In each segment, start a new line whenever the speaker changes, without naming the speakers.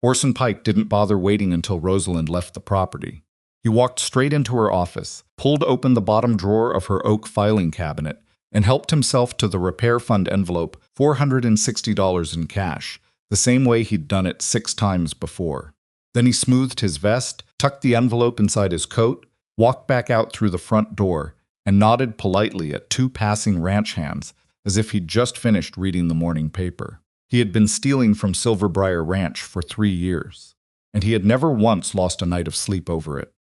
Orson Pike didn't bother waiting until Rosalind left the property. He walked straight into her office, pulled open the bottom drawer of her oak filing cabinet, and helped himself to the repair fund envelope, $460 in cash, the same way he'd done it 6 times before. Then he smoothed his vest, tucked the envelope inside his coat, walked back out through the front door, and nodded politely at 2 passing ranch hands, as if he'd just finished reading the morning paper. He had been stealing from Silver Briar Ranch for 3 years, and he had never once lost a night of sleep over it.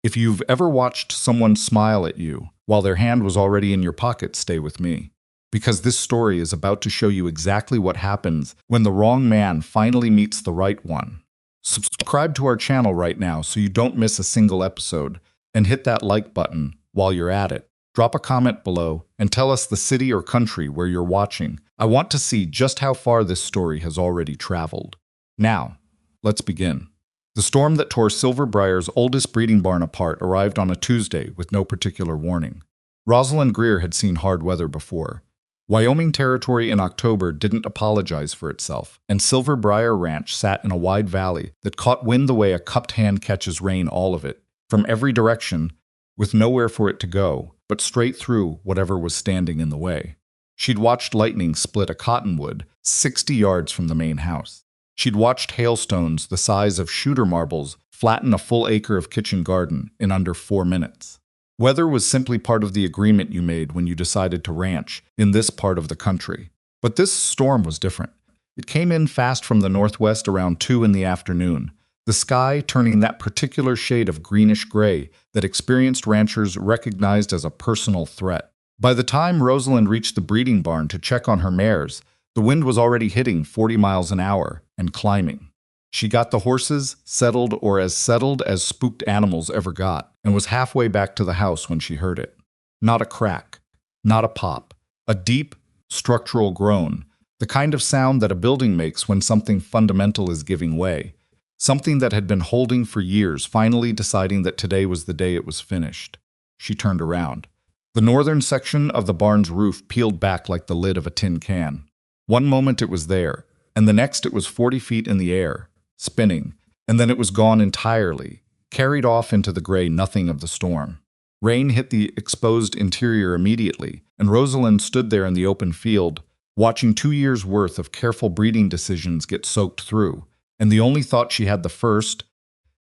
If you've ever watched someone smile at you while their hand was already in your pocket, stay with me. Because this story is about to show you exactly what happens when the wrong man finally meets the right one. Subscribe to our channel right now so you don't miss a single episode, and hit that like button while you're at it. Drop a comment below and tell us the city or country where you're watching. I want to see just how far this story has already traveled. Now, let's begin. The storm that tore Silver Briar's oldest breeding barn apart arrived on a Tuesday with no particular warning. Rosalind Greer had seen hard weather before. Wyoming territory in October didn't apologize for itself, and Silver Briar Ranch sat in a wide valley that caught wind the way a cupped hand catches rain, all of it, from every direction, with nowhere for it to go, but straight through whatever was standing in the way. She'd watched lightning split a cottonwood 60 yards from the main house. She'd watched hailstones the size of shooter marbles flatten a full acre of kitchen garden in under 4 minutes. Weather was simply part of the agreement you made when you decided to ranch in this part of the country. But this storm was different. It came in fast from the northwest around 2 in the afternoon, the sky turning that particular shade of greenish-gray that experienced ranchers recognized as a personal threat. By the time Rosalind reached the breeding barn to check on her mares, the wind was already hitting 40 miles an hour and climbing. She got the horses settled, or as settled as spooked animals ever got, and was halfway back to the house when she heard it. Not a crack, not a pop, a deep, structural groan, the kind of sound that a building makes when something fundamental is giving way. Something that had been holding for years, finally deciding that today was the day it was finished. She turned around. The northern section of the barn's roof peeled back like the lid of a tin can. One moment it was there, and the next it was 40 feet in the air, spinning, and then it was gone entirely, carried off into the gray nothing of the storm. Rain hit the exposed interior immediately, and Rosalind stood there in the open field, watching 2 years' worth of careful breeding decisions get soaked through, and the only thought she had, the first,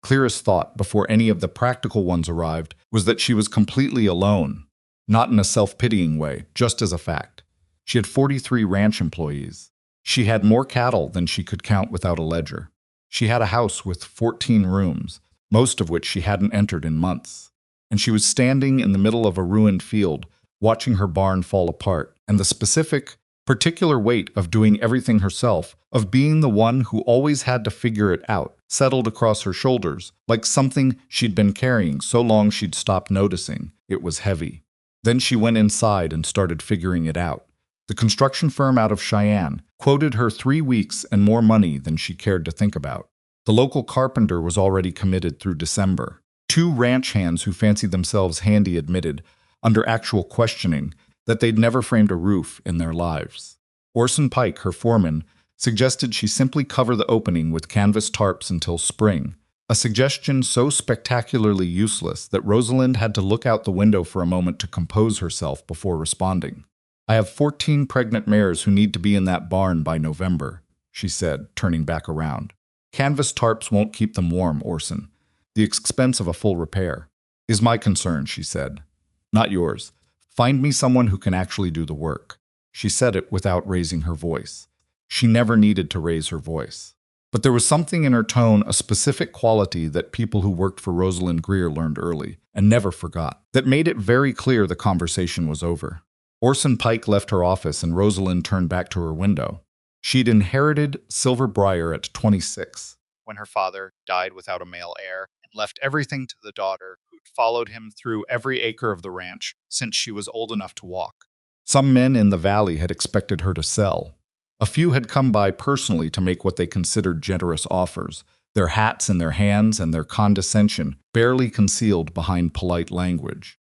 clearest thought before any of the practical ones arrived, was that she was completely alone. Not in a self-pitying way, just as a fact. She had 43 ranch employees. She had more cattle than she could count without a ledger. She had a house with 14 rooms, most of which she hadn't entered in months. And she was standing in the middle of a ruined field, watching her barn fall apart, and the particular weight of doing everything herself, of being the one who always had to figure it out, settled across her shoulders, like something she'd been carrying so long she'd stopped noticing. It was heavy. Then she went inside and started figuring it out. The construction firm out of Cheyenne quoted her 3 weeks and more money than she cared to think about. The local carpenter was already committed through December. 2 ranch hands who fancied themselves handy admitted, under actual questioning, that they'd never framed a roof in their lives. Orson Pike, her foreman, suggested she simply cover the opening with canvas tarps until spring, a suggestion so spectacularly useless that Rosalind had to look out the window for a moment to compose herself before responding. "I have 14 pregnant mares who need to be in that barn by November," she said, turning back around. "Canvas tarps won't keep them warm, Orson. The expense of a full repair is my concern," she said. "Not yours. Find me someone who can actually do the work." She said it without raising her voice. She never needed to raise her voice. But there was something in her tone, a specific quality that people who worked for Rosalind Greer learned early and never forgot, that made it very clear the conversation was over. Orson Pike left her office and Rosalind turned back to her window. She'd inherited Silver Briar at 26, when her father died without a male heir, and left everything to the daughter who'd followed him through every acre of the ranch since she was old enough to walk. Some men in the valley had expected her to sell. A few had come by personally to make what they considered generous offers, their hats in their hands and their condescension barely concealed behind polite language.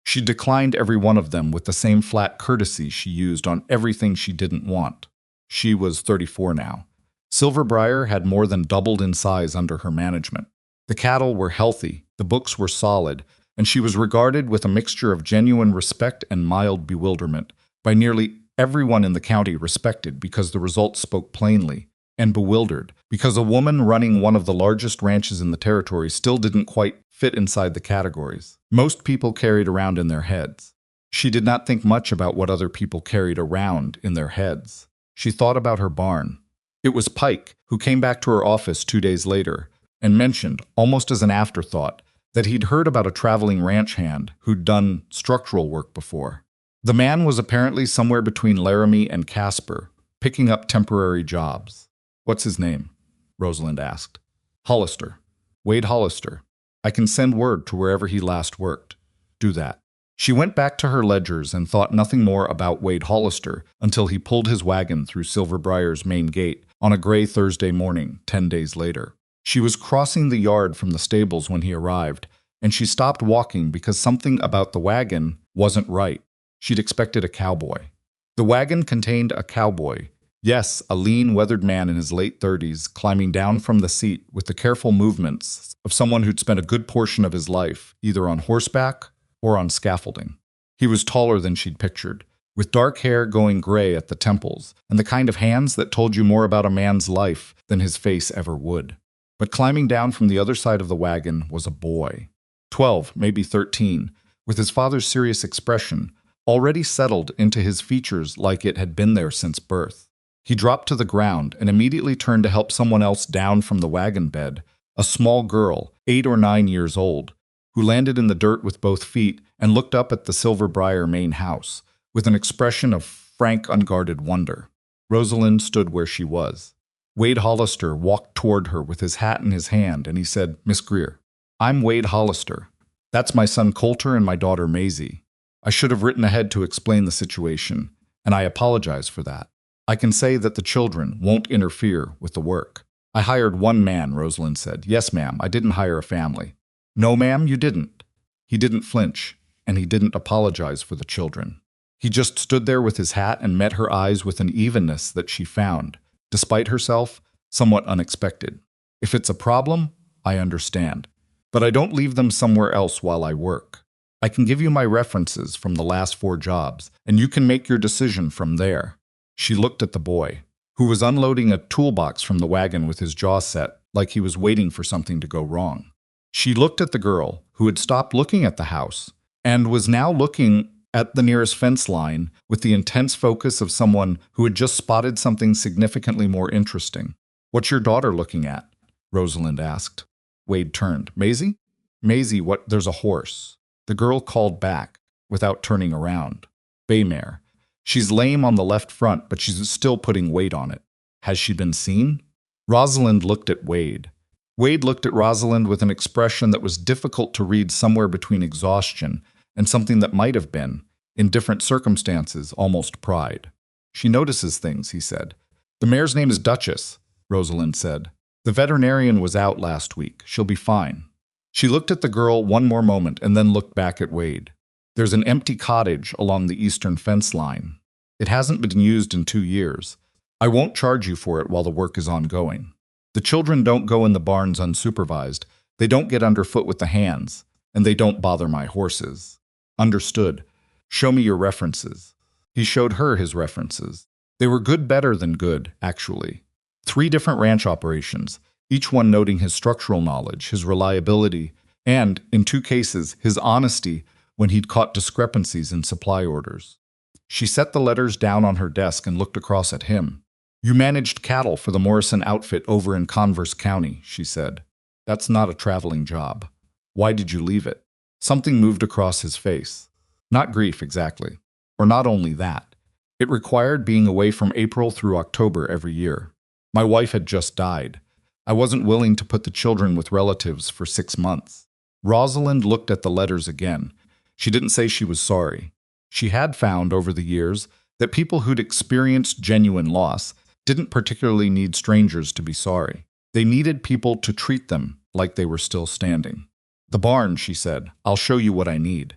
She declined every one of them with the same flat courtesy she used on everything she didn't want. She was 34 now. Silver Briar had more than doubled in size under her management. The cattle were healthy, the books were solid, and she was regarded with a mixture of genuine respect and mild bewilderment by nearly everyone in the county. Respected because the results spoke plainly, and bewildered because a woman running one of the largest ranches in the territory still didn't quite fit inside the categories most people carried around in their heads. She did not think much about what other people carried around in their heads. She thought about her barn. It was Pike who came back to her office 2 days later and mentioned, almost as an afterthought, that he'd heard about a traveling ranch hand who'd done structural work before. The man was apparently somewhere between Laramie and Casper, picking up temporary jobs. "What's his name?" Rosalind asked. "Hollister. Wade Hollister. I can send word to wherever he last worked." "Do that." She went back to her ledgers and thought nothing more about Wade Hollister until he pulled his wagon through Silver Briar's main gate on a gray Thursday morning 10 days later. She was crossing the yard from the stables when he arrived, and she stopped walking because something about the wagon wasn't right. She'd expected a cowboy. The wagon contained a cowboy. Yes, a lean, weathered man in his late 30s climbing down from the seat with the careful movements of someone who'd spent a good portion of his life either on horseback or on scaffolding. He was taller than she'd pictured, with dark hair going gray at the temples and the kind of hands that told you more about a man's life than his face ever would. But climbing down from the other side of the wagon was a boy, 12, maybe 13, with his father's serious expression already settled into his features like it had been there since birth. He dropped to the ground and immediately turned to help someone else down from the wagon bed, a small girl, 8 or 9 years old, who landed in the dirt with both feet and looked up at the Silver Briar main house with an expression of frank, unguarded wonder. Rosalind stood where she was. Wade Hollister walked toward her with his hat in his hand, and he said, "Miss Greer, I'm Wade Hollister. That's my son Coulter and my daughter Maisie. I should have written ahead to explain the situation, and I apologize for that. I can say that the children won't interfere with the work." "I hired one man," Rosalind said. "Yes, ma'am, I didn't hire a family." "No, ma'am, you didn't." He didn't flinch, and he didn't apologize for the children. He just stood there with his hat and met her eyes with an evenness that she found, despite herself, somewhat unexpected. "If it's a problem, I understand. But I don't leave them somewhere else while I work. I can give you my references from the last 4 jobs, and you can make your decision from there." She looked at the boy, who was unloading a toolbox from the wagon with his jaw set, like he was waiting for something to go wrong. She looked at the girl, who had stopped looking at the house, and was now looking at the nearest fence line with the intense focus of someone who had just spotted something significantly more interesting. "What's your daughter looking at?" Rosalind asked. Wade turned. "Maisie?" "Maisie, what? There's a horse." The girl called back, without turning around. "Bay mare. She's lame on the left front, but she's still putting weight on it. Has she been seen?" Rosalind looked at Wade. Wade looked at Rosalind with an expression that was difficult to read, somewhere between exhaustion and something that might have been, in different circumstances, almost pride. "She notices things," he said. "The mare's name is Duchess," Rosalind said. "The veterinarian was out last week. She'll be fine." She looked at the girl one more moment and then looked back at Wade. "There's an empty cottage along the eastern fence line. It hasn't been used in 2 years. I won't charge you for it while the work is ongoing. The children don't go in the barns unsupervised. They don't get underfoot with the hands, and they don't bother my horses." "Understood. Show me your references." He showed her his references. They were good, better than good, actually. 3 different ranch operations, each one noting his structural knowledge, his reliability, and, in 2 cases, his honesty when he'd caught discrepancies in supply orders. She set the letters down on her desk and looked across at him. "You managed cattle for the Morrison outfit over in Converse County," she said. "That's not a traveling job. Why did you leave it?" Something moved across his face. Not grief, exactly. Or not only that. It required being away from April through October every year. "My wife had just died. I wasn't willing to put the children with relatives for 6 months." Rosalind looked at the letters again. She didn't say she was sorry. She had found over the years that people who'd experienced genuine loss didn't particularly need strangers to be sorry. They needed people to treat them like they were still standing. "The barn," she said. "I'll show you what I need."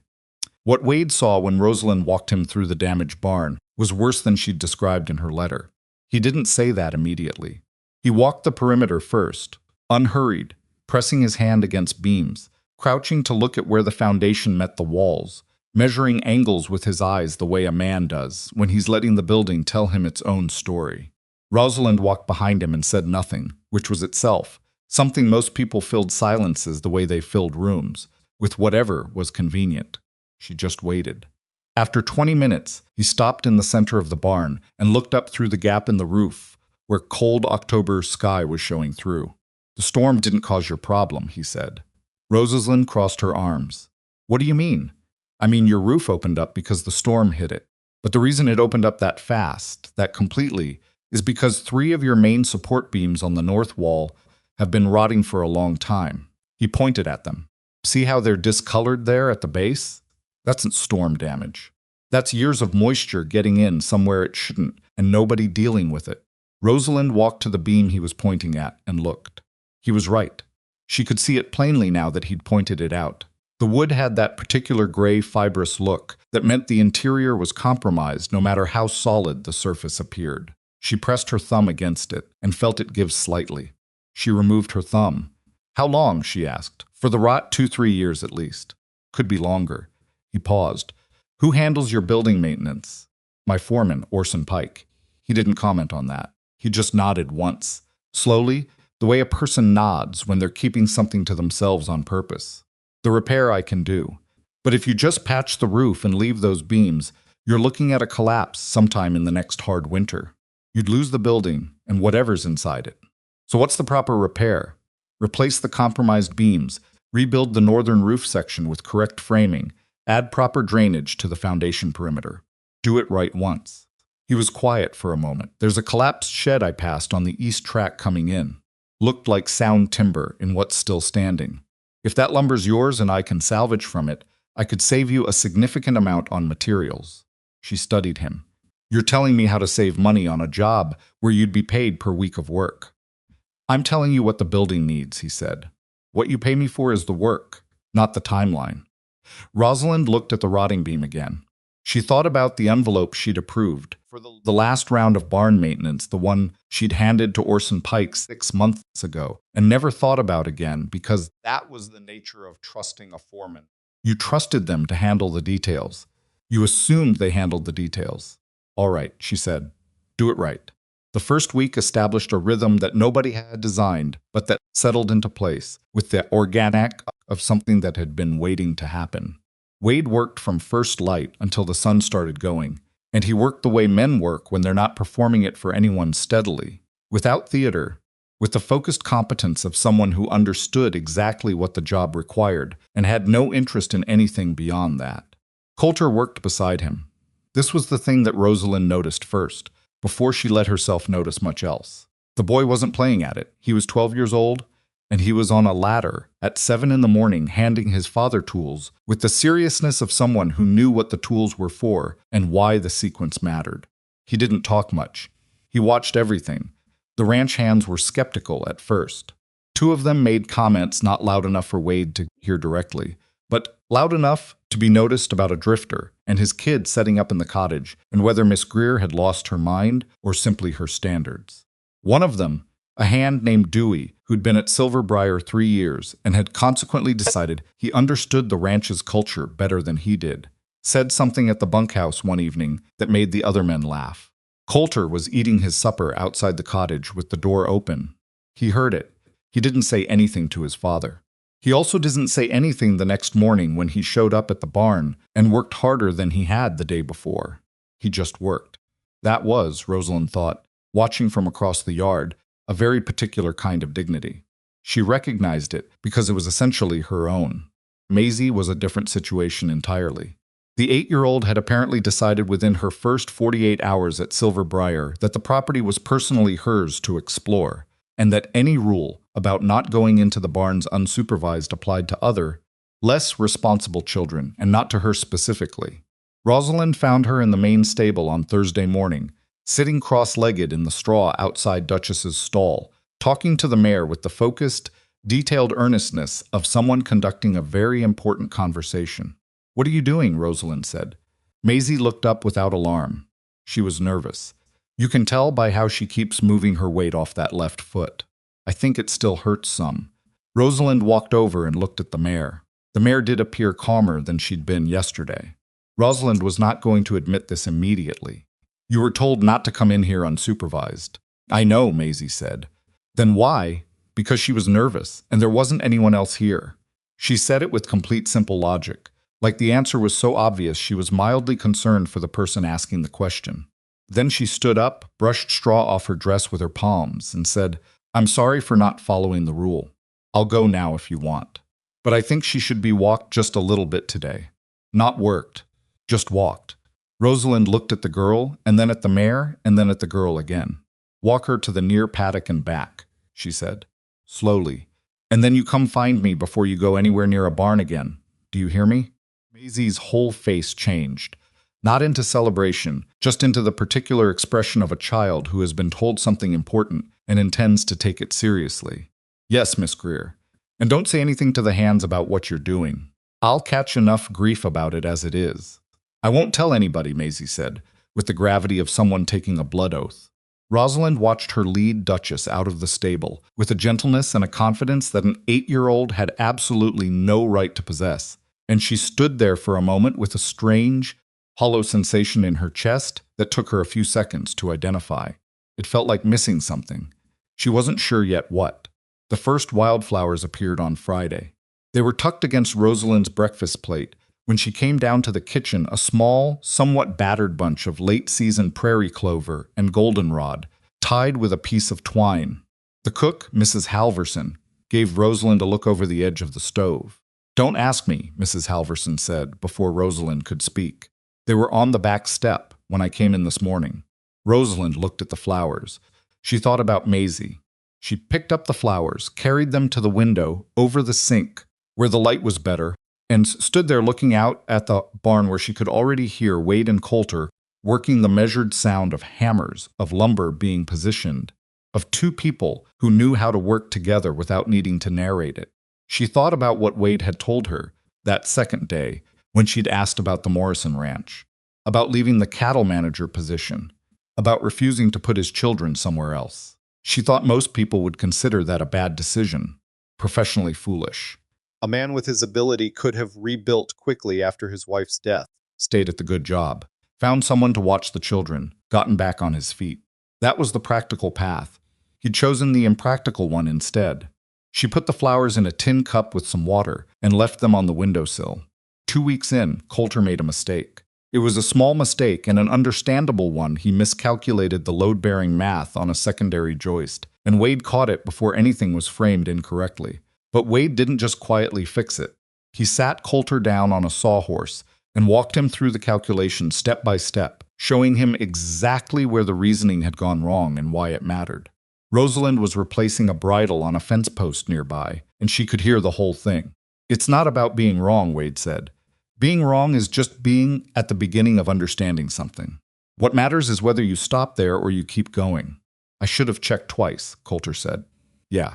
What Wade saw when Rosalind walked him through the damaged barn was worse than she'd described in her letter. He didn't say that immediately. He walked the perimeter first, unhurried, pressing his hand against beams, crouching to look at where the foundation met the walls, measuring angles with his eyes the way a man does when he's letting the building tell him its own story. Rosalind walked behind him and said nothing, which was itself something most people filled silences the way they filled rooms, with whatever was convenient. She just waited. After 20 minutes, he stopped in the center of the barn and looked up through the gap in the roof, where cold October sky was showing through. "The storm didn't cause your problem," he said. Rosalind crossed her arms. "What do you mean?" "I mean, your roof opened up because the storm hit it. But the reason it opened up that fast, that completely, is because 3 of your main support beams on the north wall have been rotting for a long time." He pointed at them. "See how they're discolored there at the base? That's storm damage. That's years of moisture getting in somewhere it shouldn't and nobody dealing with it." Rosalind walked to the beam he was pointing at and looked. He was right. She could see it plainly now that he'd pointed it out. The wood had that particular gray, fibrous look that meant the interior was compromised no matter how solid the surface appeared. She pressed her thumb against it and felt it give slightly. She removed her thumb. "How long?" she asked. "For the rot, 2-3 years at least. Could be longer." He paused. "Who handles your building maintenance?" "My foreman, Orson Pike." He didn't comment on that. He just nodded once, slowly, the way a person nods when they're keeping something to themselves on purpose. "The repair I can do. But if you just patch the roof and leave those beams, you're looking at a collapse sometime in the next hard winter. You'd lose the building and whatever's inside it. So what's the proper repair? Replace the compromised beams, rebuild the northern roof section with correct framing, add proper drainage to the foundation perimeter. Do it right once." He was quiet for a moment. "There's a collapsed shed I passed on the east track coming in. Looked like sound timber in what's still standing. If that lumber's yours and I can salvage from it, I could save you a significant amount on materials." She studied him. "You're telling me how to save money on a job where you'd be paid per week of work." "I'm telling you what the building needs," he said. "What you pay me for is the work, not the timeline." Rosalind looked at the rotting beam again. She thought about the envelope she'd approved for the last round of barn maintenance, the one she'd handed to Orson Pike 6 months ago, and never thought about again because that was the nature of trusting a foreman. You trusted them to handle the details. You assumed they handled the details. "All right," she said. "Do it right." The first week established a rhythm that nobody had designed, but that settled into place, with the organic of something that had been waiting to happen. Wade worked from first light until the sun started going, and he worked the way men work when they're not performing it for anyone steadily, without theater, with the focused competence of someone who understood exactly what the job required and had no interest in anything beyond that. Coulter worked beside him. This was the thing that Rosalind noticed first, before she let herself notice much else. The boy wasn't playing at it. He was 12 years old, and he was on a ladder at 7 in the morning handing his father tools with the seriousness of someone who knew what the tools were for and why the sequence mattered. He didn't talk much. He watched everything. The ranch hands were skeptical at first. 2 of them made comments not loud enough for Wade to hear directly, but loud enough to be noticed about a drifter and his kid setting up in the cottage and whether Miss Greer had lost her mind or simply her standards. One of them, a hand named Dewey, who'd been at Silver Briar 3 years and had consequently decided he understood the ranch's culture better than he did, said something at the bunkhouse one evening that made the other men laugh. Coulter was eating his supper outside the cottage with the door open. He heard it. He didn't say anything to his father. He also didn't say anything the next morning when he showed up at the barn and worked harder than he had the day before. He just worked. That was, Rosalind thought, watching from across the yard, a very particular kind of dignity. She recognized it because it was essentially her own. Maisie was a different situation entirely. The 8-year-old had apparently decided within her first 48 hours at Silver Briar that the property was personally hers to explore, and that any rule about not going into the barns unsupervised applied to other, less responsible children, and not to her specifically. Rosalind found her in the main stable on Thursday morning, sitting cross-legged in the straw outside Duchess's stall, talking to the mare with the focused, detailed earnestness of someone conducting a very important conversation. "What are you doing?" Rosalind said. Maisie looked up without alarm. She was nervous. You can tell by how she keeps moving her weight off that left foot. I think it still hurts some." Rosalind walked over and looked at the mare. The mare did appear calmer than she'd been yesterday. Rosalind was not going to admit this immediately. "You were told not to come in here unsupervised." "I know," Maisie said. "Then why?" "Because she was nervous, and there wasn't anyone else here." She said it with complete simple logic. Like the answer was so obvious she was mildly concerned for the person asking the question. Then she stood up, brushed straw off her dress with her palms, and said, "I'm sorry for not following the rule. I'll go now if you want. But I think she should be walked just a little bit today. Not worked, just walked." Rosalind looked at the girl, and then at the mare, and then at the girl again. "Walk her to the near paddock and back," she said, slowly. "And then you come find me before you go anywhere near a barn again. Do you hear me?" Maisie's whole face changed. Not into celebration, just into the particular expression of a child who has been told something important and intends to take it seriously. "Yes, Miss Greer. And don't say anything to the hands about what you're doing. I'll catch enough grief about it as it is." "I won't tell anybody," Maisie said, with the gravity of someone taking a blood oath. Rosalind watched her lead Duchess out of the stable, with a gentleness and a confidence that an 8-year-old had absolutely no right to possess, and she stood there for a moment with a strange, hollow sensation in her chest that took her a few seconds to identify. It felt like missing something. She wasn't sure yet what. The first wildflowers appeared on Friday. They were tucked against Rosalind's breakfast plate. When she came down to the kitchen, a small, somewhat battered bunch of late-season prairie clover and goldenrod, tied with a piece of twine. The cook, Mrs. Halverson, gave Rosalind a look over the edge of the stove. "Don't ask me," Mrs. Halverson said, before Rosalind could speak. "They were on the back step when I came in this morning." Rosalind looked at the flowers. She thought about Maisie. She picked up the flowers, carried them to the window, over the sink, where the light was better, and stood there looking out at the barn where she could already hear Wade and Coulter working the measured sound of hammers, of lumber being positioned, of two people who knew how to work together without needing to narrate it. She thought about what Wade had told her that second day when she'd asked about the Morrison Ranch, about leaving the cattle manager position, about refusing to put his children somewhere else. She thought most people would consider that a bad decision, professionally foolish. A man with his ability could have rebuilt quickly after his wife's death, stayed at the good job, found someone to watch the children, gotten back on his feet. That was the practical path. He'd chosen the impractical one instead. She put the flowers in a tin cup with some water and left them on the windowsill. 2 weeks in, Coulter made a mistake. It was a small mistake and an understandable one. He miscalculated the load-bearing math on a secondary joist, and Wade caught it before anything was framed incorrectly. But Wade didn't just quietly fix it. He sat Coulter down on a sawhorse and walked him through the calculation step by step, showing him exactly where the reasoning had gone wrong and why it mattered. Rosalind was replacing a bridle on a fence post nearby, and she could hear the whole thing. "It's not about being wrong," Wade said. "Being wrong is just being at the beginning of understanding something. What matters is whether you stop there or you keep going." "I should have checked twice," Coulter said. "Yeah,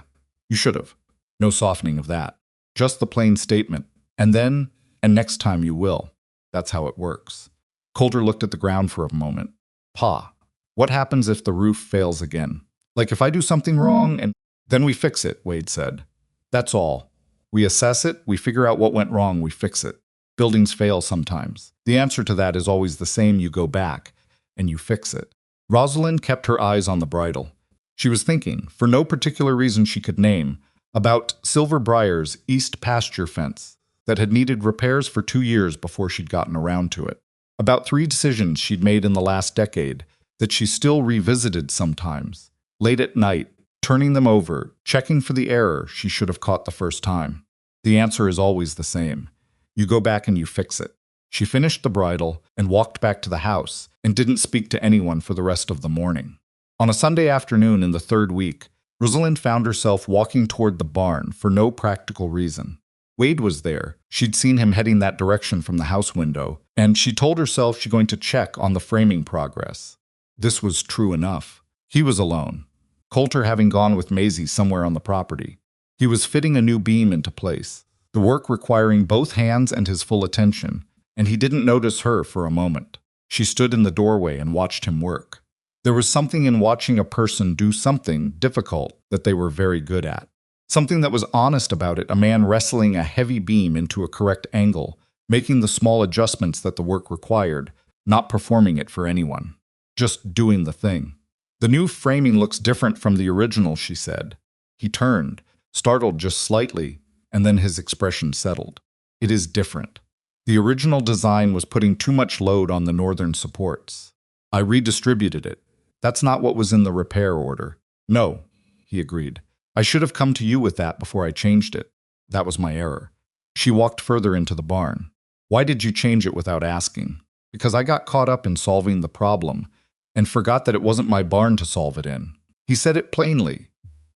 you should have. No softening of that. Just the plain statement. And then, and next time you will. That's how it works." Coulter looked at the ground for a moment. "Pa, what happens if the roof fails again? Like if I do something wrong and then we fix it," Wade said. "That's all. We assess it, we figure out what went wrong, we fix it. Buildings fail sometimes. The answer to that is always the same. You go back and you fix it." Rosalind kept her eyes on the bridle. She was thinking, for no particular reason she could name, about Silver Briar's east pasture fence that had needed repairs for 2 years before she'd gotten around to it. About 3 decisions she'd made in the last decade that she still revisited sometimes, late at night, turning them over, checking for the error she should have caught the first time. The answer is always the same. You go back and you fix it. She finished the bridle and walked back to the house and didn't speak to anyone for the rest of the morning. On a Sunday afternoon in the 3rd week, Rosalind found herself walking toward the barn for no practical reason. Wade was there. She'd seen him heading that direction from the house window, and she told herself she's going to check on the framing progress. This was true enough. He was alone, Coulter having gone with Maisie somewhere on the property. He was fitting a new beam into place, the work requiring both hands and his full attention, and he didn't notice her for a moment. She stood in the doorway and watched him work. There was something in watching a person do something difficult that they were very good at. Something that was honest about it, a man wrestling a heavy beam into a correct angle, making the small adjustments that the work required, not performing it for anyone. Just doing the thing. The new framing looks different from the original, she said. He turned, startled just slightly, and then his expression settled. It is different. The original design was putting too much load on the northern supports. I redistributed it. That's not what was in the repair order. No, he agreed. I should have come to you with that before I changed it. That was my error. She walked further into the barn. Why did you change it without asking? Because I got caught up in solving the problem and forgot that it wasn't my barn to solve it in. He said it plainly,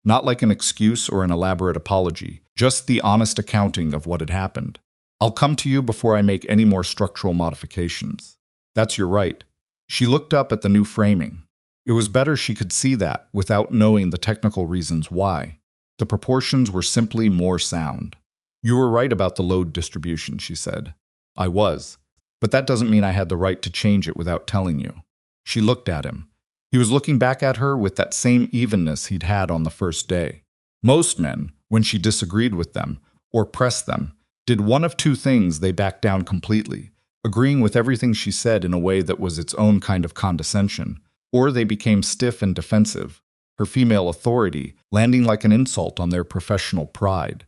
not like an excuse or an elaborate apology, just the honest accounting of what had happened. I'll come to you before I make any more structural modifications. That's your right. She looked up at the new framing. It was better she could see that without knowing the technical reasons why. The proportions were simply more sound. You were right about the load distribution, she said. I was. But that doesn't mean I had the right to change it without telling you. She looked at him. He was looking back at her with that same evenness he'd had on the first day. Most men, when she disagreed with them or pressed them, did one of two things: they backed down completely, agreeing with everything she said in a way that was its own kind of condescension, or they became stiff and defensive, her female authority landing like an insult on their professional pride.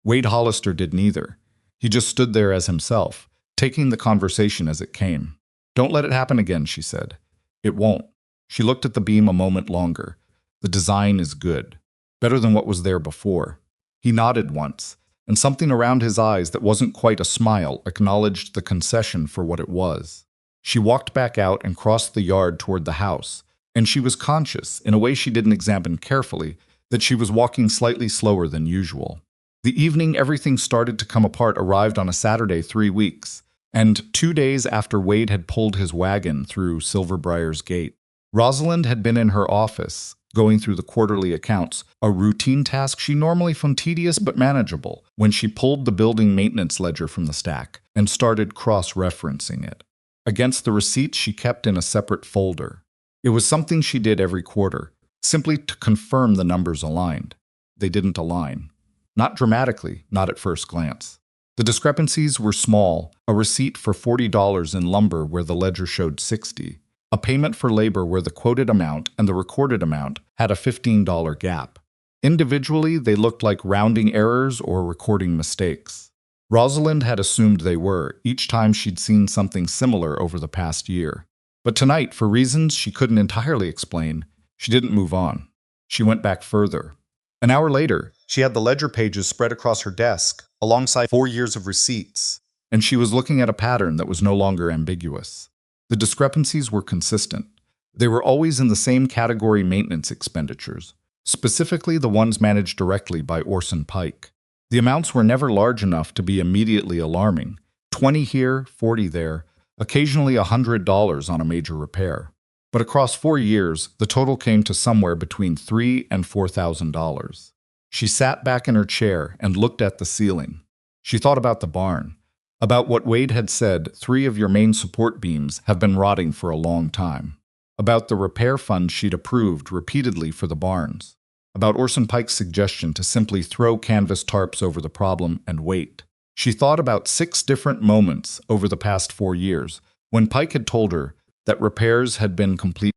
Wade Hollister did neither. He just stood there as himself, taking the conversation as it came. Don't let it happen again, she said. It won't. She looked at the beam a moment longer. The design is good. Better than what was there before. He nodded once, and something around his eyes that wasn't quite a smile acknowledged the concession for what it was. She walked back out and crossed the yard toward the house, and she was conscious, in a way she didn't examine carefully, that she was walking slightly slower than usual. The evening everything started to come apart arrived on a Saturday 3 weeks, and 2 days after Wade had pulled his wagon through Silver Briar's gate. Rosalind had been in her office, going through the quarterly accounts, a routine task she normally found tedious but manageable, when she pulled the building maintenance ledger from the stack and started cross-referencing it against the receipts she kept in a separate folder. It was something she did every quarter, simply to confirm the numbers aligned. They didn't align. Not dramatically, not at first glance. The discrepancies were small: a receipt for $40 in lumber where the ledger showed $60, a payment for labor where the quoted amount and the recorded amount had a $15 gap. Individually, they looked like rounding errors or recording mistakes. Rosalind had assumed they were, each time she'd seen something similar over the past year. But tonight, for reasons she couldn't entirely explain, she didn't move on. She went back further. An hour later, she had the ledger pages spread across her desk, alongside 4 years of receipts, and she was looking at a pattern that was no longer ambiguous. The discrepancies were consistent. They were always in the same category: maintenance expenditures, specifically the ones managed directly by Orson Pike. The amounts were never large enough to be immediately alarming: 20 here, 40 there, occasionally $100 on a major repair. But across 4 years, the total came to somewhere between $3,000 and $4,000. She sat back in her chair and looked at the ceiling. She thought about the barn, about what Wade had said: 3 of your main support beams have been rotting for a long time, about the repair fund she'd approved repeatedly for the barns, about Orson Pike's suggestion to simply throw canvas tarps over the problem and wait. She thought about 6 different moments over the past 4 years when Pike had told her that repairs had been completed,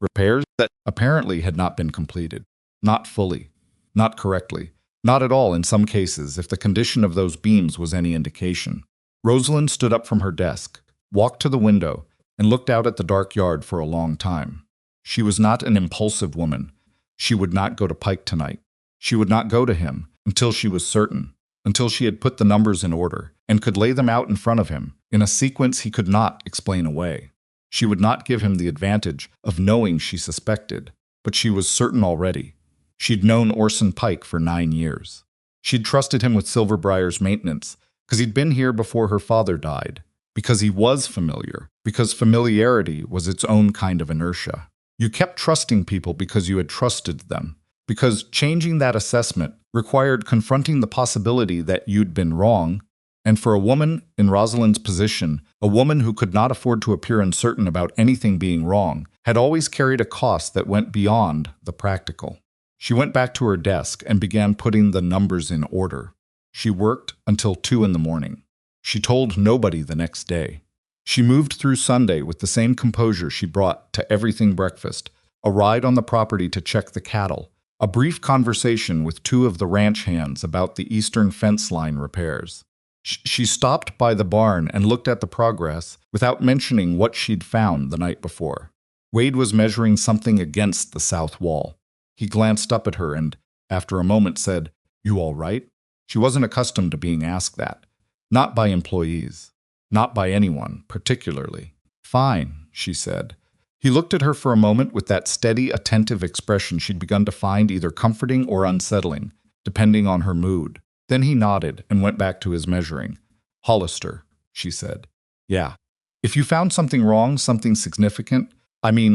repairs that apparently had not been completed, not fully, not correctly, not at all in some cases if the condition of those beams was any indication. Rosalind stood up from her desk, walked to the window, and looked out at the dark yard for a long time. She was not an impulsive woman. She would not go to Pike tonight. She would not go to him until she was certain, until she had put the numbers in order and could lay them out in front of him in a sequence he could not explain away. She would not give him the advantage of knowing she suspected, but she was certain already. She'd known Orson Pike for 9 years. She'd trusted him with Silver Briar's maintenance because he'd been here before her father died, because he was familiar, because familiarity was its own kind of inertia. You kept trusting people because you had trusted them, because changing that assessment required confronting the possibility that you'd been wrong And for a woman in Rosalind's position, a woman who could not afford to appear uncertain about anything being wrong, had always carried a cost that went beyond the practical. She went back to her desk and began putting the numbers in order. She worked until 2 in the morning. She told nobody the next day. She moved through Sunday with the same composure she brought to everything breakfast, a ride on the property to check the cattle, a brief conversation with 2 of the ranch hands about the eastern fence line repairs. She stopped by the barn and looked at the progress without mentioning what she'd found the night before. Wade was measuring something against the south wall. He glanced up at her and, after a moment, said, "You all right?" She wasn't accustomed to being asked that. Not by employees. Not by anyone, particularly. "Fine," she said. He looked at her for a moment with that steady, attentive expression she'd begun to find either comforting or unsettling, depending on her mood. Then he nodded and went back to his measuring. "Hollister," she said. "Yeah. If you found something wrong, something significant,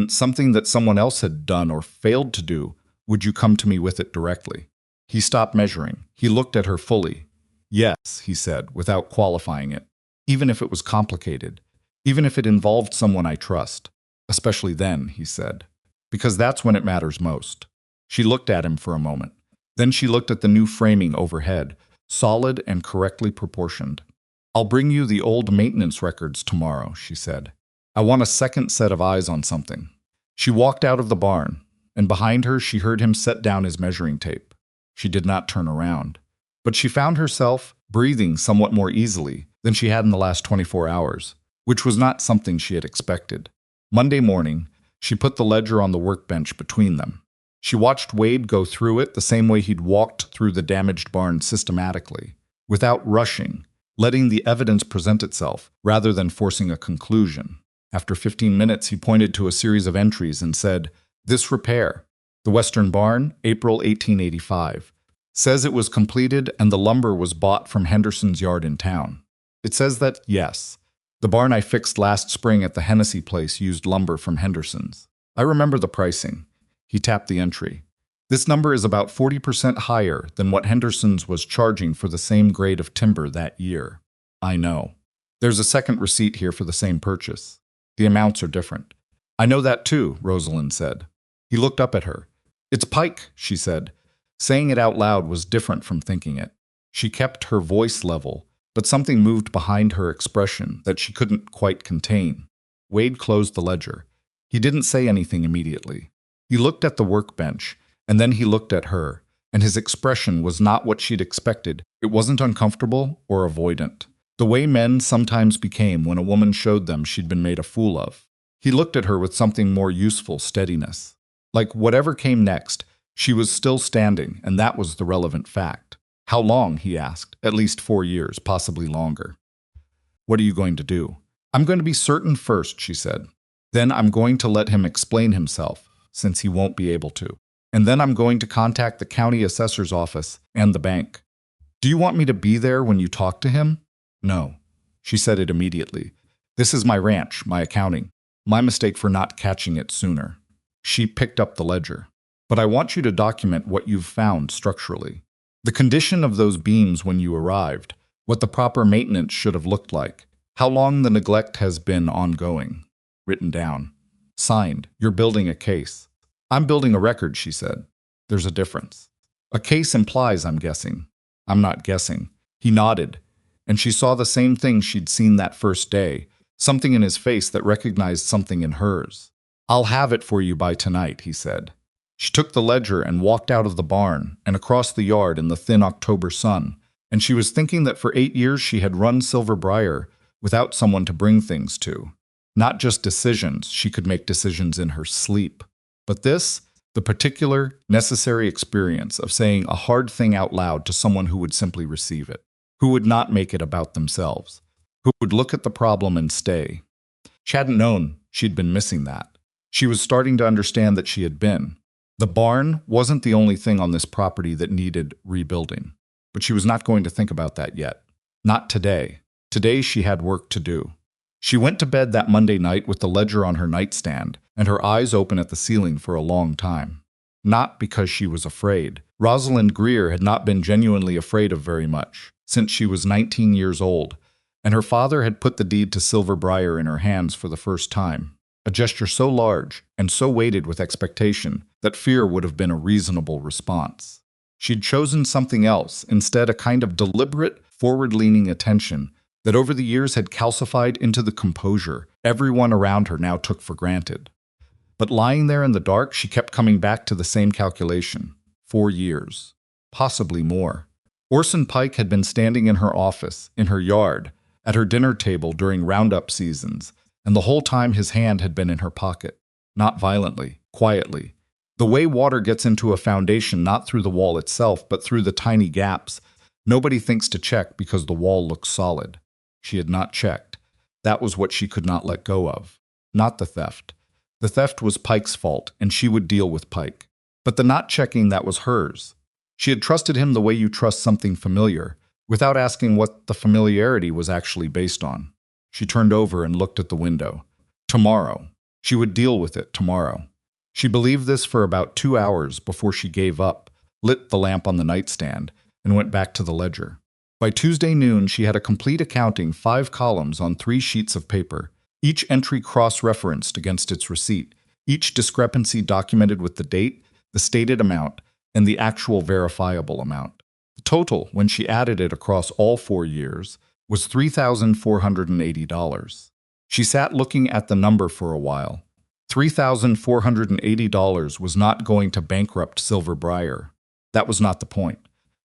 something that someone else had done or failed to do, would you come to me with it directly?" He stopped measuring. He looked at her fully. "Yes," he said, without qualifying it. "Even if it was complicated. Even if it involved someone I trust. Especially then," he said. "Because that's when it matters most." She looked at him for a moment. Then she looked at the new framing overhead, solid and correctly proportioned. "I'll bring you the old maintenance records tomorrow," she said. "I want a second set of eyes on something." She walked out of the barn, and behind her she heard him set down his measuring tape. She did not turn around. But she found herself breathing somewhat more easily than she had in the last 24 hours, which was not something she had expected. Monday morning, she put the ledger on the workbench between them. She watched Wade go through it the same way he'd walked through the damaged barn systematically, without rushing, letting the evidence present itself rather than forcing a conclusion. After 15 minutes, he pointed to a series of entries and said, "This repair, the Western Barn, April 1885, says it was completed and the lumber was bought from Henderson's yard in town. It says that, yes, the barn I fixed last spring at the Hennessy place used lumber from Henderson's. I remember the pricing." He tapped the entry. "This number is about 40% higher than what Henderson's was charging for the same grade of timber that year. I know. There's a second receipt here for the same purchase. The amounts are different." "I know that too," Rosalind said. He looked up at her. "It's pike," she said. Saying it out loud was different from thinking it. She kept her voice level, but something moved behind her expression that she couldn't quite contain. Wade closed the ledger. He didn't say anything immediately. He looked at the workbench, and then he looked at her, and his expression was not what she'd expected. It wasn't uncomfortable or avoidant, the way men sometimes became when a woman showed them she'd been made a fool of. He looked at her with something more useful steadiness. Like whatever came next, she was still standing, and that was the relevant fact. "How long?" he asked. "At least 4 years, possibly longer." "What are you going to do?" "I'm going to be certain first," she said. "Then I'm going to let him explain himself, since he won't be able to. And then I'm going to contact the county assessor's office and the bank." "Do you want me to be there when you talk to him?" "No." She said it immediately. "This is my ranch, my accounting. My mistake for not catching it sooner." She picked up the ledger. "But I want you to document what you've found structurally. The condition of those beams when you arrived, what the proper maintenance should have looked like, how long the neglect has been ongoing. Written down. Signed. You're building a case." "I'm building a record," she said. "There's a difference." "A case implies I'm guessing." "I'm not guessing." He nodded, and she saw the same thing she'd seen that first day, something in his face that recognized something in hers. "I'll have it for you by tonight," he said. She took the ledger and walked out of the barn and across the yard in the thin October sun, and she was thinking that for 8 years she had run Silver Briar without someone to bring things to. Not just decisions, she could make decisions in her sleep. But this, the particular, necessary experience of saying a hard thing out loud to someone who would simply receive it, who would not make it about themselves, who would look at the problem and stay. She hadn't known she'd been missing that. She was starting to understand that she had been. The barn wasn't the only thing on this property that needed rebuilding, but she was not going to think about that yet. Not today. Today she had work to do. She went to bed that Monday night with the ledger on her nightstand and her eyes open at the ceiling for a long time. not because she was afraid. Rosalind Greer had not been genuinely afraid of very much since she was 19 years old, and her father had put the deed to Silver Briar in her hands for the first time. A gesture so large and so weighted with expectation that fear would have been a reasonable response. She'd chosen something else, instead a kind of deliberate, forward-leaning attention that over the years had calcified into the composure everyone around her now took for granted. But lying there in the dark, she kept coming back to the same calculation. 4 years. Possibly more. Orson Pike had been standing in her office, in her yard, at her dinner table during roundup seasons, and the whole time his hand had been in her pocket. Not violently, quietly. The way water gets into a foundation not through the wall itself, but through the tiny gaps. Nobody thinks to check because the wall looks solid. She had not checked. That was what she could not let go of. Not the theft. The theft was Pike's fault, and she would deal with Pike. But the not checking, that was hers. She had trusted him the way you trust something familiar, without asking what the familiarity was actually based on. She turned over and looked at the window. Tomorrow. She would deal with it tomorrow. She believed this for about 2 hours before she gave up, lit the lamp on the nightstand, and went back to the ledger. By Tuesday noon, she had a complete accounting, 5 columns on 3 sheets of paper, each entry cross-referenced against its receipt, each discrepancy documented with the date, the stated amount, and the actual verifiable amount. The total, when she added it across all 4 years, was $3,480. She sat looking at the number for a while. $3,480 was not going to bankrupt Silver Briar. That was not the point.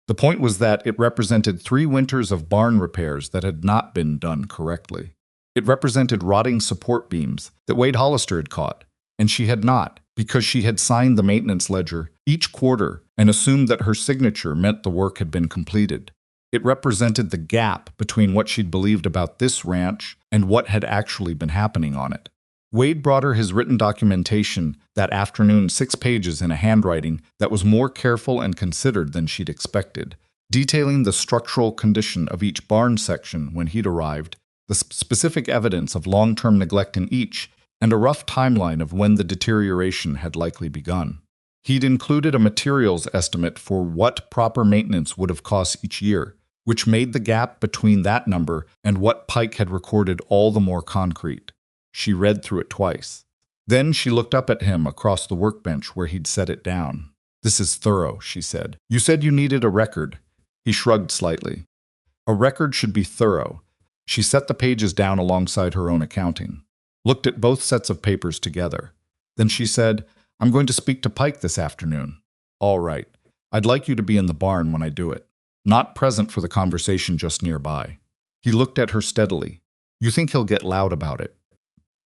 The point was that it represented 3 winters of barn repairs that had not been done correctly. It represented rotting support beams that Wade Hollister had caught, and she had not, because she had signed the maintenance ledger each quarter and assumed that her signature meant the work had been completed. It represented the gap between what she'd believed about this ranch and what had actually been happening on it. Wade brought her his written documentation that afternoon, 6 pages in a handwriting that was more careful and considered than she'd expected, detailing the structural condition of each barn section when he'd arrived, the specific evidence of long-term neglect in each, and a rough timeline of when the deterioration had likely begun. He'd included a materials estimate for what proper maintenance would have cost each year, which made the gap between that number and what Pike had recorded all the more concrete. She read through it twice. Then she looked up at him across the workbench where he'd set it down. "This is thorough," she said. "You said you needed a record." He shrugged slightly. "A record should be thorough." She set the pages down alongside her own accounting, looked at both sets of papers together. Then she said, "I'm going to speak to Pike this afternoon." "All right. I'd like you to be in the barn when I do it. Not present for the conversation, just nearby." He looked at her steadily. "You think he'll get loud about it?"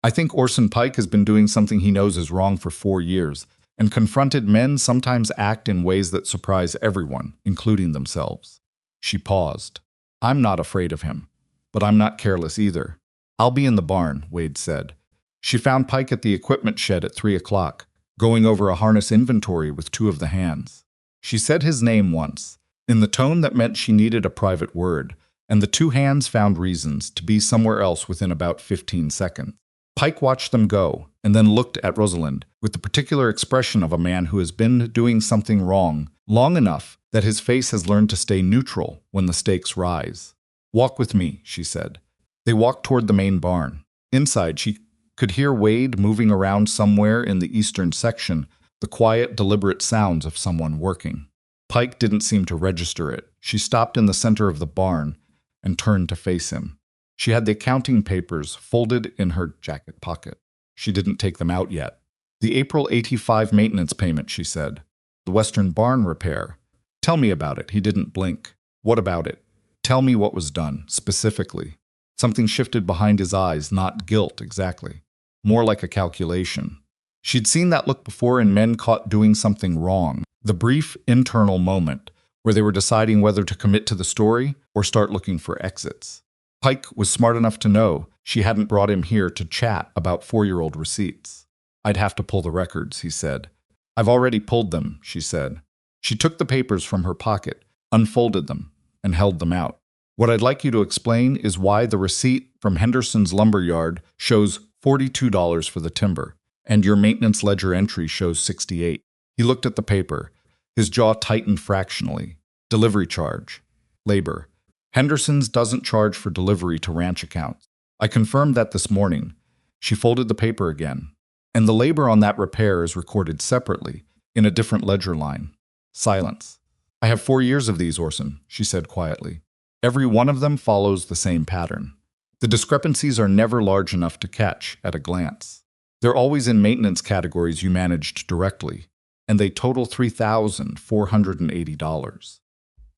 "I think Orson Pike has been doing something he knows is wrong for 4 years, and confronted men sometimes act in ways that surprise everyone, including themselves." She paused. "I'm not afraid of him, but I'm not careless either." "I'll be in the barn," Wade said. She found Pike at the equipment shed at 3 o'clock, going over a harness inventory with 2 of the hands. She said his name once, in the tone that meant she needed a private word, and the 2 hands found reasons to be somewhere else within about 15 seconds. Pike watched them go, and then looked at Rosalind with the particular expression of a man who has been doing something wrong long enough that his face has learned to stay neutral when the stakes rise. "Walk with me," she said. They walked toward the main barn. Inside, she could hear Wade moving around somewhere in the eastern section, the quiet, deliberate sounds of someone working. Pike didn't seem to register it. She stopped in the center of the barn and turned to face him. She had the accounting papers folded in her jacket pocket. She didn't take them out yet. "The April '85 maintenance payment," she said. "The western barn repair. Tell me about it." He didn't blink. "What about it? Tell me what was done, specifically." Something shifted behind his eyes, not guilt exactly. More like a calculation. She'd seen that look before in men caught doing something wrong. The brief internal moment where they were deciding whether to commit to the story or start looking for exits. Pike was smart enough to know she hadn't brought him here to chat about 4-year-old receipts. "I'd have to pull the records," he said. "I've already pulled them," she said. She took the papers from her pocket, unfolded them, and held them out. "What I'd like you to explain is why the receipt from Henderson's lumberyard shows $42 for the timber, and your maintenance ledger entry shows $68. He looked at the paper. His jaw tightened fractionally. Delivery charge. Labor. Henderson's doesn't charge for delivery to ranch accounts. I confirmed that this morning. She folded the paper again. And the labor on that repair is recorded separately, in a different ledger line. Silence. I have 4 years of these, Orson, she said quietly. Every one of them follows the same pattern. The discrepancies are never large enough to catch at a glance. They're always in maintenance categories you managed directly, and they total $3,480.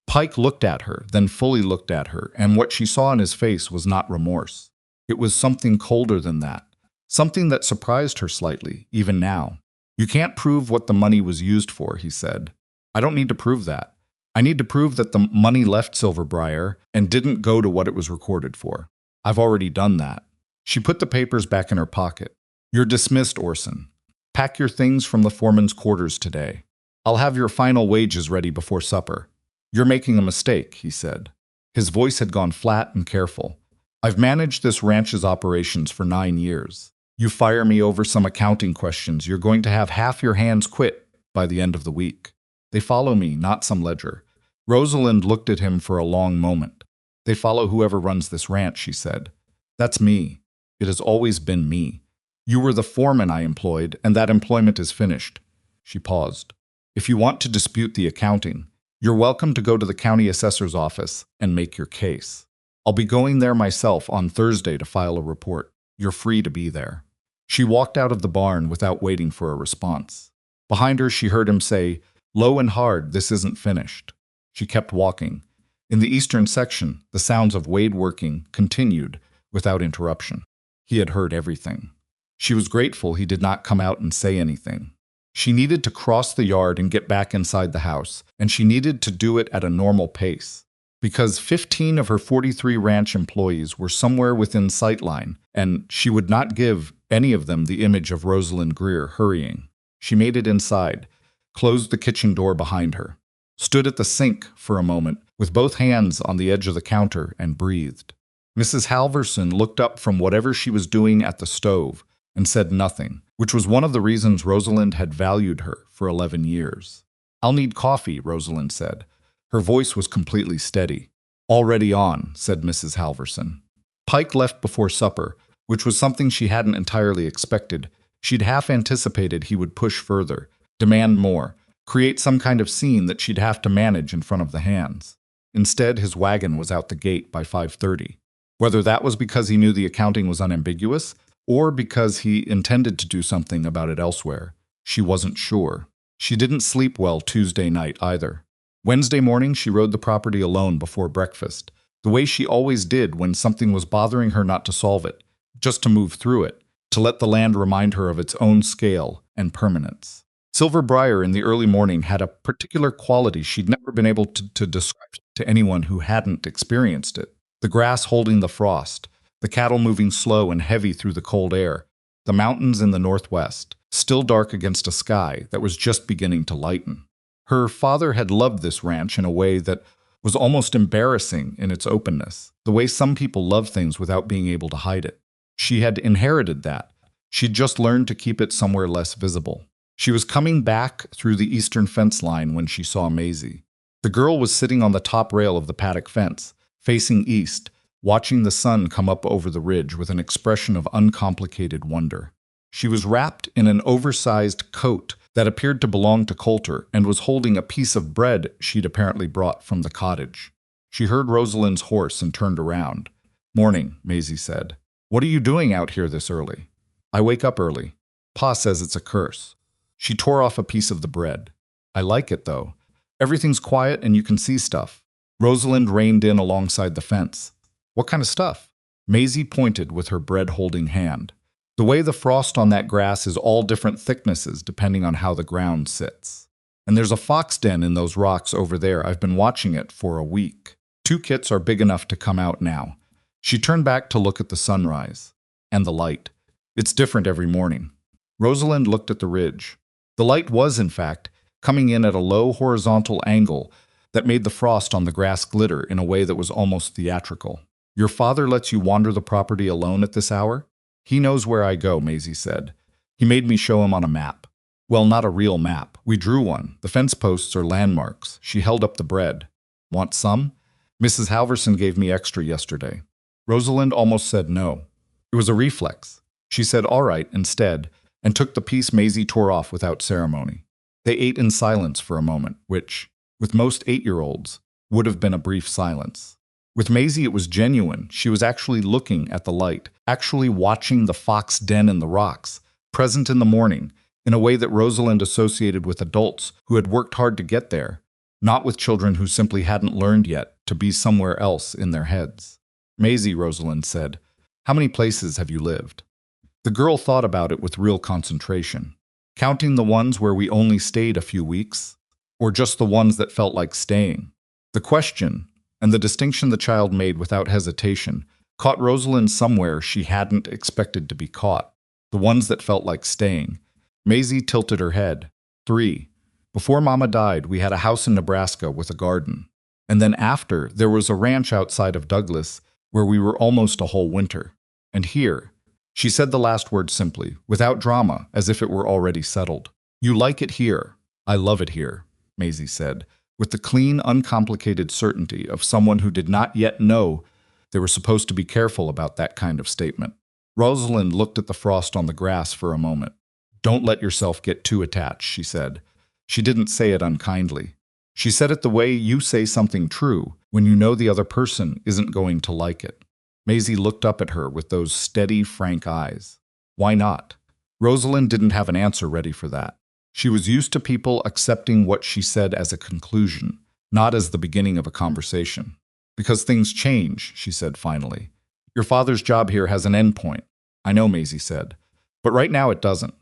Pike looked at her, then fully looked at her, and what she saw in his face was not remorse. It was something colder than that, something that surprised her slightly, even now. You can't prove what the money was used for, he said. I don't need to prove that. I need to prove that the money left Silver Briar and didn't go to what it was recorded for. I've already done that. She put the papers back in her pocket. You're dismissed, Orson. Pack your things from the foreman's quarters today. I'll have your final wages ready before supper. You're making a mistake, he said. His voice had gone flat and careful. I've managed this ranch's operations for 9 years. You fire me over some accounting questions, you're going to have half your hands quit by the end of the week. They follow me, not some ledger. Rosalind looked at him for a long moment. They follow whoever runs this ranch, she said. That's me. It has always been me. You were the foreman I employed, and that employment is finished. She paused. If you want to dispute the accounting, you're welcome to go to the county assessor's office and make your case. I'll be going there myself on Thursday to file a report. You're free to be there. She walked out of the barn without waiting for a response. Behind her, she heard him say, low and hard, this isn't finished. She kept walking. In the eastern section, the sounds of Wade working continued without interruption. He had heard everything. She was grateful he did not come out and say anything. She needed to cross the yard and get back inside the house, and she needed to do it at a normal pace. Because 15 of her 43 ranch employees were somewhere within sightline, and she would not give any of them the image of Rosalind Greer hurrying. She made it inside, closed the kitchen door behind her, stood at the sink for a moment with both hands on the edge of the counter and breathed. Mrs. Halverson looked up from whatever she was doing at the stove and said nothing, which was one of the reasons Rosalind had valued her for 11 years. I'll need coffee, Rosalind said. Her voice was completely steady. Already on, said Mrs. Halverson. Pike left before supper, which was something she hadn't entirely expected. She'd half anticipated he would push further, demand more, create some kind of scene that she'd have to manage in front of the hands. Instead, his wagon was out the gate by 5:30. Whether that was because he knew the accounting was unambiguous, or because he intended to do something about it elsewhere, she wasn't sure. She didn't sleep well Tuesday night either. Wednesday morning, she rode the property alone before breakfast, the way she always did when something was bothering her, not to solve it, just to move through it, to let the land remind her of its own scale and permanence. Silver Briar in the early morning had a particular quality she'd never been able to describe to anyone who hadn't experienced it. The grass holding the frost, the cattle moving slow and heavy through the cold air, the mountains in the northwest, still dark against a sky that was just beginning to lighten. Her father had loved this ranch in a way that was almost embarrassing in its openness, the way some people love things without being able to hide it. She had inherited that. She'd just learned to keep it somewhere less visible. She was coming back through the eastern fence line when she saw Maisie. The girl was sitting on the top rail of the paddock fence, facing east, watching the sun come up over the ridge with an expression of uncomplicated wonder. She was wrapped in an oversized coat that appeared to belong to Coulter and was holding a piece of bread she'd apparently brought from the cottage. She heard Rosalind's horse and turned around. "Morning," Maisie said. "What are you doing out here this early?" "I wake up early. Pa says it's a curse." She tore off a piece of the bread. "I like it, though. Everything's quiet and you can see stuff." Rosalind reined in alongside the fence. "What kind of stuff?" Maisie pointed with her bread-holding hand. "The way the frost on that grass is all different thicknesses depending on how the ground sits. And there's a fox den in those rocks over there. I've been watching it for a week. 2 kits are big enough to come out now." She turned back to look at the sunrise. And the light. It's different every morning. Rosalind looked at the ridge. The light was, in fact, coming in at a low horizontal angle that made the frost on the grass glitter in a way that was almost theatrical. "Your father lets you wander the property alone at this hour?" "He knows where I go," Maisie said. "He made me show him on a map." Well, not a real map. We drew one. The fence posts are landmarks. She held up the bread. Want some? Mrs. Halverson gave me extra yesterday. Rosalind almost said no. It was a reflex. She said all right instead, and took the piece Maisie tore off without ceremony. They ate in silence for a moment, which, with most 8-year-olds, would have been a brief silence. With Maisie, it was genuine. She was actually looking at the light, actually watching the fox den in the rocks, present in the morning, in a way that Rosalind associated with adults who had worked hard to get there, not with children who simply hadn't learned yet to be somewhere else in their heads. Maisie, Rosalind said, how many places have you lived? The girl thought about it with real concentration. Counting the ones where we only stayed a few weeks, or just the ones that felt like staying? The question, and the distinction the child made without hesitation, caught Rosalind somewhere she hadn't expected to be caught. The ones that felt like staying. Maisie tilted her head. 3. Before Mama died, we had a house in Nebraska with a garden. And then after, there was a ranch outside of Douglas where we were almost a whole winter. And here, she said the last word simply, without drama, as if it were already settled. You like it here. I love it here, Maisie said, with the clean, uncomplicated certainty of someone who did not yet know they were supposed to be careful about that kind of statement. Rosalind looked at the frost on the grass for a moment. Don't let yourself get too attached, she said. She didn't say it unkindly. She said it the way you say something true when you know the other person isn't going to like it. Maisie looked up at her with those steady, frank eyes. Why not? Rosalind didn't have an answer ready for that. She was used to people accepting what she said as a conclusion, not as the beginning of a conversation. Because things change, she said finally. Your father's job here has an end point. I know, Maisie said. But right now it doesn't.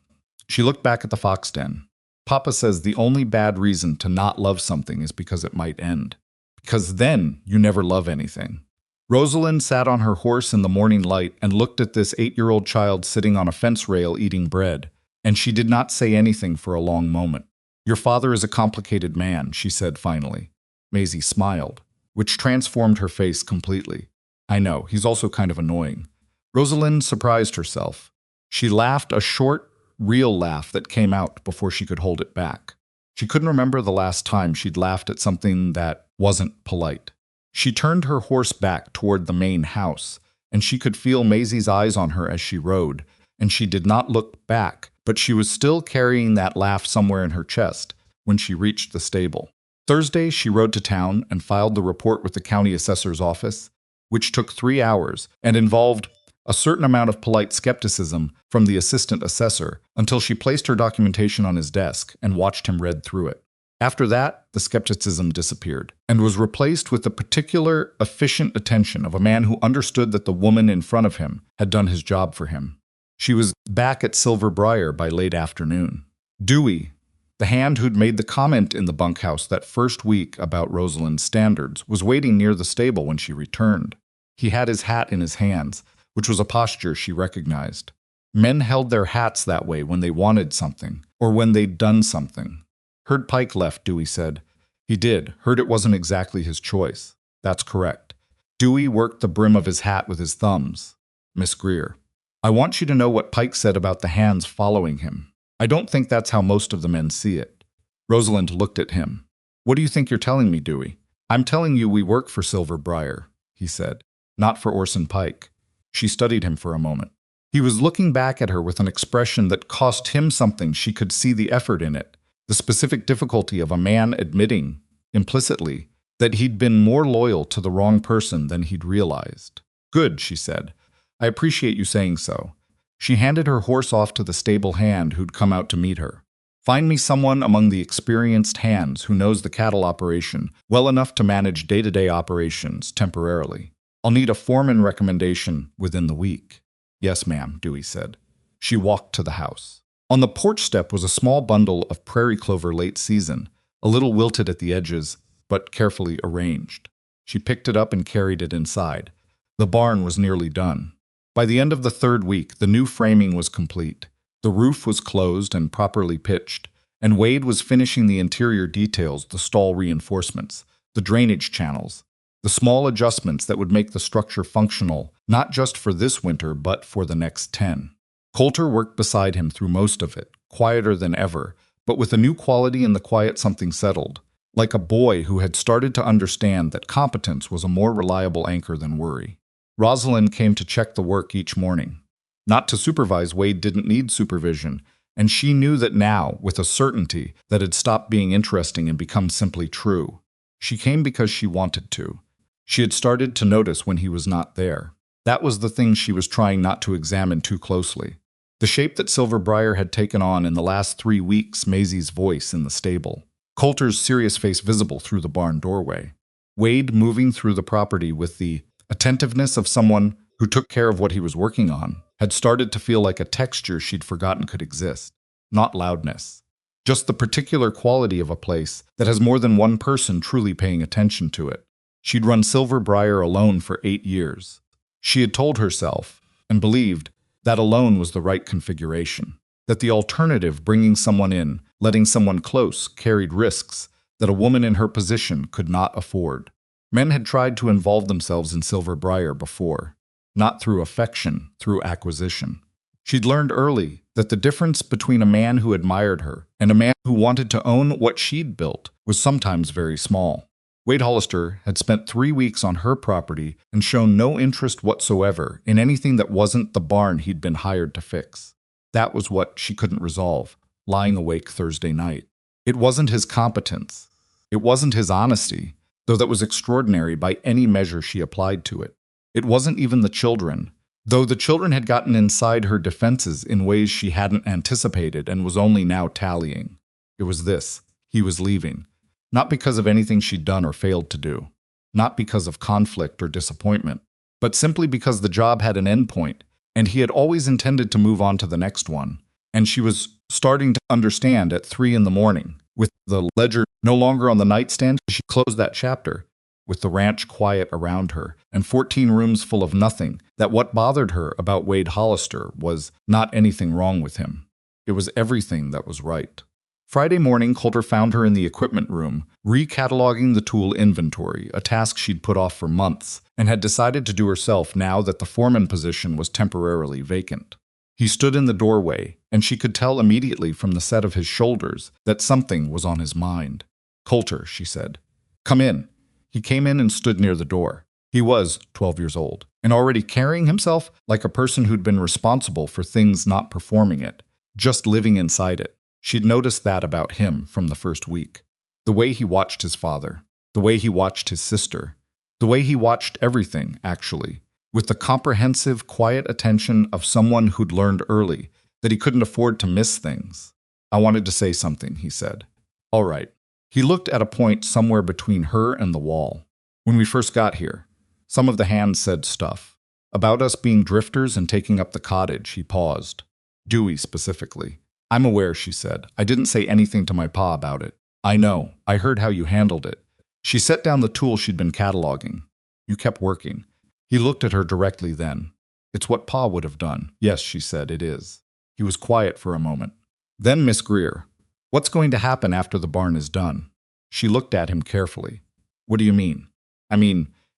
She looked back at the fox den. Papa says the only bad reason to not love something is because it might end. Because then you never love anything. Rosalind sat on her horse in the morning light and looked at this 8-year-old child sitting on a fence rail eating bread, and she did not say anything for a long moment. Your father is a complicated man, she said finally. Maisie smiled, which transformed her face completely. I know, he's also kind of annoying. Rosalind surprised herself. She laughed a short, real laugh that came out before she could hold it back. She couldn't remember the last time she'd laughed at something that wasn't polite. She turned her horse back toward the main house, and she could feel Maisie's eyes on her as she rode, and she did not look back, but she was still carrying that laugh somewhere in her chest when she reached the stable. Thursday, she rode to town and filed the report with the county assessor's office, which took 3 hours and involved a certain amount of polite skepticism from the assistant assessor until she placed her documentation on his desk and watched him read through it. After that, the skepticism disappeared and was replaced with the particular, efficient attention of a man who understood that the woman in front of him had done his job for him. She was back at Silver Briar by late afternoon. Dewey, the hand who'd made the comment in the bunkhouse that first week about Rosalind's standards, was waiting near the stable when she returned. He had his hat in his hands, which was a posture she recognized. Men held their hats that way when they wanted something, or when they'd done something. Heard Pike left, Dewey said. He did. Heard it wasn't exactly his choice. That's correct. Dewey worked the brim of his hat with his thumbs. Miss Greer. I want you to know what Pike said about the hands following him. I don't think that's how most of the men see it. Rosalind looked at him. What do you think you're telling me, Dewey? I'm telling you we work for Silver Briar, he said. Not for Orson Pike. She studied him for a moment. He was looking back at her with an expression that cost him something. She could see the effort in it. The specific difficulty of a man admitting, implicitly, that he'd been more loyal to the wrong person than he'd realized. Good, she said. I appreciate you saying so. She handed her horse off to the stable hand who'd come out to meet her. Find me someone among the experienced hands who knows the cattle operation well enough to manage day-to-day operations temporarily. I'll need a foreman recommendation within the week. Yes, ma'am, Dewey said. She walked to the house. On the porch step was a small bundle of prairie clover late season, a little wilted at the edges, but carefully arranged. She picked it up and carried it inside. The barn was nearly done. By the end of the 3rd week, the new framing was complete. The roof was closed and properly pitched, and Wade was finishing the interior details, the stall reinforcements, the drainage channels, the small adjustments that would make the structure functional, not just for this winter, but for the next 10. Coulter worked beside him through most of it, quieter than ever, but with a new quality in the quiet something settled, like a boy who had started to understand that competence was a more reliable anchor than worry. Rosalind came to check the work each morning. Not to supervise, Wade didn't need supervision, and she knew that now, with a certainty that had stopped being interesting and become simply true. She came because she wanted to. She had started to notice when he was not there. That was the thing she was trying not to examine too closely. The shape that Silver Briar had taken on in the last 3 weeks, Maisie's voice in the stable, Coulter's serious face visible through the barn doorway, Wade moving through the property with the attentiveness of someone who took care of what he was working on, had started to feel like a texture she'd forgotten could exist. Not loudness. Just the particular quality of a place that has more than one person truly paying attention to it. She'd run Silver Briar alone for 8 years. She had told herself, and believed, that alone was the right configuration. That the alternative, bringing someone in, letting someone close, carried risks that a woman in her position could not afford. Men had tried to involve themselves in Silver Briar before. Not through affection, through acquisition. She'd learned early that the difference between a man who admired her and a man who wanted to own what she'd built was sometimes very small. Wade Hollister had spent 3 weeks on her property and shown no interest whatsoever in anything that wasn't the barn he'd been hired to fix. That was what she couldn't resolve, lying awake Thursday night. It wasn't his competence. It wasn't his honesty, though that was extraordinary by any measure she applied to it. It wasn't even the children, though the children had gotten inside her defenses in ways she hadn't anticipated and was only now tallying. It was this: he was leaving. Not because of anything she'd done or failed to do. Not because of conflict or disappointment, but simply because the job had an end point, and he had always intended to move on to the next one. And she was starting to understand at 3 in the morning, with the ledger no longer on the nightstand. She closed that chapter, with the ranch quiet around her, and 14 rooms full of nothing, that what bothered her about Wade Hollister was not anything wrong with him. It was everything that was right. Friday morning, Coulter found her in the equipment room, recataloguing the tool inventory, a task she'd put off for months, and had decided to do herself now that the foreman position was temporarily vacant. He stood in the doorway, and she could tell immediately from the set of his shoulders that something was on his mind. "Coulter," she said. "Come in." He came in and stood near the door. He was 12 years old, and already carrying himself like a person who'd been responsible for things not performing it, just living inside it. She'd noticed that about him from the first week. The way he watched his father, the way he watched his sister, the way he watched everything, actually, with the comprehensive, quiet attention of someone who'd learned early that he couldn't afford to miss things. "I wanted to say something," he said. "All right." He looked at a point somewhere between her and the wall. "When we first got here, some of the hands said stuff. About us being drifters and taking up the cottage." He paused. "Dewey specifically." "I'm aware," she said. "I didn't say anything to my pa about it." "I know. I heard how you handled it." She set down the tool she'd been cataloging. "You kept working." He looked at her directly then. "It's what pa would have done." "Yes," she said, "it is." He was quiet for a moment. "Then, Miss Greer, what's going to happen after the barn is done?" She looked at him carefully. "What do you mean?"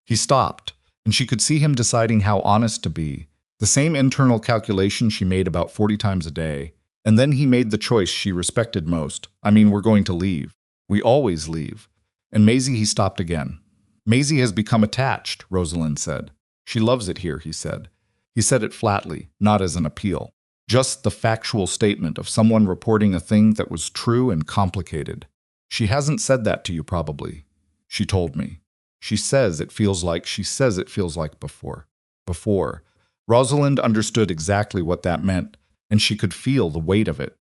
He stopped, and she could see him deciding how honest to be. The same internal calculation she made about 40 times a day. And then he made the choice she respected most. "We're going to leave. We always leave." "And Maisie," he stopped again. "Maisie has become attached," Rosalind said. "She loves it here," he said. He said it flatly, not as an appeal. Just the factual statement of someone reporting a thing that was true and complicated. "She hasn't said that to you, probably." "She told me. She says it feels like before." Before. Rosalind understood exactly what that meant, and she could feel the weight of it.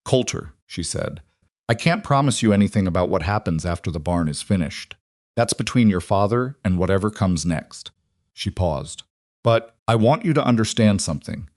"Coulter," she said, "I can't promise you anything about what happens after the barn is finished. That's between your father and whatever comes next." She paused. "But I want you to understand something.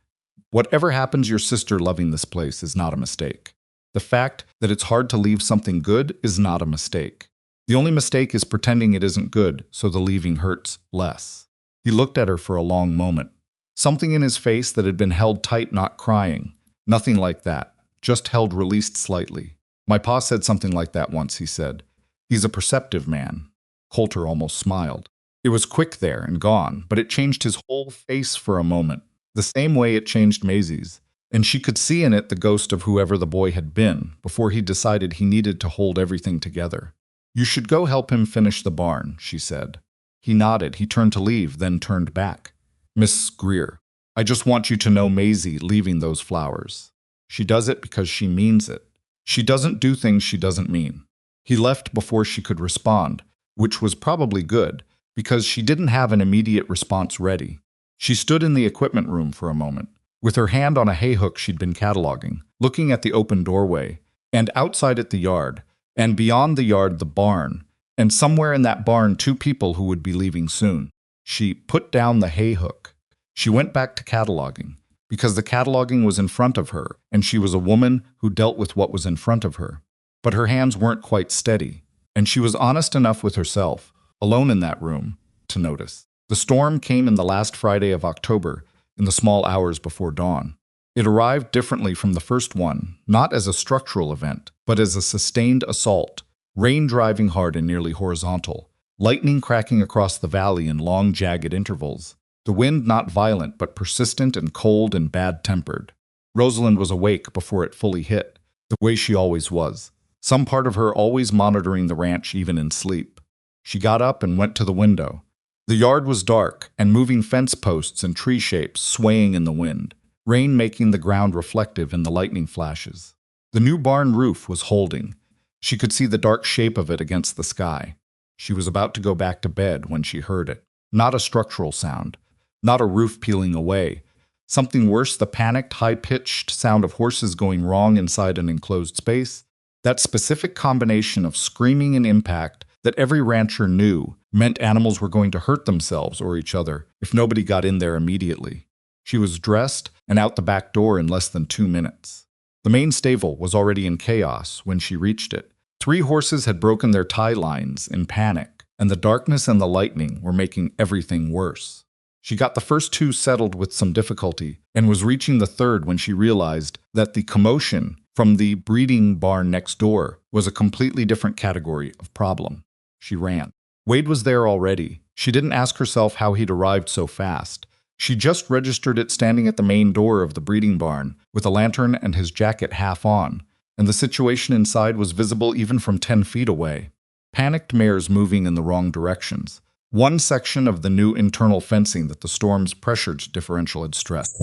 Whatever happens, your sister loving this place is not a mistake. The fact that it's hard to leave something good is not a mistake. The only mistake is pretending it isn't good, so the leaving hurts less." He looked at her for a long moment. Something in his face that had been held tight, not crying. Nothing like that, just held released slightly. "My pa said something like that once," he said. "He's a perceptive man." Coulter almost smiled. It was quick there and gone, but it changed his whole face for a moment, the same way it changed Maisie's. and she could see in it the ghost of whoever the boy had been before he decided he needed to hold everything together. "You should go help him finish the barn," she said. He nodded. He turned to leave, then turned back. "Miss Greer, I just want you to know Maisie leaving those flowers. She does it because she means it. She doesn't do things she doesn't mean." He left before she could respond, which was probably good, because she didn't have an immediate response ready. She stood in the equipment room for a moment, with her hand on a hay hook she'd been cataloging, looking at the open doorway, and outside at the yard, and beyond the yard the barn, and somewhere in that barn 2 people who would be leaving soon. She put down the hay hook. She went back to cataloging, because the cataloging was in front of her, and she was a woman who dealt with what was in front of her. But her hands weren't quite steady, and she was honest enough with herself, alone in that room, to notice. The storm came in the last Friday of October, in the small hours before dawn. It arrived differently from the first one, not as a structural event, but as a sustained assault, rain driving hard and nearly horizontal, lightning cracking across the valley in long, jagged intervals. The wind not violent, but persistent and cold and bad-tempered. Rosalind was awake before it fully hit, the way she always was, some part of her always monitoring the ranch even in sleep. She got up and went to the window. The yard was dark, and moving fence posts and tree shapes swaying in the wind, rain making the ground reflective in the lightning flashes. The new barn roof was holding. She could see the dark shape of it against the sky. She was about to go back to bed when she heard it. Not a structural sound. Not a roof peeling away. Something worse, the panicked, high-pitched sound of horses going wrong inside an enclosed space. That specific combination of screaming and impact that every rancher knew meant animals were going to hurt themselves or each other if nobody got in there immediately. She was dressed and out the back door in less than 2 minutes. The main stable was already in chaos when she reached it. 3 horses had broken their tie lines in panic, and the darkness and the lightning were making everything worse. She got the first 2 settled with some difficulty and was reaching the third when she realized that the commotion from the breeding barn next door was a completely different category of problem. She ran. Wade was there already. She didn't ask herself how he'd arrived so fast. She just registered it standing at the main door of the breeding barn, with a lantern and his jacket half on, and the situation inside was visible even from 10 feet away. Panicked mares moving in the wrong directions. One section of the new internal fencing that the storm's pressure differential had stressed.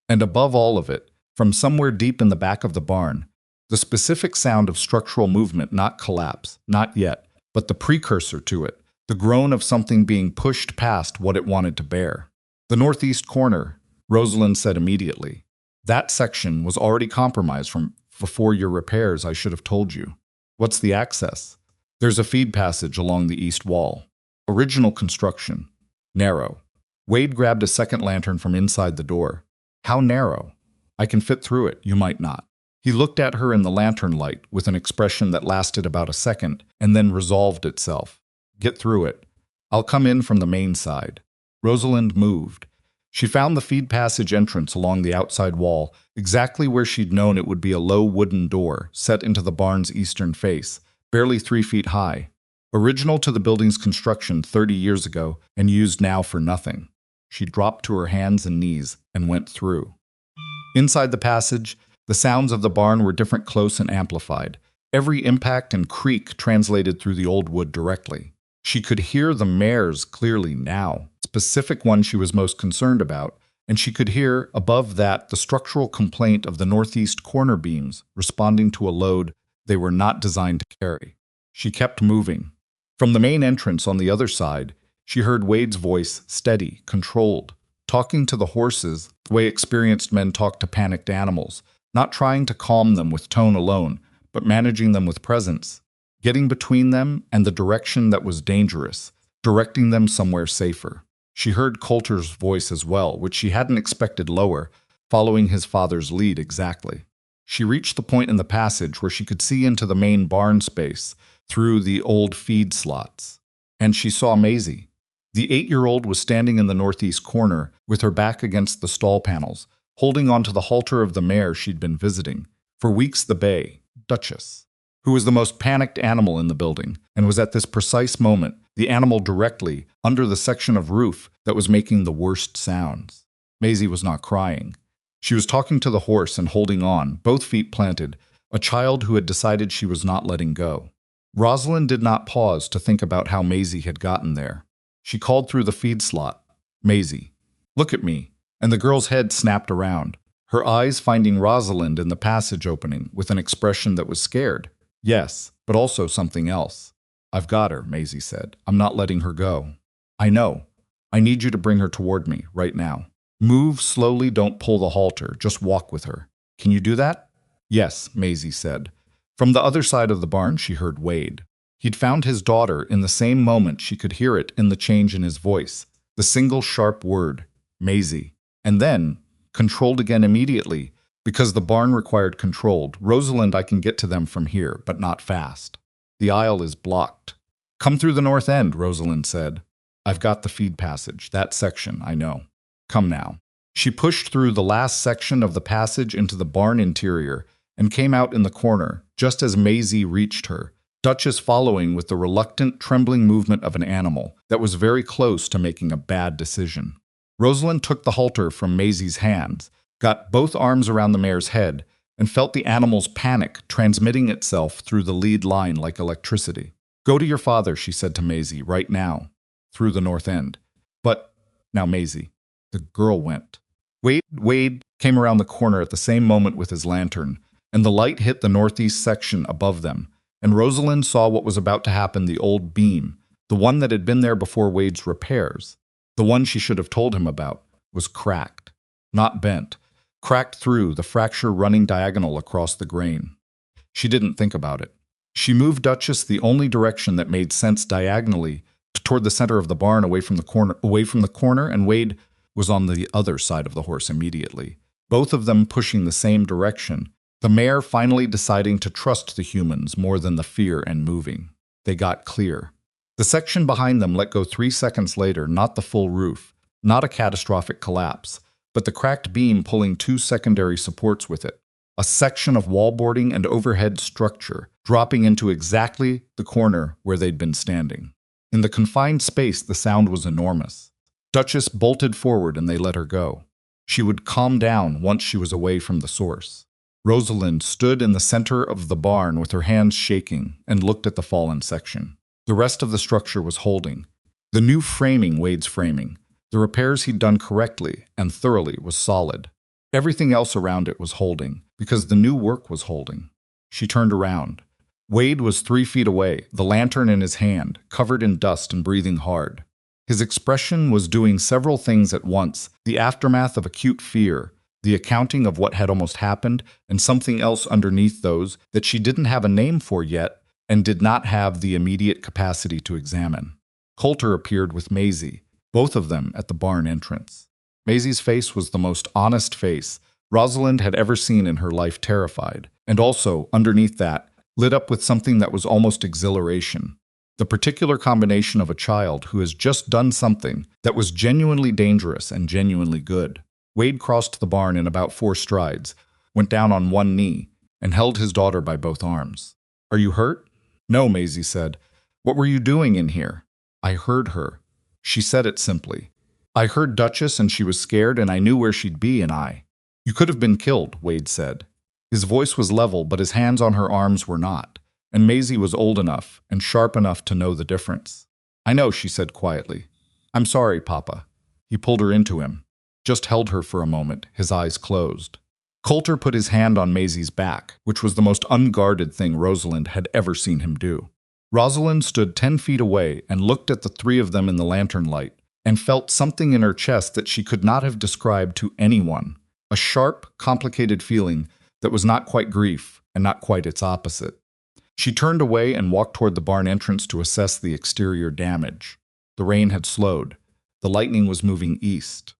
And above all of it, from somewhere deep in the back of the barn, the specific sound of structural movement, not collapse, not yet, but the precursor to it, the groan of something being pushed past what it wanted to bear. The northeast corner, Rosalind said immediately. That section was already compromised from before your repairs, I should have told you. What's the access? There's a feed passage along the east wall. Original construction. Narrow. Wade grabbed a second lantern from inside the door. How narrow? I can fit through it, you might not. He looked at her in the lantern light with an expression that lasted about a second and then resolved itself. Get through it. I'll come in from the main side. Rosalind moved. She found the feed passage entrance along the outside wall, exactly where she'd known it would be a low wooden door set into the barn's eastern face, barely 3 feet high. Original to the building's construction 30 years ago and used now for nothing. She dropped to her hands and knees and went through. Inside the passage, the sounds of the barn were different, close and amplified. Every impact and creak translated through the old wood directly. She could hear the mares clearly now, specific one she was most concerned about, and she could hear, above that, the structural complaint of the northeast corner beams responding to a load they were not designed to carry. She kept moving. From the main entrance on the other side, she heard Wade's voice, steady, controlled, talking to the horses the way experienced men talk to panicked animals, not trying to calm them with tone alone, but managing them with presence, getting between them and the direction that was dangerous, directing them somewhere safer. She heard Coulter's voice as well, which she hadn't expected lower, following his father's lead exactly. She reached the point in the passage where she could see into the main barn space through the old feed slots, and she saw Maisie. The 8-year-old was standing in the northeast corner with her back against the stall panels, holding onto the halter of the mare she'd been visiting, for weeks the bay, Duchess, who was the most panicked animal in the building, and was at this precise moment the animal directly under the section of roof that was making the worst sounds. Maisie was not crying. She was talking to the horse and holding on, both feet planted, a child who had decided she was not letting go. Rosalind did not pause to think about how Maisie had gotten there. She called through the feed slot, "Maisie, look at me," and the girl's head snapped around, her eyes finding Rosalind in the passage opening with an expression that was scared. Yes, but also something else. "I've got her," Maisie said. "I'm not letting her go." "I know. I need you to bring her toward me, right now. Move slowly, don't pull the halter, just walk with her. Can you do that?" "Yes," Maisie said. From the other side of the barn, she heard Wade. He'd found his daughter in the same moment. She could hear it in the change in his voice, the single sharp word, Maisie. And then, controlled again immediately, because the barn required controlled. "Rosalind, I can get to them from here, but not fast. The aisle is blocked." "Come through the north end," Rosalind said. "I've got the feed passage, that section, I know. Come now." She pushed through the last section of the passage into the barn interior and came out in the corner, just as Maisie reached her, Duchess following with the reluctant, trembling movement of an animal that was very close to making a bad decision. Rosalind took the halter from Maisie's hands, got both arms around the mare's head, and felt the animal's panic transmitting itself through the lead line like electricity. "Go to your father," she said to Maisie, "right now, through the north end." "But," "Now, Maisie." The girl went. Wade came around the corner at the same moment with his lantern, and the light hit the northeast section above them, and Rosalind saw what was about to happen. The old beam, the one that had been there before Wade's repairs, the one she should have told him about, was cracked. Not bent. Cracked through, the fracture running diagonal across the grain. She didn't think about it. She moved Duchess the only direction that made sense diagonally, toward the center of the barn, away from the corner, and Wade was on the other side of the horse immediately, both of them pushing the same direction, the mare finally deciding to trust the humans more than the fear and moving. They got clear. The section behind them let go 3 seconds later, not the full roof, not a catastrophic collapse, but the cracked beam pulling 2 secondary supports with it, a section of wallboarding and overhead structure dropping into exactly the corner where they'd been standing. In the confined space, the sound was enormous. Duchess bolted forward and they let her go. She would calm down once she was away from the source. Rosalind stood in the center of the barn with her hands shaking and looked at the fallen section. The rest of the structure was holding. The new framing, Wade's framing, the repairs he'd done correctly and thoroughly, was solid. Everything else around it was holding, because the new work was holding. She turned around. Wade was 3 feet away, the lantern in his hand, covered in dust and breathing hard. His expression was doing several things at once: the aftermath of acute fear, the accounting of what had almost happened, and something else underneath those that she didn't have a name for yet and did not have the immediate capacity to examine. Coulter appeared with Maisie, both of them at the barn entrance. Maisie's face was the most honest face Rosalind had ever seen in her life, terrified, and also, underneath that, lit up with something that was almost exhilaration. The particular combination of a child who has just done something that was genuinely dangerous and genuinely good. Wade crossed the barn in about 4 strides, went down on one knee, and held his daughter by both arms. "Are you hurt?" "No," Maisie said. "What were you doing in here?" "I heard her." She said it simply. "I heard Duchess and she was scared and I knew where she'd be and I—" "You could have been killed," Wade said. His voice was level, but his hands on her arms were not, and Maisie was old enough and sharp enough to know the difference. "I know," she said quietly. "I'm sorry, Papa." He pulled her into him, just held her for a moment, his eyes closed. Coulter put his hand on Maisie's back, which was the most unguarded thing Rosalind had ever seen him do. Rosalind stood 10 feet away and looked at the 3 of them in the lantern light, and felt something in her chest that she could not have described to anyone, a sharp, complicated feeling that was not quite grief and not quite its opposite. She turned away and walked toward the barn entrance to assess the exterior damage. The rain had slowed. The lightning was moving east.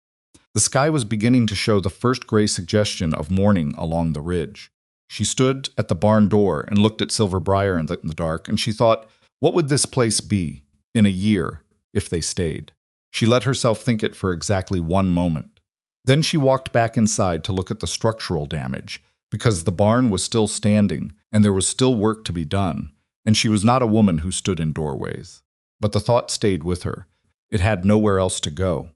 The sky was beginning to show the first gray suggestion of morning along the ridge. She stood at the barn door and looked at Silver Briar in the dark, and she thought, what would this place be in a year if they stayed? She let herself think it for exactly 1 moment. Then she walked back inside to look at the structural damage, because the barn was still standing and there was still work to be done, and she was not a woman who stood in doorways. But the thought stayed with her. It had nowhere else to go.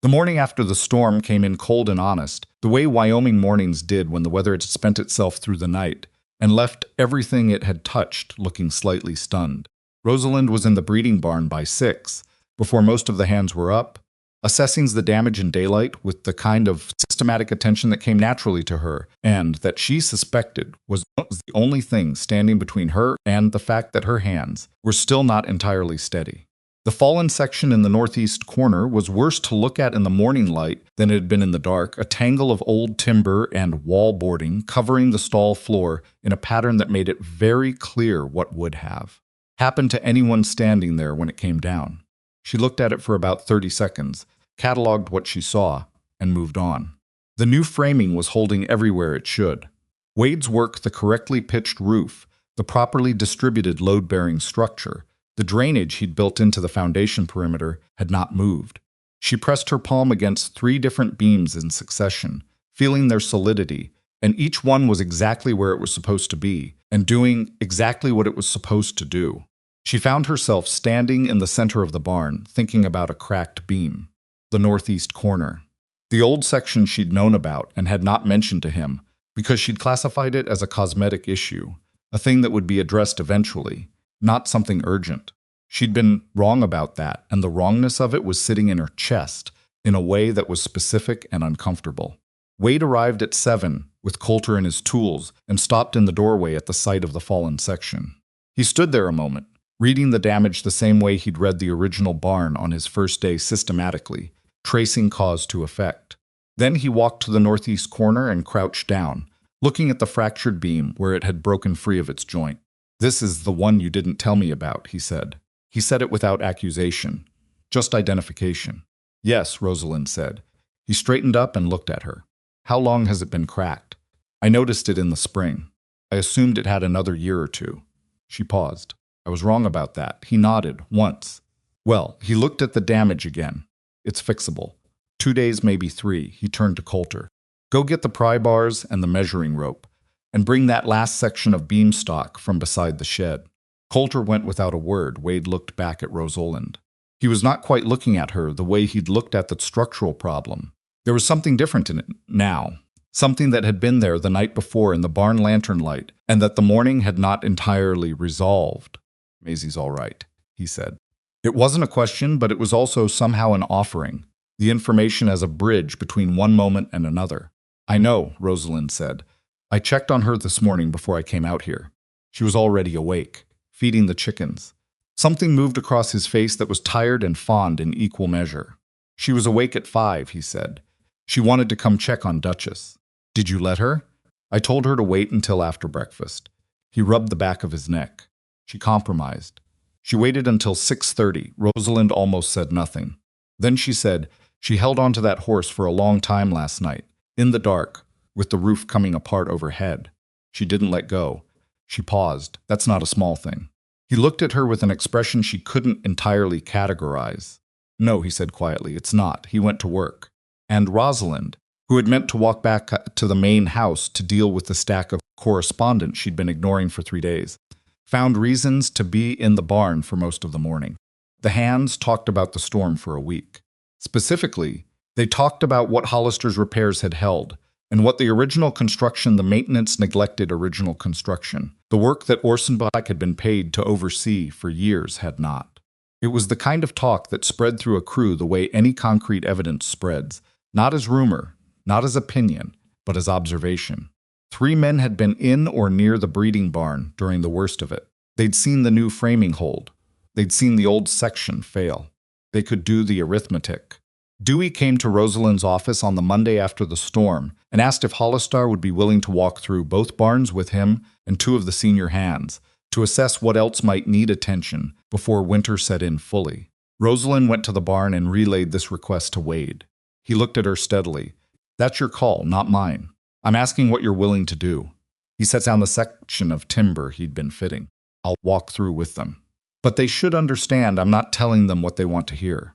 The morning after the storm came in cold and honest, the way Wyoming mornings did when the weather had spent itself through the night, and left everything it had touched looking slightly stunned. Rosalind was in the breeding barn by 6, before most of the hands were up, assessing the damage in daylight with the kind of systematic attention that came naturally to her, and that she suspected was the only thing standing between her and the fact that her hands were still not entirely steady. The fallen section in the northeast corner was worse to look at in the morning light than it had been in the dark, a tangle of old timber and wall boarding covering the stall floor in a pattern that made it very clear what would have happened to anyone standing there when it came down. She looked at it for about 30 seconds, cataloged what she saw, and moved on. The new framing was holding everywhere it should. Wade's work, the correctly pitched roof, the properly distributed load-bearing structure, the drainage he'd built into the foundation perimeter had not moved. She pressed her palm against 3 different beams in succession, feeling their solidity, and each one was exactly where it was supposed to be, and doing exactly what it was supposed to do. She found herself standing in the center of the barn, thinking about a cracked beam. The northeast corner. The old section she'd known about and had not mentioned to him, because she'd classified it as a cosmetic issue, a thing that would be addressed eventually, not something urgent. She'd been wrong about that, and the wrongness of it was sitting in her chest in a way that was specific and uncomfortable. Wade arrived at 7 with Coulter and his tools and stopped in the doorway at the sight of the fallen section. He stood there a moment, reading the damage the same way he'd read the original barn on his first day systematically, tracing cause to effect. Then he walked to the northeast corner and crouched down, looking at the fractured beam where it had broken free of its joint. "This is the one you didn't tell me about," he said. He said it without accusation, just identification. "Yes," Rosalind said. He straightened up and looked at her. "How long has it been cracked?" "I noticed it in the spring. I assumed it had another year or 2. She paused. "I was wrong about that." He nodded, once. "Well," he looked at the damage again. "It's fixable. 2 days, maybe 3. He turned to Coulter. "Go get the pry bars and the measuring rope, and bring that last section of beam stock from beside the shed." Coulter went without a word. Wade looked back at Rosalind. He was not quite looking at her the way he'd looked at the structural problem. There was something different in it now, something that had been there the night before in the barn lantern light, and that the morning had not entirely resolved. "Maisie's all right," he said. It wasn't a question, but it was also somehow an offering, the information as a bridge between one moment and another. "I know," Rosalind said. "I checked on her this morning before I came out here. She was already awake, feeding the chickens." Something moved across his face that was tired and fond in equal measure. "She was awake at 5, he said. "She wanted to come check on Duchess." "Did you let her?" "I told her to wait until after breakfast." He rubbed the back of his neck. She compromised. She waited until 6:30. Rosalind almost said nothing. Then she said she held onto that horse for a long time last night, in the dark, with the roof coming apart overhead. She didn't let go. She paused. "That's not a small thing." He looked at her with an expression she couldn't entirely categorize. "No," he said quietly, "it's not. He went to work." And Rosalind, who had meant to walk back to the main house to deal with the stack of correspondence she'd been ignoring for 3 days, found reasons to be in the barn for most of the morning. The hands talked about the storm for a week. Specifically, they talked about what Hollister's repairs had held, and what the original construction, the maintenance neglected original construction, the work that Orson Black had been paid to oversee for years had not. It was the kind of talk that spread through a crew the way any concrete evidence spreads, not as rumor, not as opinion, but as observation. 3 men had been in or near the breeding barn during the worst of it. They'd seen the new framing hold. They'd seen the old section fail. They could do the arithmetic. Dewey came to Rosalind's office on the Monday after the storm and asked if Hollister would be willing to walk through both barns with him and 2 of the senior hands to assess what else might need attention before winter set in fully. Rosalind went to the barn and relayed this request to Wade. He looked at her steadily. "That's your call, not mine. I'm asking what you're willing to do." He set down the section of timber he'd been fitting. "I'll walk through with them. But they should understand I'm not telling them what they want to hear.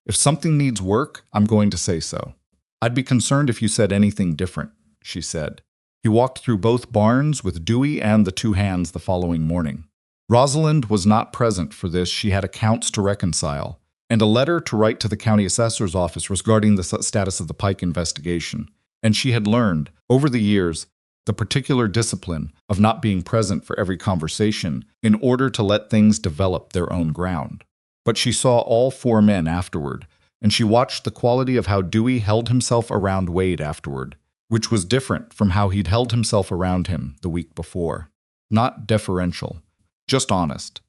If something needs work, I'm going to say so. I'd be concerned if you said anything different," she said. He walked through both barns with Dewey and the 2 hands the following morning. Rosalind was not present for this. She had accounts to reconcile, and a letter to write to the county assessor's office regarding the status of the Pike investigation. And she had learned, over the years, the particular discipline of not being present for every conversation in order to let things develop their own ground. But she saw all four men afterward, and she watched the quality of how Dewey held himself around Wade afterward, which was different from how he'd held himself around him the week before. Not deferential, just honest.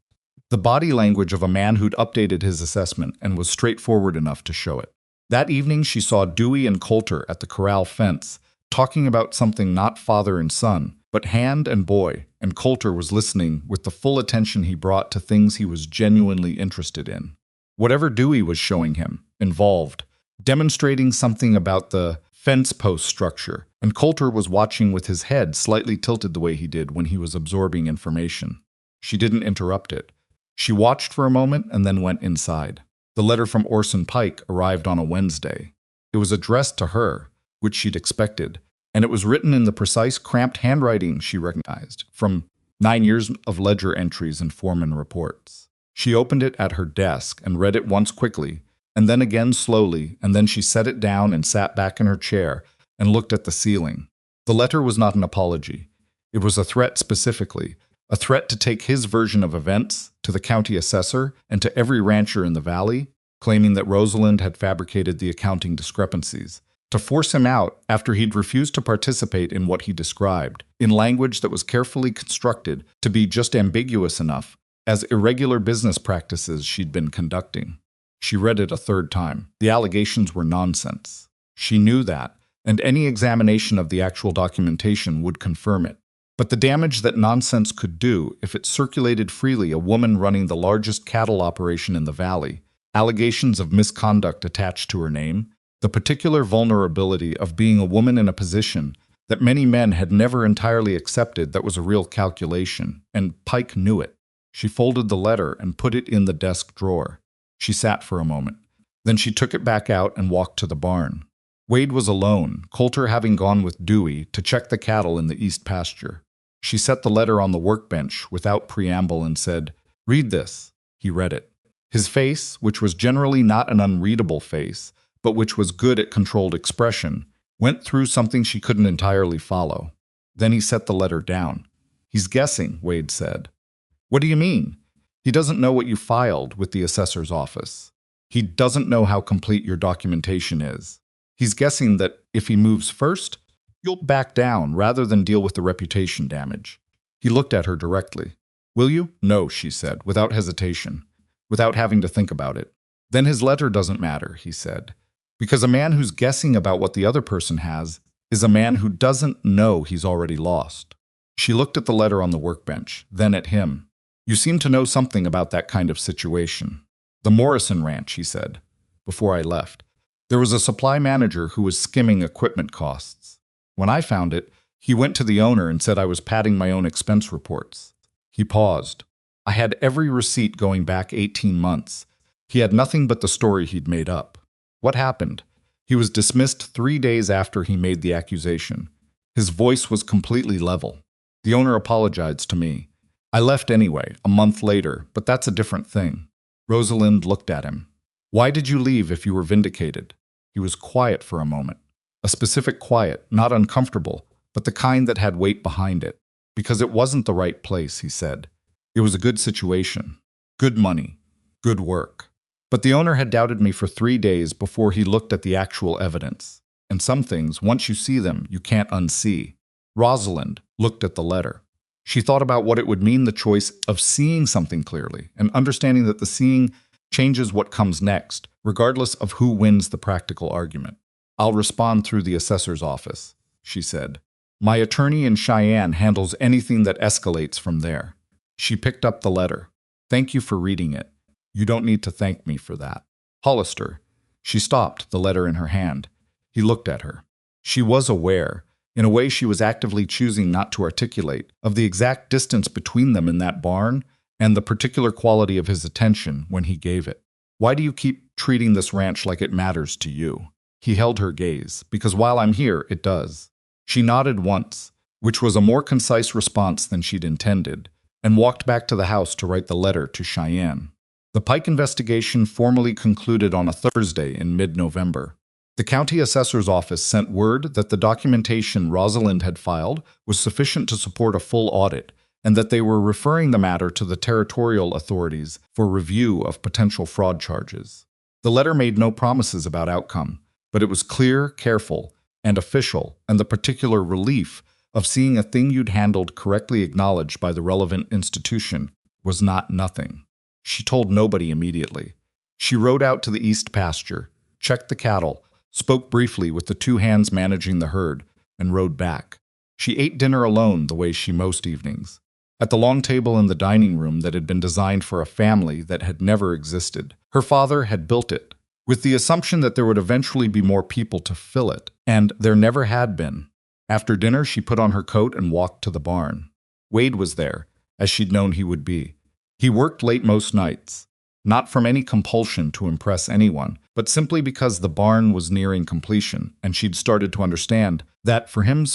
The body language of a man who'd updated his assessment and was straightforward enough to show it. That evening she saw Dewey and Coulter at the corral fence, talking about something not father and son, but hand and boy, and Coulter was listening with the full attention he brought to things he was genuinely interested in. Whatever Dewey was showing him, involved, demonstrating something about the fence post structure, and Coulter was watching with his head slightly tilted the way he did when he was absorbing information. She didn't interrupt it. She watched for a moment and then went inside. The letter from Orson Pike arrived on a Wednesday. It was addressed to her, which she'd expected, and it was written in the precise, cramped handwriting she recognized from 9 years of ledger entries and foreman reports. She opened it at her desk and read it once quickly, and then again slowly, and then she set it down and sat back in her chair and looked at the ceiling. The letter was not an apology. It was a threat specifically, a threat to take his version of events to the county assessor and to every rancher in the valley, claiming that Rosalind had fabricated the accounting discrepancies, to force him out after he'd refused to participate in what he described, in language that was carefully constructed to be just ambiguous enough as irregular business practices she'd been conducting. She read it a third time. The allegations were nonsense. She knew that, and any examination of the actual documentation would confirm it. But the damage that nonsense could do if it circulated freely, a woman running the largest cattle operation in the valley, allegations of misconduct attached to her name, the particular vulnerability of being a woman in a position that many men had never entirely accepted that was a real calculation, and Pike knew it. She folded the letter and put it in the desk drawer. She sat for a moment. Then she took it back out and walked to the barn. Wade was alone, Coulter having gone with Dewey to check the cattle in the east pasture. She set the letter on the workbench without preamble and said, "Read this." He read it. His face, which was generally not an unreadable face, but which was good at controlled expression, went through something she couldn't entirely follow. Then he set the letter down. "He's guessing," Wade said. "What do you mean?" "He doesn't know what you filed with the assessor's office. He doesn't know how complete your documentation is. He's guessing that if he moves first, you'll back down rather than deal with the reputation damage." He looked at her directly. "Will you?" "No," she said, without hesitation, without having to think about it. "Then his letter doesn't matter," he said, "because a man who's guessing about what the other person has is a man who doesn't know he's already lost." She looked at the letter on the workbench, then at him. "You seem to know something about that kind of situation." "The Morrison Ranch," he said, "before I left. There was a supply manager who was skimming equipment costs. When I found it, he went to the owner and said I was padding my own expense reports." He paused. "I had every receipt going back 18 months. He had nothing but the story he'd made up." "What happened?" "He was dismissed 3 days after he made the accusation. His voice was completely level. The owner apologized to me. I left anyway, a month later, but that's a different thing." Rosalind looked at him. "Why did you leave if you were vindicated?" He was quiet for a moment. A specific quiet, not uncomfortable, but the kind that had weight behind it. "Because it wasn't the right place," he said. "It was a good situation. Good money. Good work. But the owner had doubted me for 3 days before he looked at the actual evidence. And some things, once you see them, you can't unsee." Rosalind looked at the letter. She thought about what it would mean, the choice of seeing something clearly, and understanding that the seeing changes what comes next, regardless of who wins the practical argument. "I'll respond through the assessor's office," she said. "My attorney in Cheyenne handles anything that escalates from there." She picked up the letter. "Thank you for reading it. You don't need to thank me for that. Hollister." She stopped, the letter in her hand. He looked at her. She was aware, in a way she was actively choosing not to articulate, of the exact distance between them in that barn and the particular quality of his attention when he gave it. "Why do you keep treating this ranch like it matters to you?" He held her gaze. "Because while I'm here, it does." She nodded once, which was a more concise response than she'd intended, and walked back to the house to write the letter to Cheyenne. The Pike investigation formally concluded on a Thursday in mid-November. The county assessor's office sent word that the documentation Rosalind had filed was sufficient to support a full audit, and that they were referring the matter to the territorial authorities for review of potential fraud charges. The letter made no promises about outcome, but it was clear, careful, and official, and the particular relief of seeing a thing you'd handled correctly acknowledged by the relevant institution was not nothing. She told nobody immediately. She rode out to the east pasture, checked the cattle, spoke briefly with the two hands managing the herd, and rode back. She ate dinner alone the way she most evenings, at the long table in the dining room that had been designed for a family that had never existed. Her father had built it, with the assumption that there would eventually be more people to fill it, and there never had been. After dinner, she put on her coat and walked to the barn. Wade was there, as she'd known he would be. He worked late most nights, not from any compulsion to impress anyone, but simply because the barn was nearing completion, and she'd started to understand that for him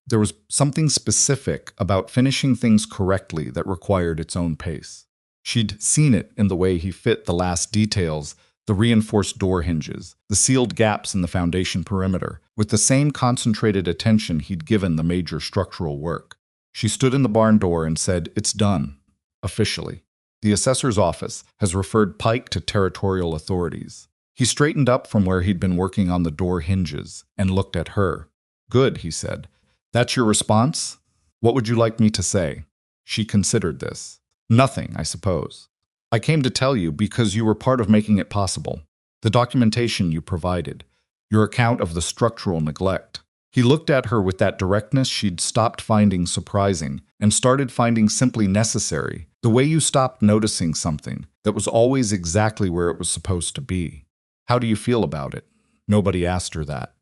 there was something specific about finishing things correctly that required its own pace. She'd seen it in the way he fit the last details, the reinforced door hinges, the sealed gaps in the foundation perimeter, with the same concentrated attention he'd given the major structural work. She stood in the barn door and said, "It's done, officially. The assessor's office has referred Pike to territorial authorities." He straightened up from where he'd been working on the door hinges and looked at her. "Good," he said. "That's your response? What would you like me to say?" She considered this. "Nothing, I suppose. I came to tell you because you were part of making it possible. The documentation you provided, your account of the structural neglect." He looked at her with that directness she'd stopped finding surprising and started finding simply necessary, the way you stopped noticing something that was always exactly where it was supposed to be. "How do you feel about it?" Nobody asked her that.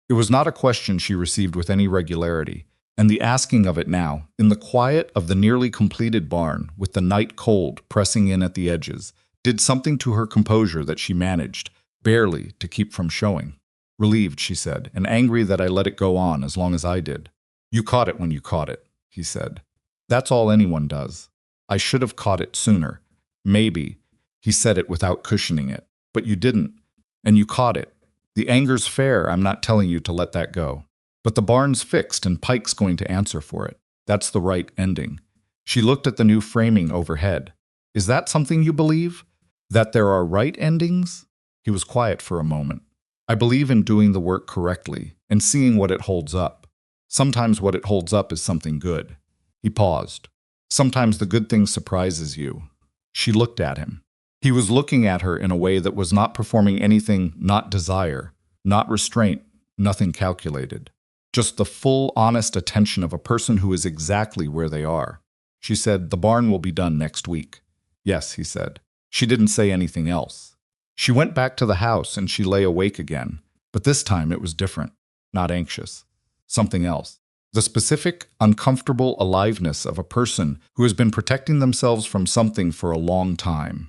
It was not a question she received with any regularity, and the asking of it now, in the quiet of the nearly completed barn, with the night cold pressing in at the edges, did something to her composure that she managed, barely, to keep from showing. "Relieved," she said, "and angry that I let it go on as long as I did." "You caught it when you caught it," he said. "That's all anyone does. I should have caught it sooner. Maybe." He said it without cushioning it. "But you didn't. And you caught it. The anger's fair, I'm not telling you to let that go. But the barn's fixed and Pike's going to answer for it. That's the right ending." She looked at the new framing overhead. "Is that something you believe? That there are right endings?" He was quiet for a moment. "I believe in doing the work correctly and seeing what it holds up. Sometimes what it holds up is something good." He paused. "Sometimes the good thing surprises you." She looked at him. He was looking at her in a way that was not performing anything, not desire, not restraint, nothing calculated. Just the full, honest attention of a person who is exactly where they are. She said, "The barn will be done next week." "Yes," he said. She didn't say anything else. She went back to the house and she lay awake again, but this time it was different, not anxious. Something else. The specific, uncomfortable aliveness of a person who has been protecting themselves from something for a long time,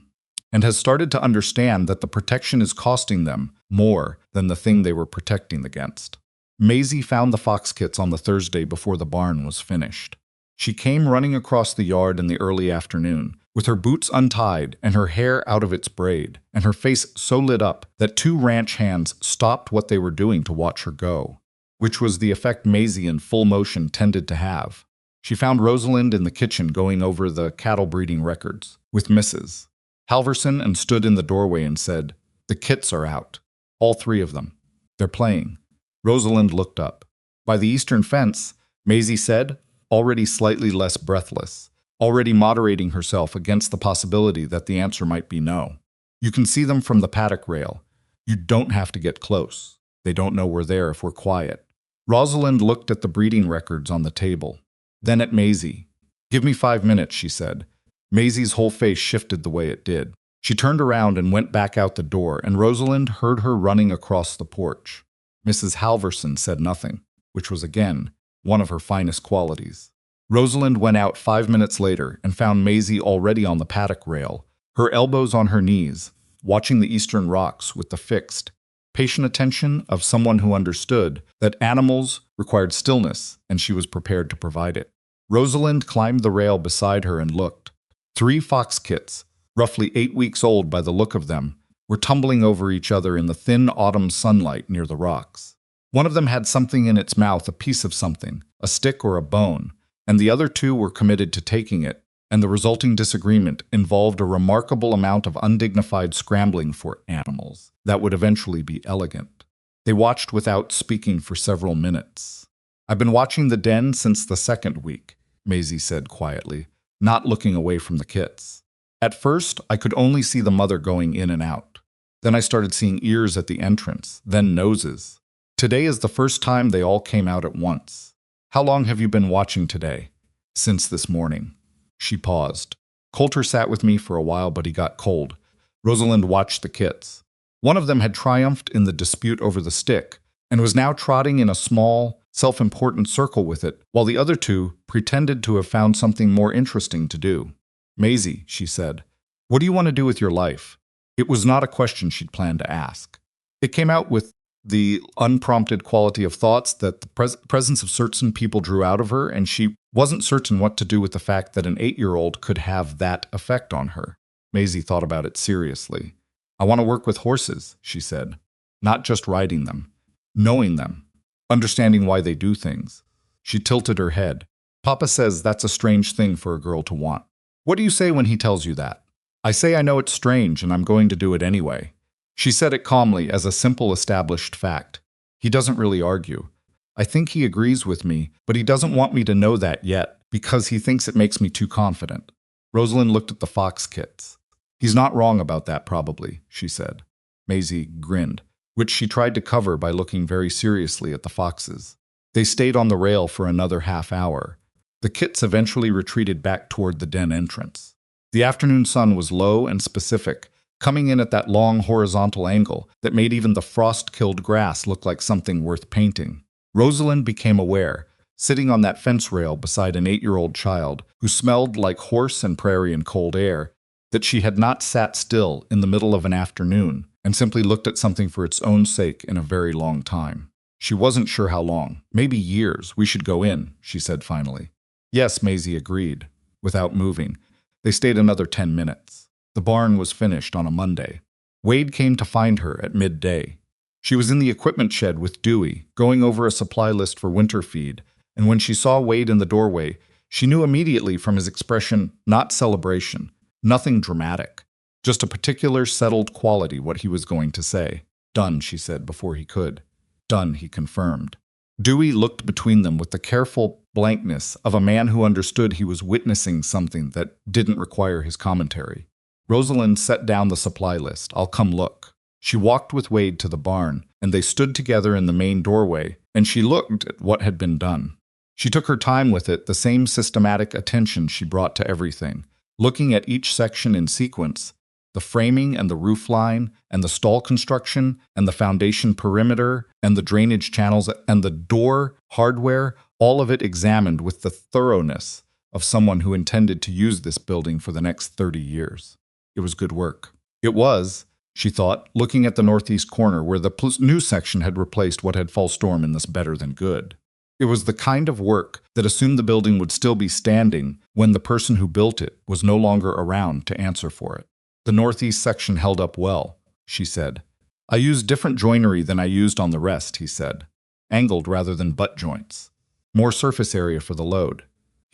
and has started to understand that the protection is costing them more than the thing they were protecting against. Maisie found the fox kits on the Thursday before the barn was finished. She came running across the yard in the early afternoon, with her boots untied and her hair out of its braid, and her face so lit up that two ranch hands stopped what they were doing to watch her go, which was the effect Maisie in full motion tended to have. She found Rosalind in the kitchen going over the cattle breeding records, with Mrs. Halverson, and stood in the doorway and said, "The kits are out. All three of them. They're playing." Rosalind looked up. "By the eastern fence," Maisie said, already slightly less breathless, already moderating herself against the possibility that the answer might be no. "You can see them from the paddock rail. You don't have to get close. They don't know we're there if we're quiet." Rosalind looked at the breeding records on the table, then at Maisie. "Give me 5 minutes," she said. Maisie's whole face shifted the way it did. She turned around and went back out the door, and Rosalind heard her running across the porch. Mrs. Halverson said nothing, which was again one of her finest qualities. Rosalind went out 5 minutes later and found Maisie already on the paddock rail, her elbows on her knees, watching the eastern rocks with the fixed, patient attention of someone who understood that animals required stillness and she was prepared to provide it. Rosalind climbed the rail beside her and looked. 3 fox kits, roughly 8 weeks old by the look of them, were tumbling over each other in the thin autumn sunlight near the rocks. One of them had something in its mouth, a piece of something, a stick or a bone, and the other two were committed to taking it, and the resulting disagreement involved a remarkable amount of undignified scrambling for animals that would eventually be elegant. They watched without speaking for several minutes. "I've been watching the den since the second week," Maisie said quietly, not looking away from the kits. "At first, I could only see the mother going in and out. Then I started seeing ears at the entrance, then noses. Today is the first time they all came out at once." "How long have you been watching today?" "Since this morning." She paused. "Coulter sat with me for a while, but he got cold." Rosalind watched the kits. One of them had triumphed in the dispute over the stick and was now trotting in a small, self-important circle with it, while the other two pretended to have found something more interesting to do. "Maisie," she said, "what do you want to do with your life?" It was not a question she'd planned to ask. It came out with the unprompted quality of thoughts that the presence of certain people drew out of her, and she wasn't certain what to do with the fact that an 8-year-old could have that effect on her. Maisie thought about it seriously. "I want to work with horses," she said. "Not just riding them. Knowing them. Understanding why they do things." She tilted her head. "Papa says that's a strange thing for a girl to want." "What do you say when he tells you that?" "I say I know it's strange and I'm going to do it anyway." She said it calmly as a simple established fact. "He doesn't really argue. I think he agrees with me, but he doesn't want me to know that yet because he thinks it makes me too confident." Rosalind looked at the fox kits. "He's not wrong about that probably," she said. Maisie grinned, which she tried to cover by looking very seriously at the foxes. They stayed on the rail for another half-hour. The kits eventually retreated back toward the den entrance. The afternoon sun was low and specific, coming in at that long horizontal angle that made even the frost-killed grass look like something worth painting. Rosalind became aware, sitting on that fence rail beside an 8-year-old child who smelled like horse and prairie and cold air, that she had not sat still in the middle of an afternoon and simply looked at something for its own sake in a very long time. She wasn't sure how long. "Maybe years. We should go in," she said finally. "Yes," Maisie agreed, without moving. They stayed another 10 minutes. The barn was finished on a Monday. Wade came to find her at midday. She was in the equipment shed with Dewey, going over a supply list for winter feed, and when she saw Wade in the doorway, she knew immediately from his expression, not celebration, nothing dramatic, just a particular settled quality what he was going to say. "Done," she said before he could. "Done," he confirmed. Dewey looked between them with the careful blankness of a man who understood he was witnessing something that didn't require his commentary. Rosalind set down the supply list. "I'll come look." She walked with Wade to the barn, and they stood together in the main doorway, and she looked at what had been done. She took her time with it, the same systematic attention she brought to everything, looking at each section in sequence, the framing and the roof line, and the stall construction, and the foundation perimeter, and the drainage channels, and the door hardware, all of it examined with the thoroughness of someone who intended to use this building for the next 30 years. It was good work. It was, she thought, looking at the northeast corner where the new section had replaced what had fallen storm in this better than good. It was the kind of work that assumed the building would still be standing when the person who built it was no longer around to answer for it. "The northeast section held up well," she said. "I used different joinery than I used on the rest," he said. "Angled rather than butt joints. More surface area for the load."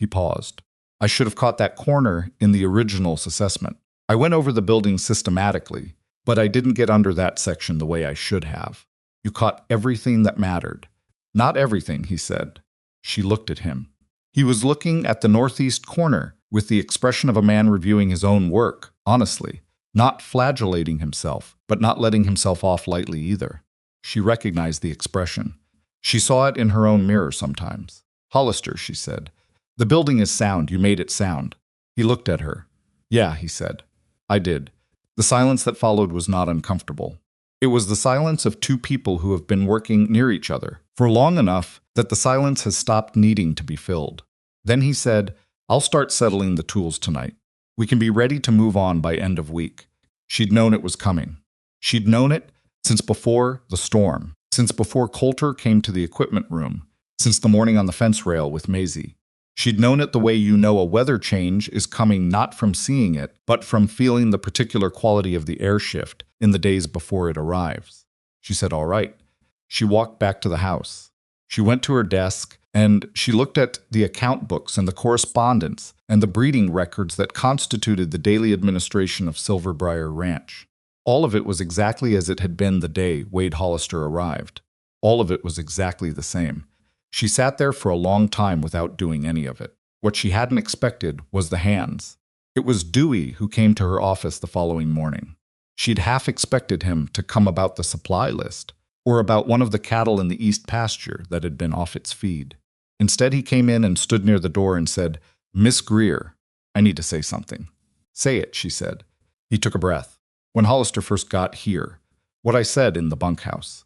He paused. "I should have caught that corner in the original assessment. I went over the building systematically, but I didn't get under that section the way I should have. You caught everything that mattered." "Not everything," he said. She looked at him. He was looking at the northeast corner with the expression of a man reviewing his own work, honestly, not flagellating himself, but not letting himself off lightly either. She recognized the expression. She saw it in her own mirror sometimes. "Hollister," she said, "the building is sound. You made it sound." He looked at her. "Yeah," he said. "I did." The silence that followed was not uncomfortable. It was the silence of two people who have been working near each other for long enough that the silence has stopped needing to be filled. Then he said, "I'll start settling the tools tonight. We can be ready to move on by end of week." She'd known it was coming. She'd known it since before the storm, since before Coulter came to the equipment room, since the morning on the fence rail with Maisie. She'd known it the way you know a weather change is coming not from seeing it, but from feeling the particular quality of the air shift in the days before it arrives. She said, "All right." She walked back to the house. She went to her desk, and she looked at the account books and the correspondence and the breeding records that constituted the daily administration of Silver Briar Ranch. All of it was exactly as it had been the day Wade Hollister arrived. All of it was exactly the same. She sat there for a long time without doing any of it. What she hadn't expected was the hands. It was Dewey who came to her office the following morning. She'd half expected him to come about the supply list, or about one of the cattle in the east pasture that had been off its feed. Instead, he came in and stood near the door and said, "Miss Greer, I need to say something." "Say it," she said. He took a breath. "When Hollister first got here, what I said in the bunkhouse.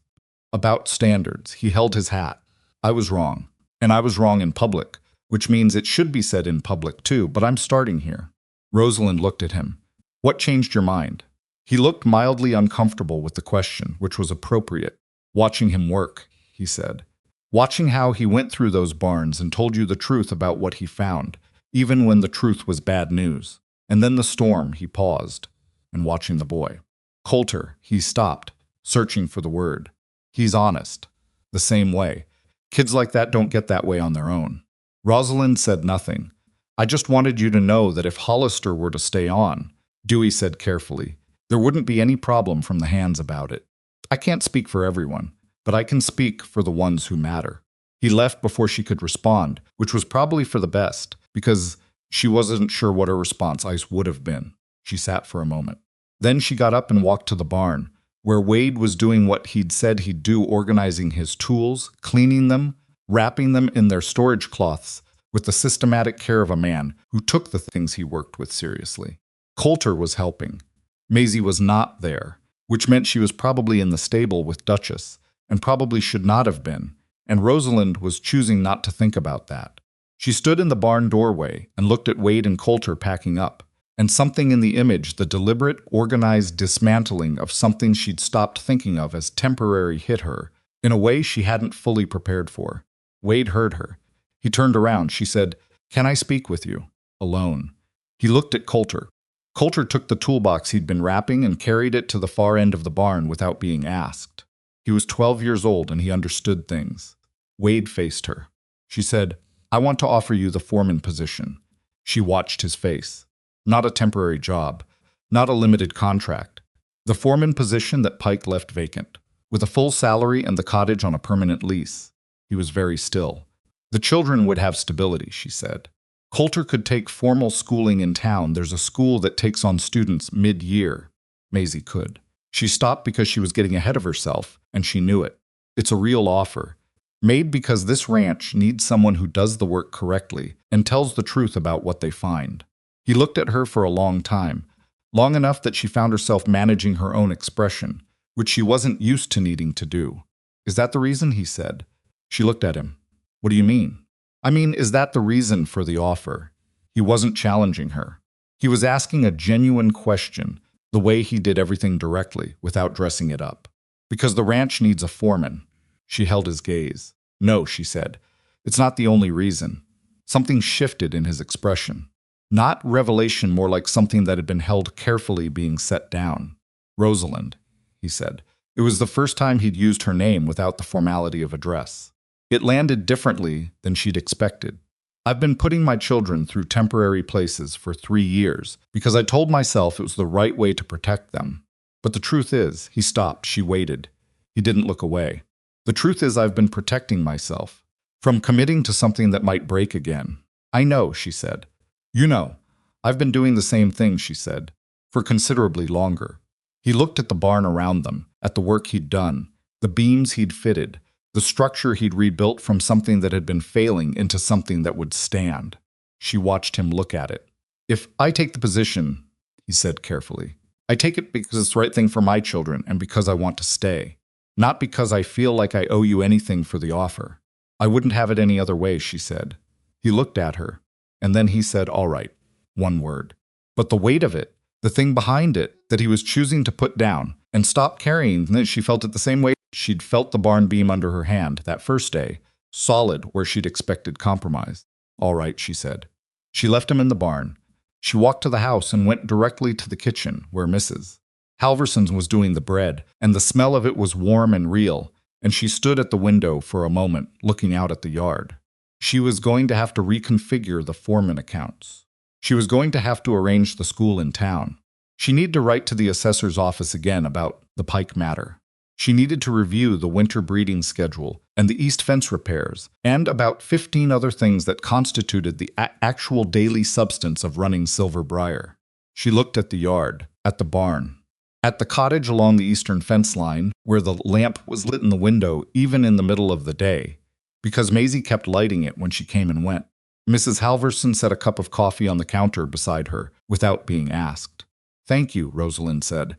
About standards, he held his hat. I was wrong, and I was wrong in public, which means it should be said in public too, but I'm starting here." Rosalind looked at him. "What changed your mind?" He looked mildly uncomfortable with the question, which was appropriate. "Watching him work," he said. "Watching how he went through those barns and told you the truth about what he found, even when the truth was bad news. And then the storm," he paused, "and watching the boy. Coulter," he stopped, searching for the word. "He's honest. The same way. Kids like that don't get that way on their own." Rosalind said nothing. "I just wanted you to know that if Hollister were to stay on," Dewey said carefully, "there wouldn't be any problem from the hands about it. I can't speak for everyone, but I can speak for the ones who matter." He left before she could respond, which was probably for the best, because she wasn't sure what her response would have been. She sat for a moment. Then she got up and walked to the barn, where Wade was doing what he'd said he'd do, organizing his tools, cleaning them, wrapping them in their storage cloths, with the systematic care of a man who took the things he worked with seriously. Coulter was helping. Maisie was not there, which meant she was probably in the stable with Duchess, and probably should not have been, and Rosalind was choosing not to think about that. She stood in the barn doorway and looked at Wade and Coulter packing up, and something in the image, the deliberate, organized dismantling of something she'd stopped thinking of as temporary, hit her, in a way she hadn't fully prepared for. Wade heard her. He turned around. She said, "Can I speak with you? Alone." He looked at Coulter. Coulter took the toolbox he'd been wrapping and carried it to the far end of the barn without being asked. He was 12 years old and he understood things. Wade faced her. She said, "I want to offer you the foreman position." She watched his face. Not a temporary job, not a limited contract. The foreman position that Pike left vacant, with a full salary and the cottage on a permanent lease. He was very still. The children would have stability, she said. Coulter could take formal schooling in town. There's a school that takes on students mid-year. Maisie could. She stopped because she was getting ahead of herself, and she knew it. It's a real offer. Made because this ranch needs someone who does the work correctly and tells the truth about what they find. He looked at her for a long time, long enough that she found herself managing her own expression, which she wasn't used to needing to do. "Is that the reason?" he said. She looked at him. "What do you mean?" "I mean, is that the reason for the offer?" He wasn't challenging her. He was asking a genuine question, the way he did everything directly, without dressing it up. "Because the ranch needs a foreman." She held his gaze. "No," she said. "It's not the only reason." Something shifted in his expression. Not revelation, more like something that had been held carefully being set down. "Rosalind," he said. It was the first time he'd used her name without the formality of address. It landed differently than she'd expected. "I've been putting my children through temporary places for 3 years because I told myself it was the right way to protect them. But the truth is," he stopped, she waited. He didn't look away. "The truth is I've been protecting myself from committing to something that might break again." "I know," she said. "You know, I've been doing the same thing," she said, "for considerably longer." He looked at the barn around them, at the work he'd done, the beams he'd fitted, the structure he'd rebuilt from something that had been failing into something that would stand. She watched him look at it. "If I take the position," he said carefully, "I take it because it's the right thing for my children and because I want to stay. Not because I feel like I owe you anything for the offer." "I wouldn't have it any other way," she said. He looked at her. And then he said, "All right," one word. But the weight of it, the thing behind it that he was choosing to put down and stop carrying, then she felt it the same way she'd felt the barn beam under her hand that first day, solid where she'd expected compromise. All right, she said. She left him in the barn. She walked to the house and went directly to the kitchen, where Mrs. Halverson was doing the bread, and the smell of it was warm and real, and she stood at the window for a moment, looking out at the yard. She was going to have to reconfigure the foreman accounts. She was going to have to arrange the school in town. She needed to write to the assessor's office again about the pike matter. She needed to review the winter breeding schedule and the east fence repairs, and about 15 other things that constituted the actual daily substance of running Silver Briar. She looked at the yard, at the barn, at the cottage along the eastern fence line, where the lamp was lit in the window even in the middle of the day, because Maisie kept lighting it when she came and went. Mrs. Halverson set a cup of coffee on the counter beside her, without being asked. "Thank you," Rosalind said.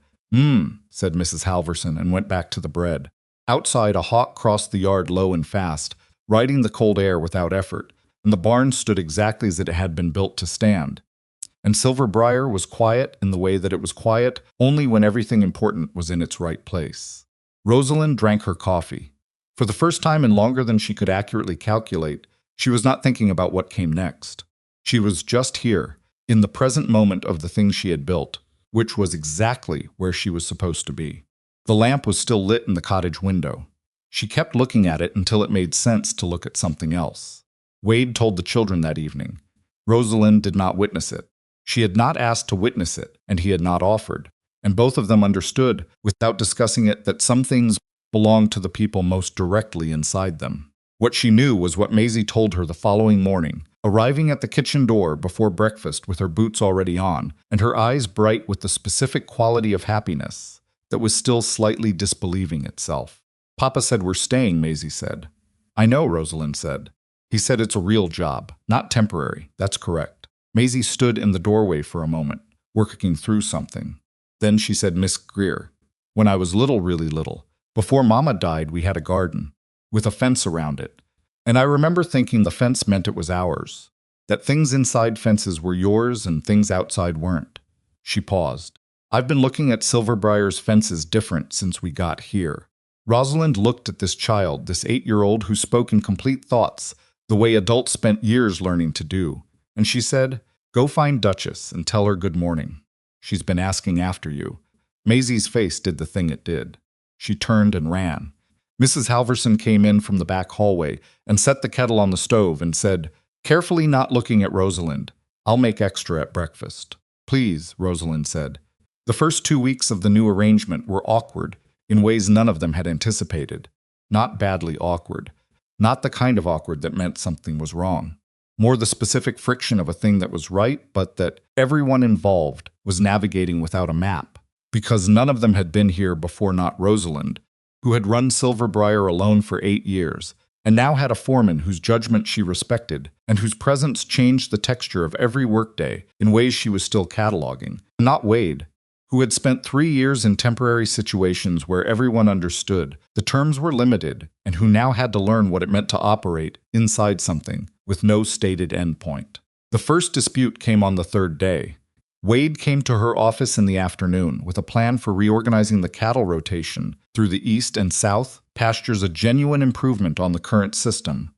Said Mrs. Halverson and went back to the bread. Outside, a hawk crossed the yard low and fast, riding the cold air without effort, and the barn stood exactly as it had been built to stand. And Silver Briar was quiet in the way that it was quiet only when everything important was in its right place. Rosalind drank her coffee. For the first time in longer than she could accurately calculate, she was not thinking about what came next. She was just here, in the present moment of the thing she had built, which was exactly where she was supposed to be. The lamp was still lit in the cottage window. She kept looking at it until it made sense to look at something else. Wade told the children that evening. Rosalind did not witness it. She had not asked to witness it, and he had not offered, and both of them understood, without discussing it, that some things belonged to the people most directly inside them. What she knew was what Maisie told her the following morning, arriving at the kitchen door before breakfast with her boots already on, and her eyes bright with the specific quality of happiness that was still slightly disbelieving itself. "Papa said we're staying," Maisie said. "I know," Rosalind said. "He said it's a real job, not temporary. That's correct." Maisie stood in the doorway for a moment, working through something. Then she said, "Miss Greer, when I was little, really little, before Mama died, we had a garden with a fence around it. And I remember thinking the fence meant it was ours, that things inside fences were yours and things outside weren't." She paused. "I've been looking at Silver Briar's fences different since we got here." Rosalind looked at this child, this 8-year-old who spoke in complete thoughts, the way adults spent years learning to do, and she said, "Go find Duchess and tell her good morning. She's been asking after you." Maisie's face did the thing it did. She turned and ran. Mrs. Halverson came in from the back hallway and set the kettle on the stove and said, carefully not looking at Rosalind, "I'll make extra at breakfast." "Please," Rosalind said. The first 2 weeks of the new arrangement were awkward in ways none of them had anticipated. Not badly awkward. Not the kind of awkward that meant something was wrong. More the specific friction of a thing that was right, but that everyone involved was navigating without a map, because none of them had been here before, not Rosalind, who had run Silver Briar alone for 8 years, and now had a foreman whose judgment she respected, and whose presence changed the texture of every workday in ways she was still cataloging. Not Wade, who had spent 3 years in temporary situations where everyone understood the terms were limited, and who now had to learn what it meant to operate inside something with no stated end point. The first dispute came on the 3rd day. Wade came to her office in the afternoon with a plan for reorganizing the cattle rotation through the east and south pastures, a genuine improvement on the current system.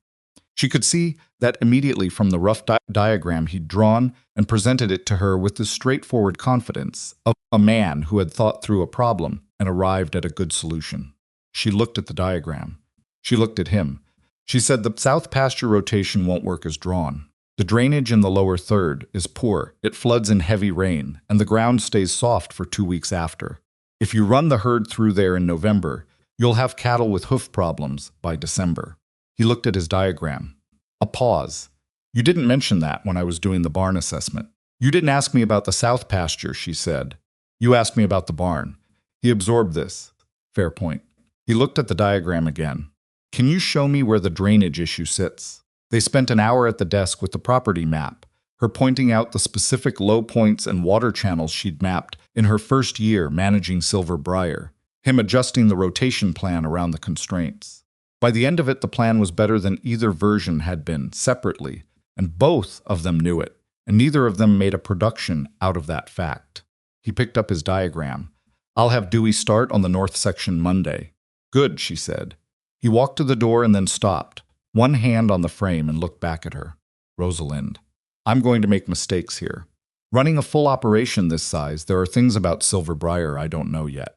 She could see that immediately from the rough diagram he'd drawn, and presented it to her with the straightforward confidence of a man who had thought through a problem and arrived at a good solution. She looked at the diagram. She looked at him. She said, "The south pasture rotation won't work as drawn. The drainage in the lower third is poor. It floods in heavy rain, and the ground stays soft for 2 weeks after. If you run the herd through there in November, you'll have cattle with hoof problems by December." He looked at his diagram. A pause. "You didn't mention that when I was doing the barn assessment. You didn't ask me about the south pasture," she said. "You asked me about the barn." He absorbed this. Fair point. He looked at the diagram again. "Can you show me where the drainage issue sits?" They spent an hour at the desk with the property map, her pointing out the specific low points and water channels she'd mapped in her first year managing Silver Briar, him adjusting the rotation plan around the constraints. By the end of it, the plan was better than either version had been separately, and both of them knew it, and neither of them made a production out of that fact. He picked up his diagram. "I'll have Dewey start on the north section Monday." "Good," she said. He walked to the door and then stopped, one hand on the frame, and looked back at her. Rosalind, I'm going to make mistakes here. Running a full operation this size, there are things about Silver Briar I don't know yet.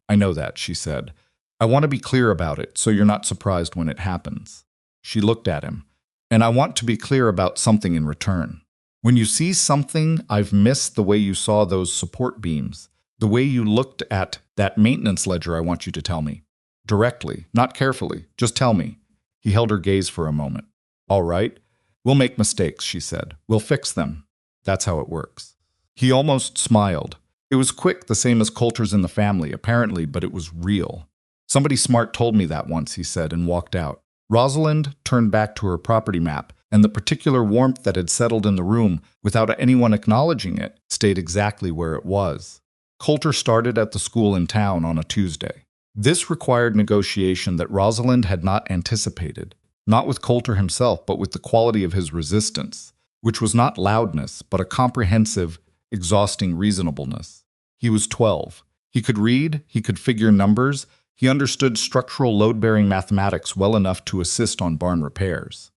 I know that, she said. I want to be clear about it so you're not surprised when it happens. She looked at him. And I want to be clear about something in return. When you see something I've missed, the way you saw those support beams, the way you looked at that maintenance ledger, I want you to tell me. Directly, not carefully, just tell me. He held her gaze for a moment. All right. We'll make mistakes, she said. We'll fix them. That's how it works. He almost smiled. It was quick, the same as Coulter's in the family, apparently, but it was real. Somebody smart told me that once, he said, and walked out. Rosalind turned back to her property map, and the particular warmth that had settled in the room without anyone acknowledging it stayed exactly where it was. Coulter started at the school in town on a Tuesday. This required negotiation that Rosalind had not anticipated, not with Coulter himself, but with the quality of his resistance, which was not loudness, but a comprehensive, exhausting reasonableness. He was 12. He could read, he could figure numbers, he understood structural load-bearing mathematics well enough to assist on barn repairs.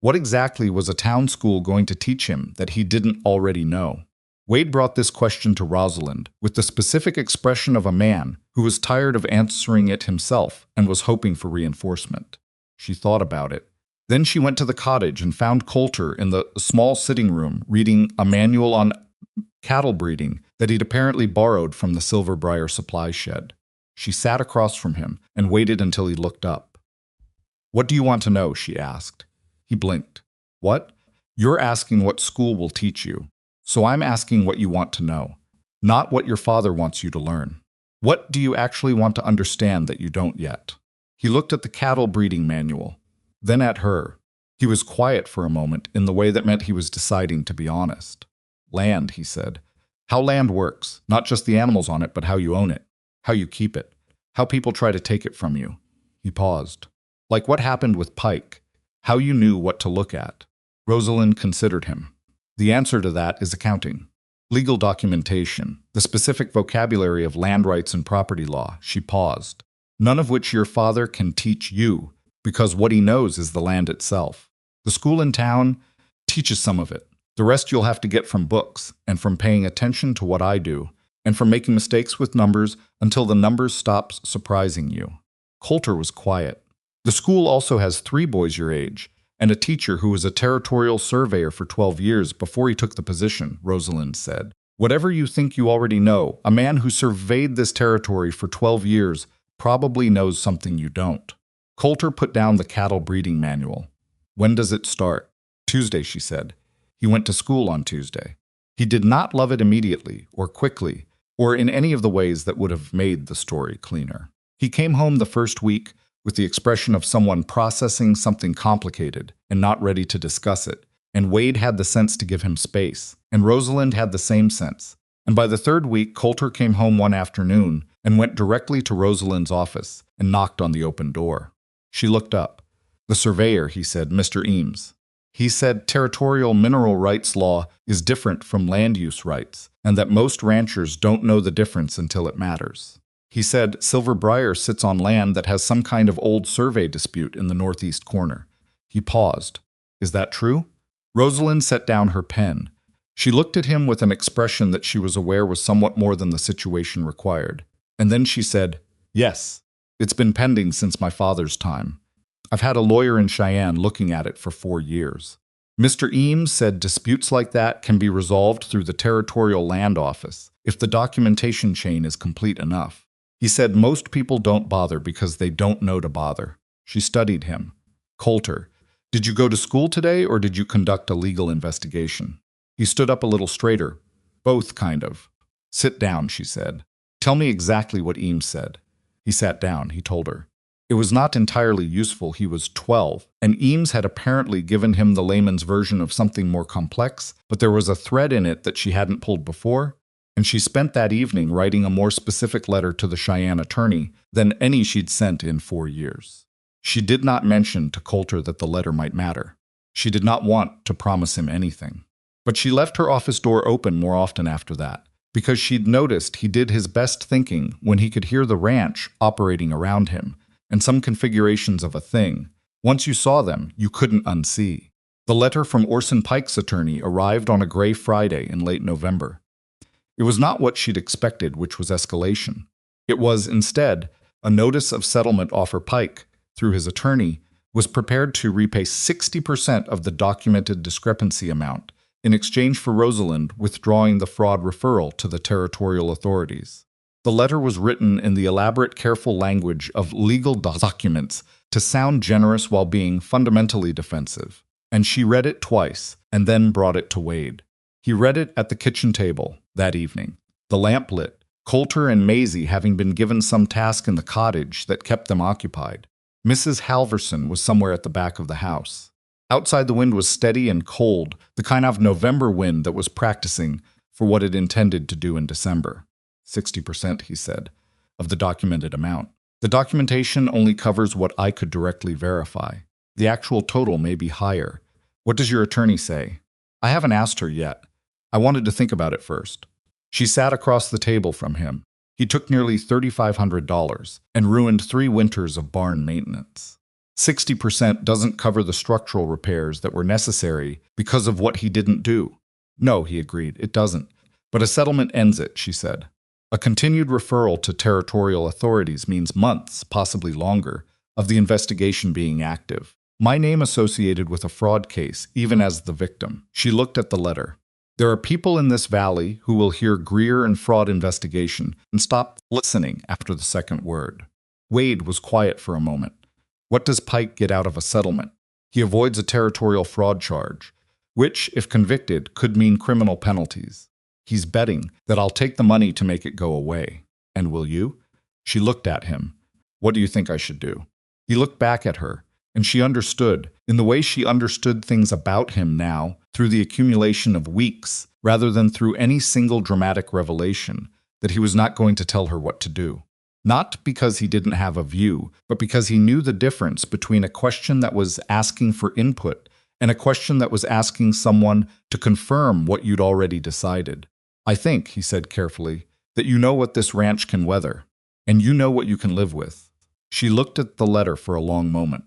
What exactly was a town school going to teach him that he didn't already know? Wade brought this question to Rosalind with the specific expression of a man who was tired of answering it himself and was hoping for reinforcement. She thought about it. Then she went to the cottage and found Coulter in the small sitting room reading a manual on cattle breeding that he'd apparently borrowed from the Silver Briar supply shed. She sat across from him and waited until he looked up. What do you want to know? She asked. He blinked. What? You're asking what school will teach you. So I'm asking what you want to know, not what your father wants you to learn. What do you actually want to understand that you don't yet? He looked at the cattle breeding manual, then at her. He was quiet for a moment in the way that meant he was deciding to be honest. Land, he said. How land works, not just the animals on it, but how you own it, how you keep it, how people try to take it from you. He paused. Like what happened with Pike, how you knew what to look at. Rosalind considered him. The answer to that is accounting. Legal documentation, the specific vocabulary of land rights and property law. She paused. None of which your father can teach you, because what he knows is the land itself. The school in town teaches some of it. The rest you'll have to get from books, and from paying attention to what I do, and from making mistakes with numbers until the numbers stop surprising you. Coulter was quiet. The school also has 3 boys your age, and a teacher who was a territorial surveyor for 12 years before he took the position, Rosalind said. Whatever you think you already know, a man who surveyed this territory for 12 years probably knows something you don't. Coulter put down the cattle breeding manual. When does it start? Tuesday, she said. He went to school on Tuesday. He did not love it immediately, or quickly, or in any of the ways that would have made the story cleaner. He came home the first week with the expression of someone processing something complicated and not ready to discuss it, and Wade had the sense to give him space, and Rosalind had the same sense. And by the 3rd week, Coulter came home one afternoon and went directly to Rosalind's office and knocked on the open door. She looked up. The surveyor, he said, Mr. Eames. He said territorial mineral rights law is different from land use rights, and that most ranchers don't know the difference until it matters. He said Silver Briar sits on land that has some kind of old survey dispute in the northeast corner. He paused. Is that true? Rosalind set down her pen. She looked at him with an expression that she was aware was somewhat more than the situation required. And then she said, Yes, it's been pending since my father's time. I've had a lawyer in Cheyenne looking at it for 4 years. Mr. Eames said disputes like that can be resolved through the Territorial Land Office if the documentation chain is complete enough. He said most people don't bother because they don't know to bother. She studied him. Coulter, did you go to school today or did you conduct a legal investigation? He stood up a little straighter. Both, kind of. Sit down, she said. Tell me exactly what Eames said. He sat down, he told her. It was not entirely useful. He was 12, and Eames had apparently given him the layman's version of something more complex, but there was a thread in it that she hadn't pulled before, and she spent that evening writing a more specific letter to the Cheyenne attorney than any she'd sent in 4 years. She did not mention to Coulter that the letter might matter. She did not want to promise him anything. But she left her office door open more often after that, because she'd noticed he did his best thinking when he could hear the ranch operating around him, and some configurations of a thing. Once you saw them, you couldn't unsee. The letter from Orson Pike's attorney arrived on a gray Friday in late November. It was not what she'd expected, which was escalation. It was, instead, a notice of settlement offer. Pike, through his attorney, was prepared to repay 60% of the documented discrepancy amount in exchange for Rosalind withdrawing the fraud referral to the territorial authorities. The letter was written in the elaborate, careful language of legal documents to sound generous while being fundamentally defensive, and she read it twice and then brought it to Wade. He read it at the kitchen table that evening, the lamp lit, Coulter and Maisie having been given some task in the cottage that kept them occupied. Mrs. Halverson was somewhere at the back of the house. Outside, the wind was steady and cold, the kind of November wind that was practicing for what it intended to do in December. 60%, he said, of the documented amount. The documentation only covers what I could directly verify. The actual total may be higher. What does your attorney say? I haven't asked her yet. I wanted to think about it first. She sat across the table from him. He took nearly $3,500 and ruined 3 winters of barn maintenance. 60% doesn't cover the structural repairs that were necessary because of what he didn't do. No, he agreed, it doesn't. But a settlement ends it, she said. A continued referral to territorial authorities means months, possibly longer, of the investigation being active. My name associated with a fraud case, even as the victim. She looked at the letter. There are people in this valley who will hear Greer and fraud investigation and stop listening after the second word. Wade was quiet for a moment. What does Pike get out of a settlement? He avoids a territorial fraud charge, which, if convicted, could mean criminal penalties. He's betting that I'll take the money to make it go away. And will you? She looked at him. What do you think I should do? He looked back at her, and she understood, in the way she understood things about him now, through the accumulation of weeks, rather than through any single dramatic revelation, that he was not going to tell her what to do. Not because he didn't have a view, but because he knew the difference between a question that was asking for input and a question that was asking someone to confirm what you'd already decided. I think, he said carefully, that you know what this ranch can weather, and you know what you can live with. She looked at the letter for a long moment.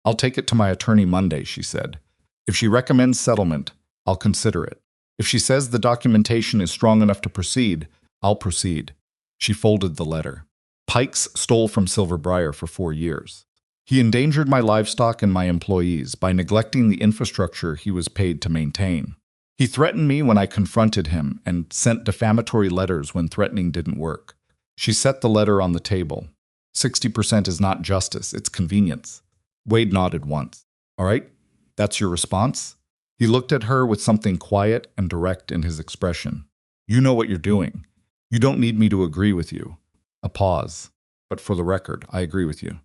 I'll take it to my attorney Monday, she said. If she recommends settlement, I'll consider it. If she says the documentation is strong enough to proceed, I'll proceed. She folded the letter. Pikes stole from Silver Briar for 4 years. He endangered my livestock and my employees by neglecting the infrastructure he was paid to maintain. He threatened me when I confronted him and sent defamatory letters when threatening didn't work. She set the letter on the table. 60% is not justice, it's convenience. Wade nodded once. All right, that's your response? He looked at her with something quiet and direct in his expression. You know what you're doing. You don't need me to agree with you. A pause. But for the record, I agree with you.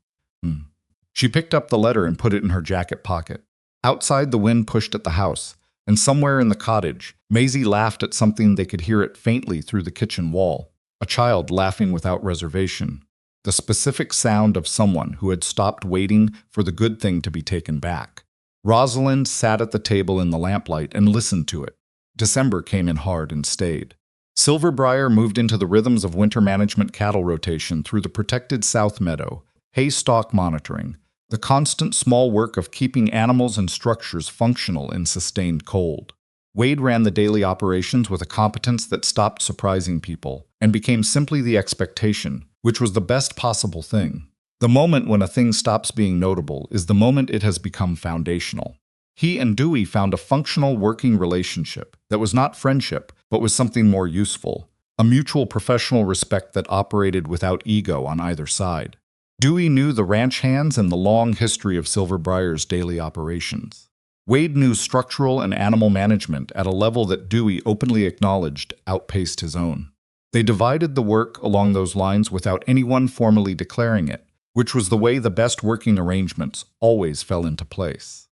She picked up the letter and put it in her jacket pocket. Outside, the wind pushed at the house, and somewhere in the cottage, Maisie laughed at something they could hear it faintly through the kitchen wall. A child laughing without reservation. The specific sound of someone who had stopped waiting for the good thing to be taken back. Rosalind sat at the table in the lamplight and listened to it. December came in hard and stayed. Silver Briar moved into the rhythms of winter management cattle rotation through the protected South Meadow, hay stock monitoring, the constant small work of keeping animals and structures functional in sustained cold. Wade ran the daily operations with a competence that stopped surprising people and became simply the expectation, which was the best possible thing. The moment when a thing stops being notable is the moment it has become foundational. He and Dewey found a functional working relationship that was not friendship, but was something more useful, a mutual professional respect that operated without ego on either side. Dewey knew the ranch hands and the long history of Silver Briar's daily operations. Wade knew structural and animal management at a level that Dewey openly acknowledged outpaced his own. They divided the work along those lines without anyone formally declaring it, which was the way the best working arrangements always fell into place.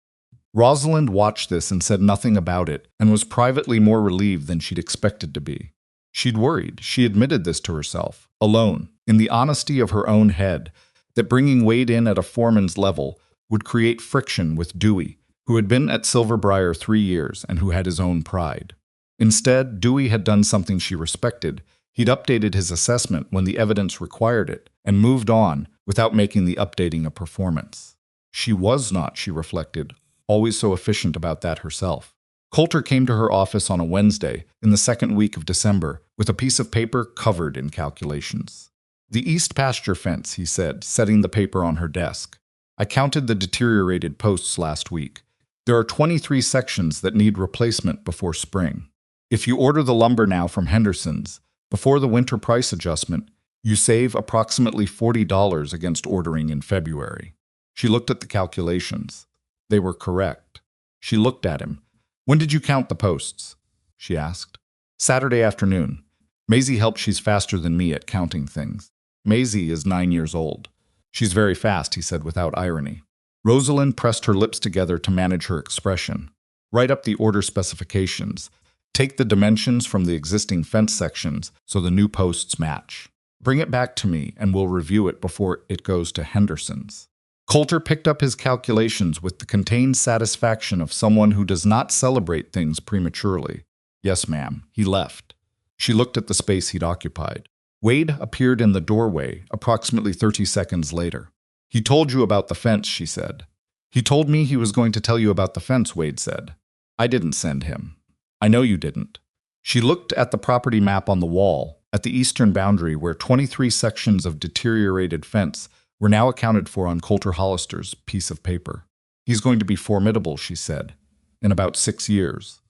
Rosalind watched this and said nothing about it, and was privately more relieved than she'd expected to be. She'd worried, she admitted this to herself, alone, in the honesty of her own head, that bringing Wade in at a foreman's level would create friction with Dewey, who had been at Silver Briar 3 years and who had his own pride. Instead, Dewey had done something she respected. He'd updated his assessment when the evidence required it, and moved on without making the updating a performance. She was not, she reflected, always so efficient about that herself. Coulter came to her office on a Wednesday in the second week of December with a piece of paper covered in calculations. The east pasture fence, he said, setting the paper on her desk. I counted the deteriorated posts last week. There are 23 sections that need replacement before spring. If you order the lumber now from Henderson's, before the winter price adjustment, you save approximately $40 against ordering in February. She looked at the calculations. They were correct. She looked at him. When did you count the posts? She asked. Saturday afternoon. Maisie helped. She's faster than me at counting things. Maisie is 9 years old. She's very fast, he said without irony. Rosalind pressed her lips together to manage her expression. Write up the order specifications. Take the dimensions from the existing fence sections so the new posts match. Bring it back to me and we'll review it before it goes to Henderson's. Coulter picked up his calculations with the contained satisfaction of someone who does not celebrate things prematurely. Yes, ma'am. He left. She looked at the space he'd occupied. Wade appeared in the doorway approximately 30 seconds later. He told you about the fence, she said. He told me he was going to tell you about the fence, Wade said. I didn't send him. I know you didn't. She looked at the property map on the wall, at the eastern boundary where 23 sections of deteriorated fence were now accounted for on Coulter Hollister's piece of paper. He's going to be formidable, she said. In about 6 years.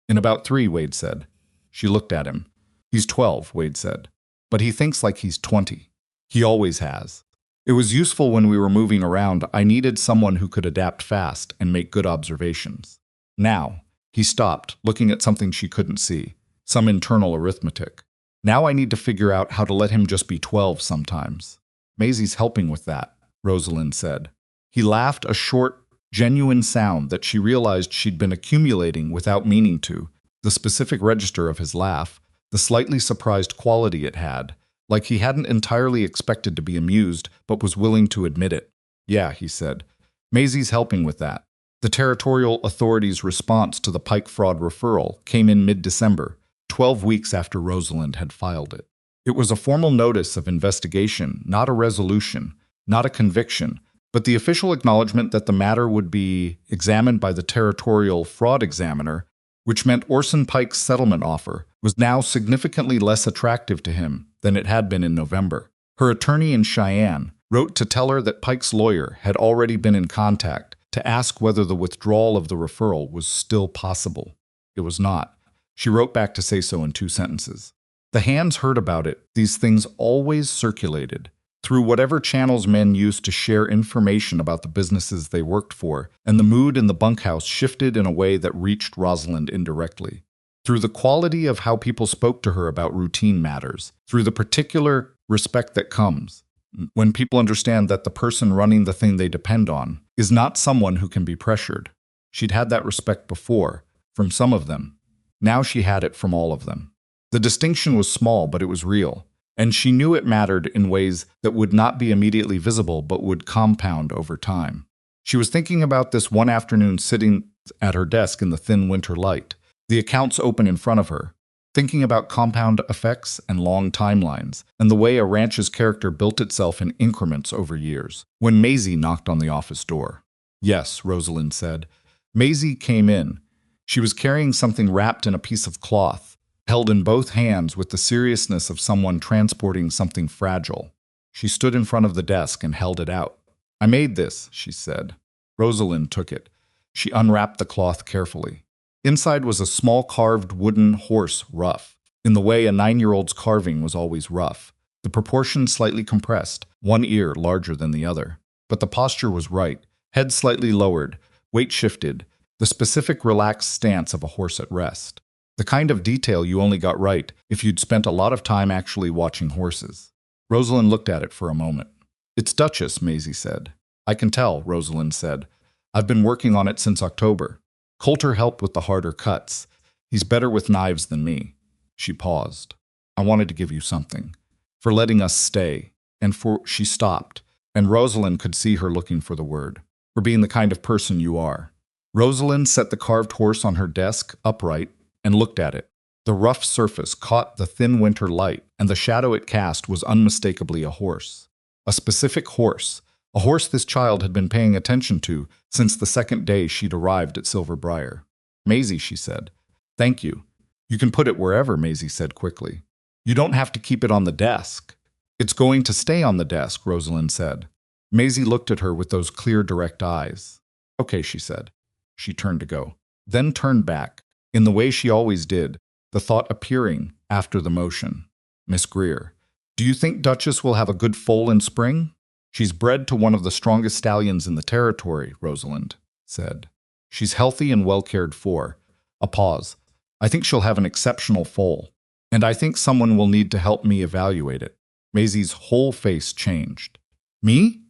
In about 3, Wade said. She looked at him. He's 12, Wade said. But he thinks like he's 20. He always has. It was useful when we were moving around. I needed someone who could adapt fast and make good observations. Now, he stopped, looking at something she couldn't see, some internal arithmetic. Now I need to figure out how to let him just be 12 sometimes. Maisie's helping with that, Rosalind said. He laughed, a short, genuine sound that she realized she'd been accumulating without meaning to, the specific register of his laugh, the slightly surprised quality it had, like he hadn't entirely expected to be amused but was willing to admit it. Yeah, he said. Maisie's helping with that. The territorial authorities' response to the Pike fraud referral came in mid-December, 12 weeks after Rosalind had filed it. It was a formal notice of investigation, not a resolution, not a conviction, but the official acknowledgement that the matter would be examined by the territorial fraud examiner, which meant Orson Pike's settlement offer was now significantly less attractive to him than it had been in November. Her attorney in Cheyenne wrote to tell her that Pike's lawyer had already been in contact to ask whether the withdrawal of the referral was still possible. It was not. She wrote back to say so in 2 sentences. The hands heard about it. These things always circulated through whatever channels men used to share information about the businesses they worked for, and the mood in the bunkhouse shifted in a way that reached Rosalind indirectly. Through the quality of how people spoke to her about routine matters, through the particular respect that comes when people understand that the person running the thing they depend on is not someone who can be pressured. She'd had that respect before, from some of them. Now she had it from all of them. The distinction was small, but it was real, and she knew it mattered in ways that would not be immediately visible but would compound over time. She was thinking about this one afternoon sitting at her desk in the thin winter light, the accounts open in front of her, thinking about compound effects and long timelines, and the way a ranch's character built itself in increments over years, when Maisie knocked on the office door. Yes, Rosalind said. Maisie came in. She was carrying something wrapped in a piece of cloth, held in both hands with the seriousness of someone transporting something fragile. She stood in front of the desk and held it out. I made this, she said. Rosalind took it. She unwrapped the cloth carefully. Inside was a small carved wooden horse, rough, in the way a 9-year-old's carving was always rough, the proportions slightly compressed, one ear larger than the other. But the posture was right, head slightly lowered, weight shifted, the specific relaxed stance of a horse at rest. The kind of detail you only got right if you'd spent a lot of time actually watching horses. Rosalind looked at it for a moment. It's Duchess, Maisie said. I can tell, Rosalind said. I've been working on it since October. Coulter helped with the harder cuts. He's better with knives than me. She paused. I wanted to give you something. For letting us stay. And for... She stopped, and Rosalind could see her looking for the word. For being the kind of person you are. Rosalind set the carved horse on her desk, upright, and looked at it. The rough surface caught the thin winter light, and the shadow it cast was unmistakably a horse. A specific horse, A horse this child had been paying attention to since the second day she'd arrived at Silver Briar. Maisie, she said. Thank you. You can put it wherever, Maisie said quickly. You don't have to keep it on the desk. It's going to stay on the desk, Rosalind said. Maisie looked at her with those clear, direct eyes. Okay, she said. She turned to go, then turned back, in the way she always did, the thought appearing after the motion. Miss Greer, do you think Duchess will have a good foal in spring? She's bred to one of the strongest stallions in the territory, Rosalind said. She's healthy and well cared for. A pause. I think she'll have an exceptional foal. And I think someone will need to help me evaluate it. Maisie's whole face changed. Me?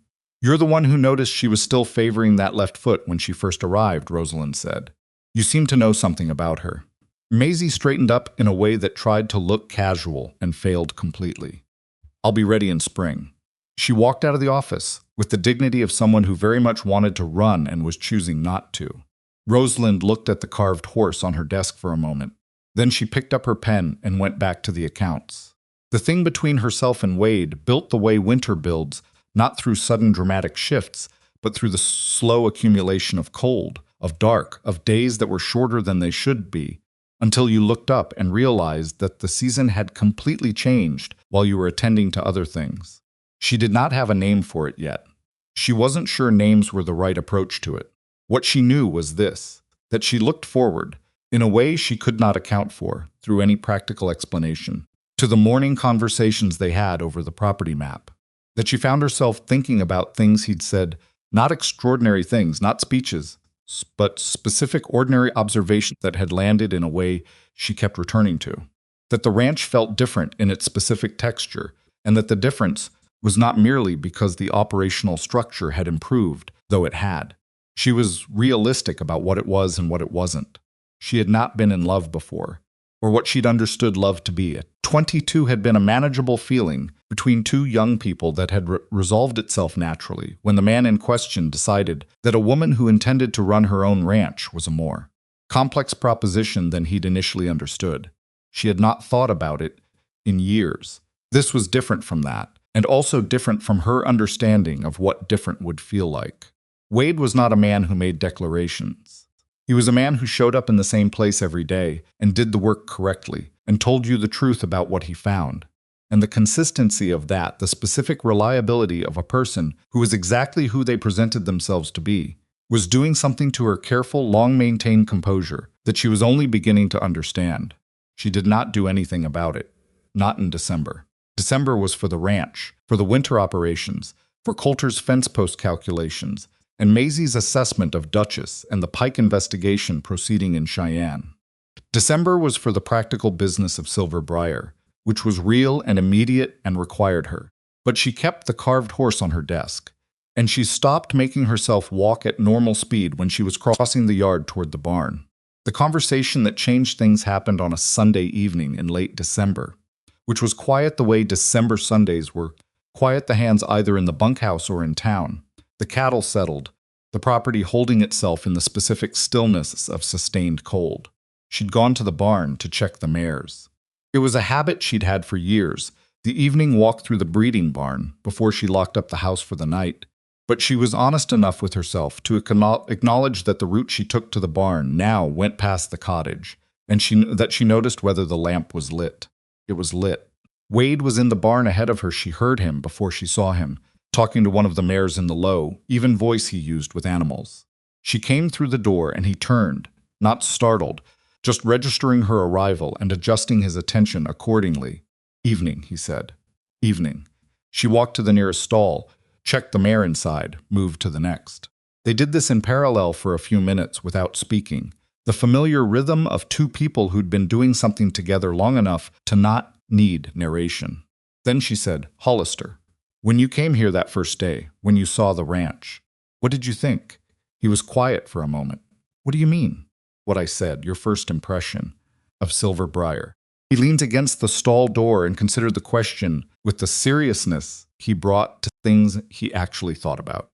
You're the one who noticed she was still favoring that left foot when she first arrived, Rosalind said. You seem to know something about her. Maisie straightened up in a way that tried to look casual and failed completely. I'll be ready in spring. She walked out of the office with the dignity of someone who very much wanted to run and was choosing not to. Rosalind looked at the carved horse on her desk for a moment. Then she picked up her pen and went back to the accounts. The thing between herself and Wade built the way winter builds, not through sudden dramatic shifts, but through the slow accumulation of cold, of dark, of days that were shorter than they should be, until you looked up and realized that the season had completely changed while you were attending to other things. She did not have a name for it yet. She wasn't sure names were the right approach to it. What she knew was this, that she looked forward, in a way she could not account for, through any practical explanation, to the morning conversations they had over the property map. That she found herself thinking about things he'd said, not extraordinary things, not speeches, but specific ordinary observations that had landed in a way she kept returning to. That the ranch felt different in its specific texture, and that the difference was not merely because the operational structure had improved, though it had. She was realistic about what it was and what it wasn't. She had not been in love before, or what she'd understood love to be. 22 had been a manageable feeling between two young people that had resolved itself naturally when the man in question decided that a woman who intended to run her own ranch was a more complex proposition than he'd initially understood. She had not thought about it in years. This was different from that, and also different from her understanding of what different would feel like. Wade was not a man who made declarations. He was a man who showed up in the same place every day and did the work correctly and told you the truth about what he found. And the consistency of that, the specific reliability of a person who was exactly who they presented themselves to be, was doing something to her careful, long-maintained composure that she was only beginning to understand. She did not do anything about it. Not in December. December was for the ranch, for the winter operations, for Coulter's fence post calculations, and Maisie's assessment of Duchess and the Pike investigation proceeding in Cheyenne. December was for the practical business of Silver Briar, which was real and immediate and required her. But she kept the carved horse on her desk, and she stopped making herself walk at normal speed when she was crossing the yard toward the barn. The conversation that changed things happened on a Sunday evening in late December, which was quiet the way December Sundays were, quiet the hands either in the bunkhouse or in town. The cattle settled, the property holding itself in the specific stillness of sustained cold. She'd gone to the barn to check the mares. It was a habit she'd had for years, the evening walk through the breeding barn before she locked up the house for the night. But she was honest enough with herself to acknowledge that the route she took to the barn now went past the cottage, and that she noticed whether the lamp was lit. It was lit. Wade was in the barn ahead of her. She heard him before she saw him, talking to one of the mares in the low, even voice he used with animals. She came through the door and he turned, not startled, just registering her arrival and adjusting his attention accordingly. Evening, he said. Evening. She walked to the nearest stall, checked the mare inside, moved to the next. They did this in parallel for a few minutes without speaking, the familiar rhythm of two people who'd been doing something together long enough to not need narration. Then she said, Hollister, when you came here that first day, when you saw the ranch, what did you think? He was quiet for a moment. What do you mean? What I said, your first impression of Silver Briar. He leaned against the stall door and considered the question with the seriousness he brought to things he actually thought about.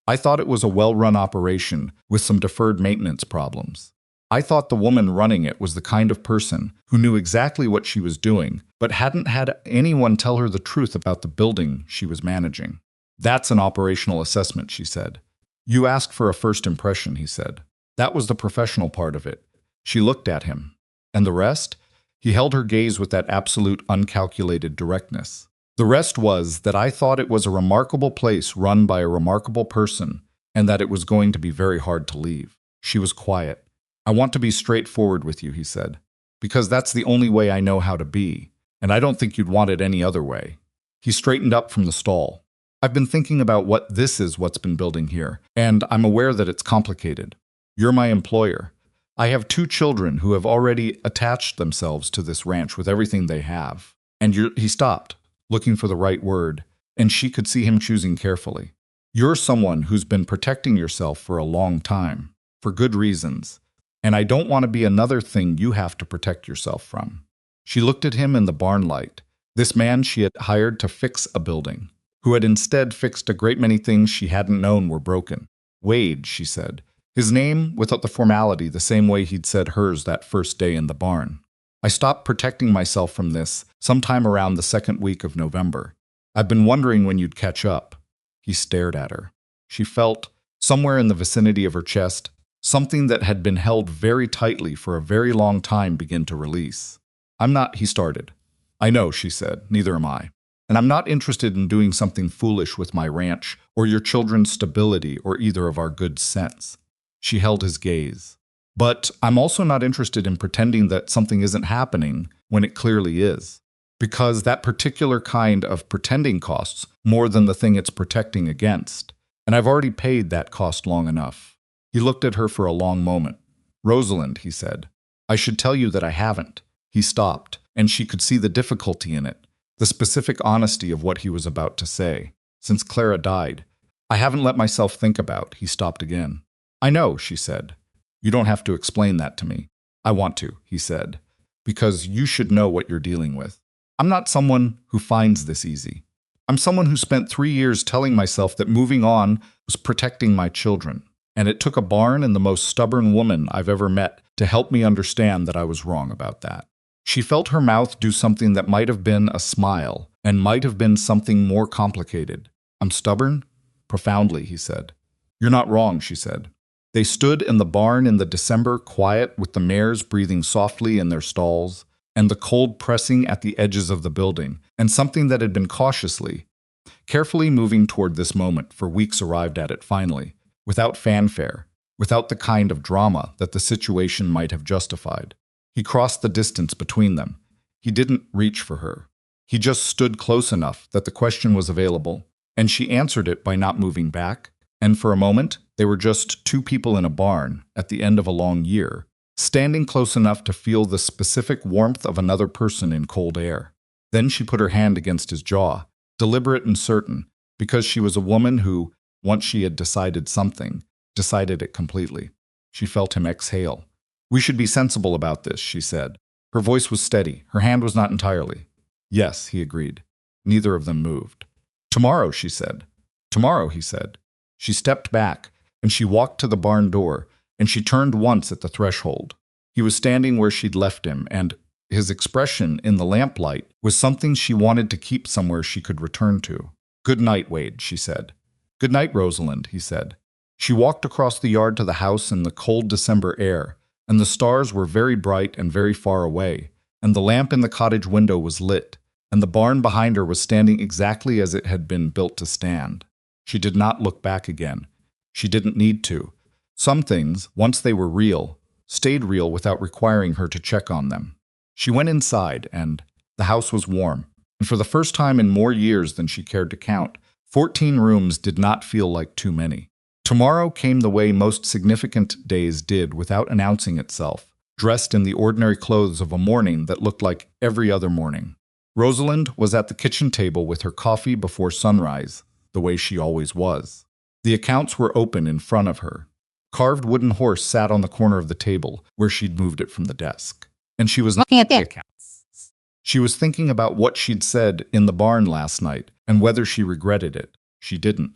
I thought it was a well-run operation with some deferred maintenance problems. I thought the woman running it was the kind of person who knew exactly what she was doing, but hadn't had anyone tell her the truth about the building she was managing. That's an operational assessment, she said. You asked for a first impression, he said. That was the professional part of it. She looked at him. And the rest? He held her gaze with that absolute, uncalculated directness. The rest was that I thought it was a remarkable place run by a remarkable person, and that it was going to be very hard to leave. She was quiet. I want to be straightforward with you, he said, because that's the only way I know how to be, and I don't think you'd want it any other way. He straightened up from the stall. I've been thinking about what's been building here, and I'm aware that it's complicated. You're my employer. I have 2 children who have already attached themselves to this ranch with everything they have. And he stopped, looking for the right word, and she could see him choosing carefully. You're someone who's been protecting yourself for a long time, for good reasons, and I don't want to be another thing you have to protect yourself from. She looked at him in the barn light, this man she had hired to fix a building, who had instead fixed a great many things she hadn't known were broken. Wade, she said. His name, without the formality, the same way he'd said hers that first day in the barn. I stopped protecting myself from this sometime around the 2nd week of November. I've been wondering when you'd catch up. He stared at her. She felt, somewhere in the vicinity of her chest, something that had been held very tightly for a very long time begin to release. I'm not, he started. I know, she said, neither am I. And I'm not interested in doing something foolish with my ranch or your children's stability or either of our good sense. She held his gaze. But I'm also not interested in pretending that something isn't happening when it clearly is. Because that particular kind of pretending costs more than the thing it's protecting against. And I've already paid that cost long enough. He looked at her for a long moment. Rosalind, he said, I should tell you that I haven't. He stopped, and she could see the difficulty in it, the specific honesty of what he was about to say. Since Clara died, I haven't let myself think about, he stopped again. I know, she said. You don't have to explain that to me. I want to, he said, because you should know what you're dealing with. I'm not someone who finds this easy. I'm someone who spent 3 years telling myself that moving on was protecting my children, and it took a barn and the most stubborn woman I've ever met to help me understand that I was wrong about that. She felt her mouth do something that might have been a smile, and might have been something more complicated. I'm stubborn? Profoundly, he said. You're not wrong, she said. They stood in the barn in the December quiet with the mares breathing softly in their stalls, and the cold pressing at the edges of the building, and something that had been carefully moving toward this moment for weeks arrived at it finally, without fanfare, without the kind of drama that the situation might have justified. He crossed the distance between them. He didn't reach for her. He just stood close enough that the question was available, and she answered it by not moving back, and for a moment, they were just 2 people in a barn at the end of a long year, standing close enough to feel the specific warmth of another person in cold air. Then she put her hand against his jaw, deliberate and certain, because she was a woman who, once she had decided something, decided it completely. She felt him exhale. We should be sensible about this, she said. Her voice was steady. Her hand was not entirely. Yes, he agreed. Neither of them moved. Tomorrow, she said. Tomorrow, he said. She stepped back, and she walked to the barn door, and she turned once at the threshold. He was standing where she'd left him, and his expression in the lamplight was something she wanted to keep somewhere she could return to. Good night, Wade, she said. Good night, Rosalind, he said. She walked across the yard to the house in the cold December air, and the stars were very bright and very far away, and the lamp in the cottage window was lit, and the barn behind her was standing exactly as it had been built to stand. She did not look back again. She didn't need to. Some things, once they were real, stayed real without requiring her to check on them. She went inside, and the house was warm, and for the first time in more years than she cared to count, 14 rooms did not feel like too many. Tomorrow came the way most significant days did without announcing itself, dressed in the ordinary clothes of a morning that looked like every other morning. Rosalind was at the kitchen table with her coffee before sunrise, the way she always was. The accounts were open in front of her. Carved wooden horse sat on the corner of the table where she'd moved it from the desk. And she was looking at the accounts. She was thinking about what she'd said in the barn last night and whether she regretted it. She didn't.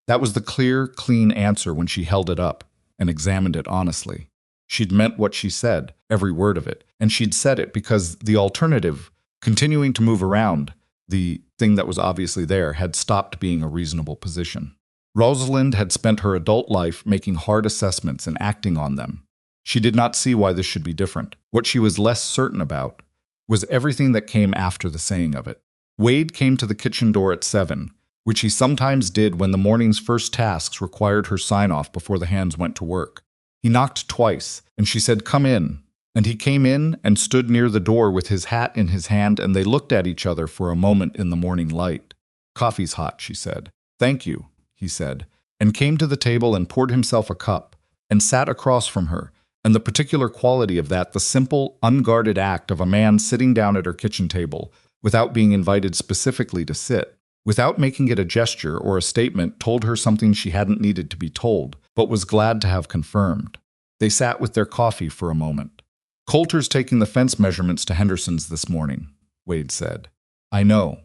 That was the clear, clean answer when she held it up and examined it honestly. She'd meant what she said, every word of it, and she'd said it because the alternative, continuing to move around, The thing that was obviously there had stopped being a reasonable position. Rosalind had spent her adult life making hard assessments and acting on them. She did not see why this should be different. What she was less certain about was everything that came after the saying of it. Wade came to the kitchen door at 7, which he sometimes did when the morning's first tasks required her sign-off before the hands went to work. He knocked twice, and she said, "Come in." And he came in and stood near the door with his hat in his hand, and they looked at each other for a moment in the morning light. "Coffee's hot," she said. "Thank you," he said, and came to the table and poured himself a cup, and sat across from her, and the particular quality of that, the simple, unguarded act of a man sitting down at her kitchen table, without being invited specifically to sit, without making it a gesture or a statement, told her something she hadn't needed to be told, but was glad to have confirmed. They sat with their coffee for a moment. "Coulter's taking the fence measurements to Henderson's this morning," Wade said. "I know.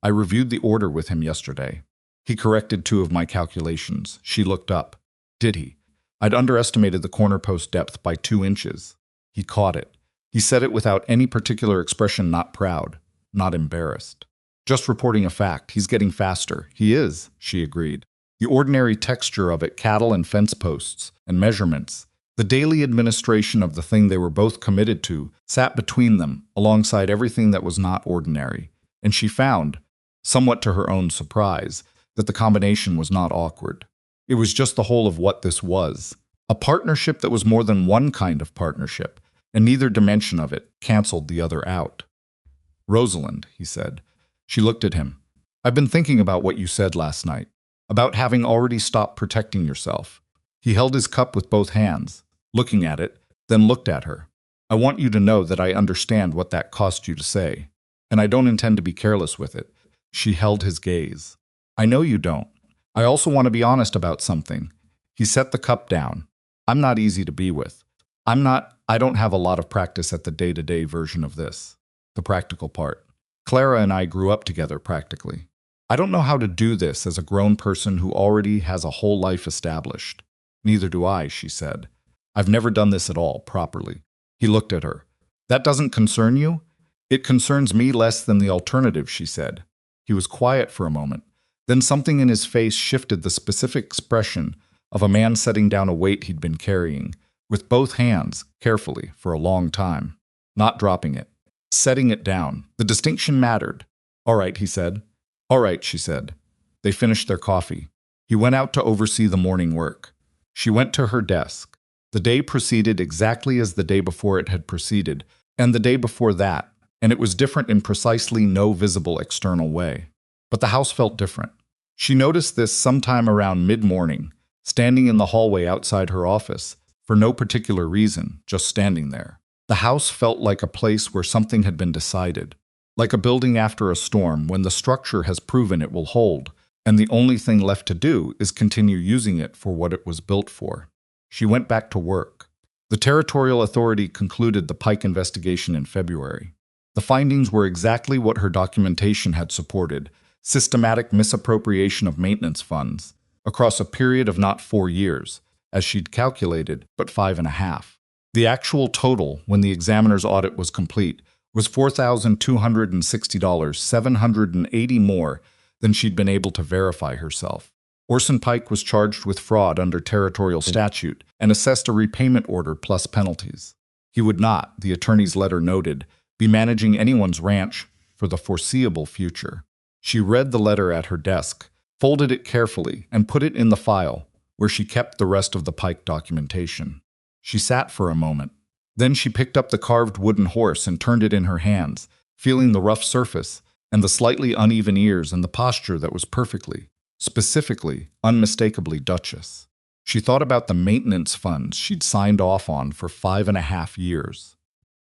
I reviewed the order with him yesterday. He corrected 2 of my calculations." She looked up. "Did he? I'd underestimated the corner post depth by 2 inches. He caught it. He said it without any particular expression, not proud, not embarrassed. Just reporting a fact. He's getting faster." "He is," she agreed. The ordinary texture of it, cattle and fence posts, and measurements, the daily administration of the thing they were both committed to, sat between them, alongside everything that was not ordinary. And she found, somewhat to her own surprise, that the combination was not awkward. It was just the whole of what this was. A partnership that was more than one kind of partnership, and neither dimension of it canceled the other out. "Rosalind," he said. She looked at him. "I've been thinking about what you said last night, about having already stopped protecting yourself." He held his cup with both hands, looking at it, then looked at her. "I want you to know that I understand what that cost you to say, and I don't intend to be careless with it." She held his gaze. "I know you don't. I also want to be honest about something." He set the cup down. "I'm not easy to be with. I don't have a lot of practice at the day-to-day version of this. The practical part. Clara and I grew up together practically. I don't know how to do this as a grown person who already has a whole life established." "Neither do I," she said. "I've never done this at all, properly." He looked at her. "That doesn't concern you?" "It concerns me less than the alternative," she said. He was quiet for a moment. Then something in his face shifted the specific expression of a man setting down a weight he'd been carrying, with both hands, carefully, for a long time. Not dropping it. Setting it down. The distinction mattered. "All right," he said. "All right," she said. They finished their coffee. He went out to oversee the morning work. She went to her desk. The day proceeded exactly as the day before it had proceeded, and the day before that, and it was different in precisely no visible external way. But the house felt different. She noticed this sometime around mid-morning, standing in the hallway outside her office, for no particular reason, just standing there. The house felt like a place where something had been decided, like a building after a storm when the structure has proven it will hold, and the only thing left to do is continue using it for what it was built for. She went back to work. The Territorial Authority concluded the Pike investigation in February. The findings were exactly what her documentation had supported: systematic misappropriation of maintenance funds, across a period of not 4 years, as she'd calculated, but 5.5. The actual total, when the examiner's audit was complete, was $4,260, $780 more than she'd been able to verify herself. Orson Pike was charged with fraud under territorial statute and assessed a repayment order plus penalties. He would not, the attorney's letter noted, be managing anyone's ranch for the foreseeable future. She read the letter at her desk, folded it carefully, and put it in the file, where she kept the rest of the Pike documentation. She sat for a moment. Then she picked up the carved wooden horse and turned it in her hands, feeling the rough surface and the slightly uneven ears and the posture that was perfectly, specifically, unmistakably Duchess. She thought about the maintenance funds she'd signed off on for 5.5 years,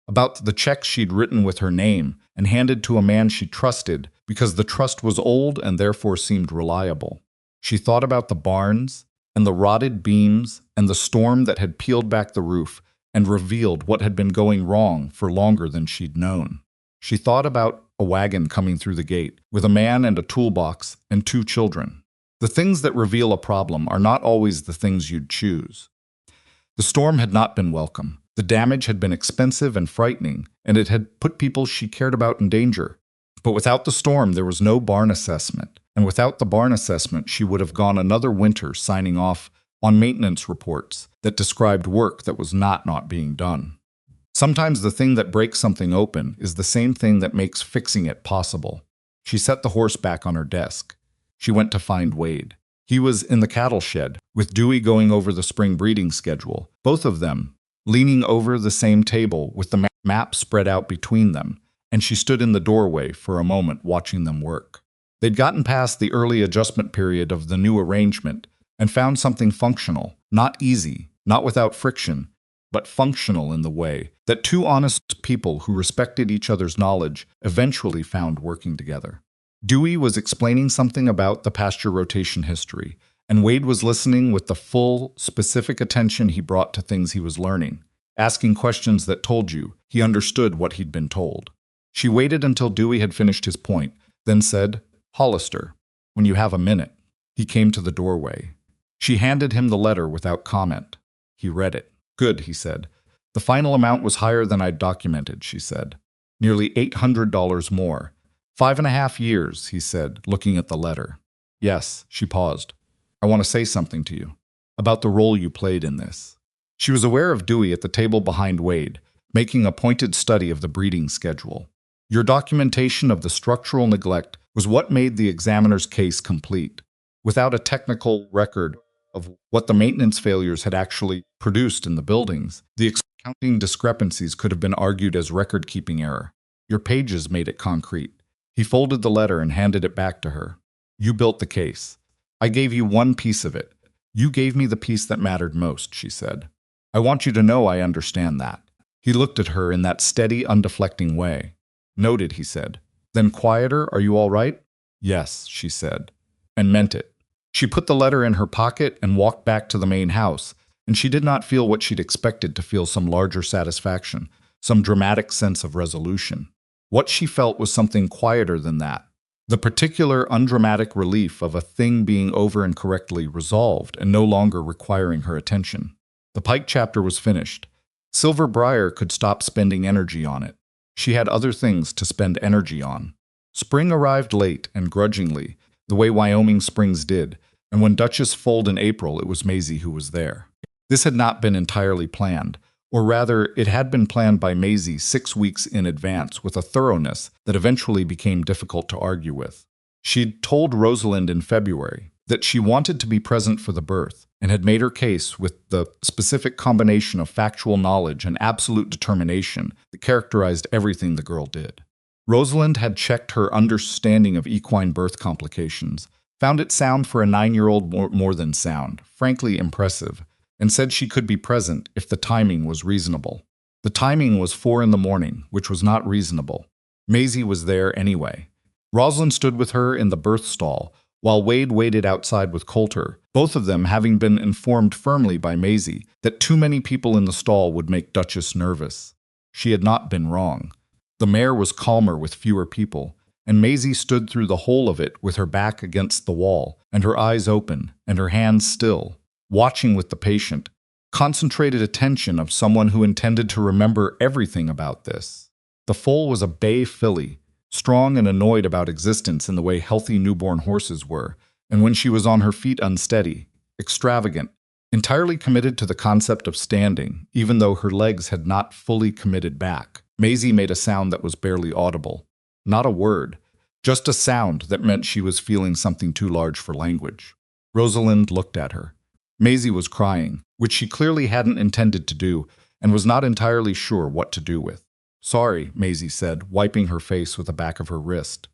about the checks she'd written with her name and handed to a man she trusted because the trust was old and therefore seemed reliable. She thought about the barns and the rotted beams and the storm that had peeled back the roof and revealed what had been going wrong for longer than she'd known. She thought about a wagon coming through the gate with a man and a toolbox and 2 children. The things that reveal a problem are not always the things you'd choose. The storm had not been welcome. The damage had been expensive and frightening, and it had put people she cared about in danger. But without the storm, there was no barn assessment. And without the barn assessment, she would have gone another winter signing off on maintenance reports that described work that was not being done. Sometimes the thing that breaks something open is the same thing that makes fixing it possible. She set the horse back on her desk. She went to find Wade. He was in the cattle shed, with Dewey going over the spring breeding schedule, both of them leaning over the same table with the map spread out between them, and she stood in the doorway for a moment watching them work. They'd gotten past the early adjustment period of the new arrangement and found something functional, not easy, not without friction, but functional in the way that two honest people who respected each other's knowledge eventually found working together. Dewey was explaining something about the pasture rotation history, and Wade was listening with the full, specific attention he brought to things he was learning, asking questions that told you he understood what he'd been told. She waited until Dewey had finished his point, then said, "Hollister, when you have a minute." He came to the doorway. She handed him the letter without comment. He read it. "Good," he said. "The final amount was higher than I'd documented," she said. "Nearly $800 more. 5.5 years," he said, looking at the letter. "Yes," she paused. "I want to say something to you about the role you played in this." She was aware of Dewey at the table behind Wade, making a pointed study of the breeding schedule. "Your documentation of the structural neglect was what made the examiner's case complete. Without a technical record of what the maintenance failures had actually produced in the buildings, the accounting discrepancies could have been argued as record-keeping error. Your pages made it concrete." He folded the letter and handed it back to her. "You built the case. I gave you one piece of it. You gave me the piece that mattered most," she said. "I want you to know I understand that." He looked at her in that steady, undeflecting way. "Noted," he said. "Then quieter, are you all right?" "Yes," she said, and meant it. She put the letter in her pocket and walked back to the main house, and she did not feel what she'd expected to feel, some larger satisfaction, some dramatic sense of resolution. What she felt was something quieter than that, the particular undramatic relief of a thing being over and correctly resolved and no longer requiring her attention. The Pike chapter was finished. Silver Briar could stop spending energy on it. She had other things to spend energy on. Spring arrived late and grudgingly, the way Wyoming springs did, and when Duchess foaled in April, it was Maisie who was there. This had not been entirely planned, or rather, it had been planned by Maisie 6 weeks in advance with a thoroughness that eventually became difficult to argue with. She'd told Rosalind in February that she wanted to be present for the birth and had made her case with the specific combination of factual knowledge and absolute determination that characterized everything the girl did. Rosalind had checked her understanding of equine birth complications, found it sound for a 9-year-old more than sound, frankly impressive, and said she could be present if the timing was reasonable. The timing was 4 in the morning, which was not reasonable. Maisie was there anyway. Rosalind stood with her in the birth stall, while Wade waited outside with Coulter, both of them having been informed firmly by Maisie that too many people in the stall would make Duchess nervous. She had not been wrong. The mare was calmer with fewer people, and Maisie stood through the whole of it with her back against the wall and her eyes open and her hands still, watching with the patient, concentrated attention of someone who intended to remember everything about this. The foal was a bay filly, strong and annoyed about existence in the way healthy newborn horses were, and when she was on her feet unsteady, extravagant, entirely committed to the concept of standing, even though her legs had not fully committed back. Maisie made a sound that was barely audible. Not a word, just a sound that meant she was feeling something too large for language. Rosalind looked at her. Maisie was crying, which she clearly hadn't intended to do, and was not entirely sure what to do with. "Sorry," Maisie said, wiping her face with the back of her wrist.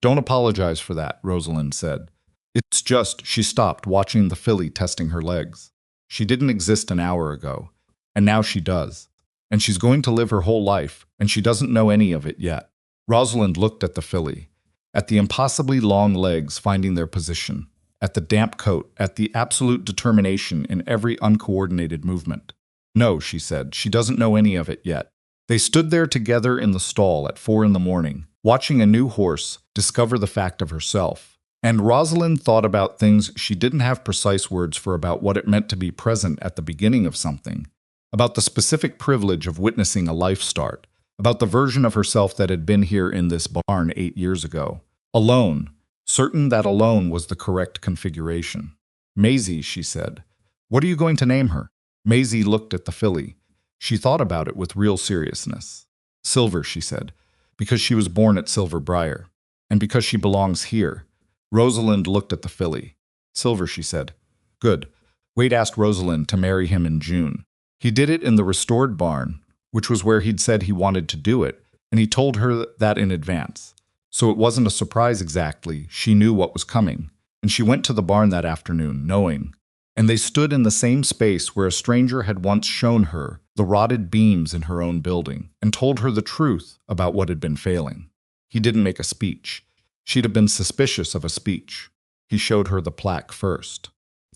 "Don't apologize for that," Rosalind said. "It's just," she stopped, watching the filly testing her legs. "She didn't exist an hour ago, and now she does. And she's going to live her whole life, and she doesn't know any of it yet." Rosalind looked at the filly, at the impossibly long legs finding their position, at the damp coat, at the absolute determination in every uncoordinated movement. "No," she said, "she doesn't know any of it yet." They stood there together in the stall at 4 in the morning, watching a new horse discover the fact of herself. And Rosalind thought about things she didn't have precise words for, about what it meant to be present at the beginning of something, about the specific privilege of witnessing a life start, about the version of herself that had been here in this barn 8 years ago. Alone, certain that alone was the correct configuration. Maisie, she said. What are you going to name her? Maisie looked at the filly. She thought about it with real seriousness. Silver, she said, because she was born at Silver Briar, and because she belongs here. Rosalind looked at the filly. Silver, she said. Good. Wade asked Rosalind to marry him in June. He did it in the restored barn, which was where he'd said he wanted to do it, and he told her that in advance. So it wasn't a surprise exactly. She knew what was coming, and she went to the barn that afternoon, knowing. And they stood in the same space where a stranger had once shown her the rotted beams in her own building and told her the truth about what had been failing. He didn't make a speech. She'd have been suspicious of a speech. He showed her the plaque first.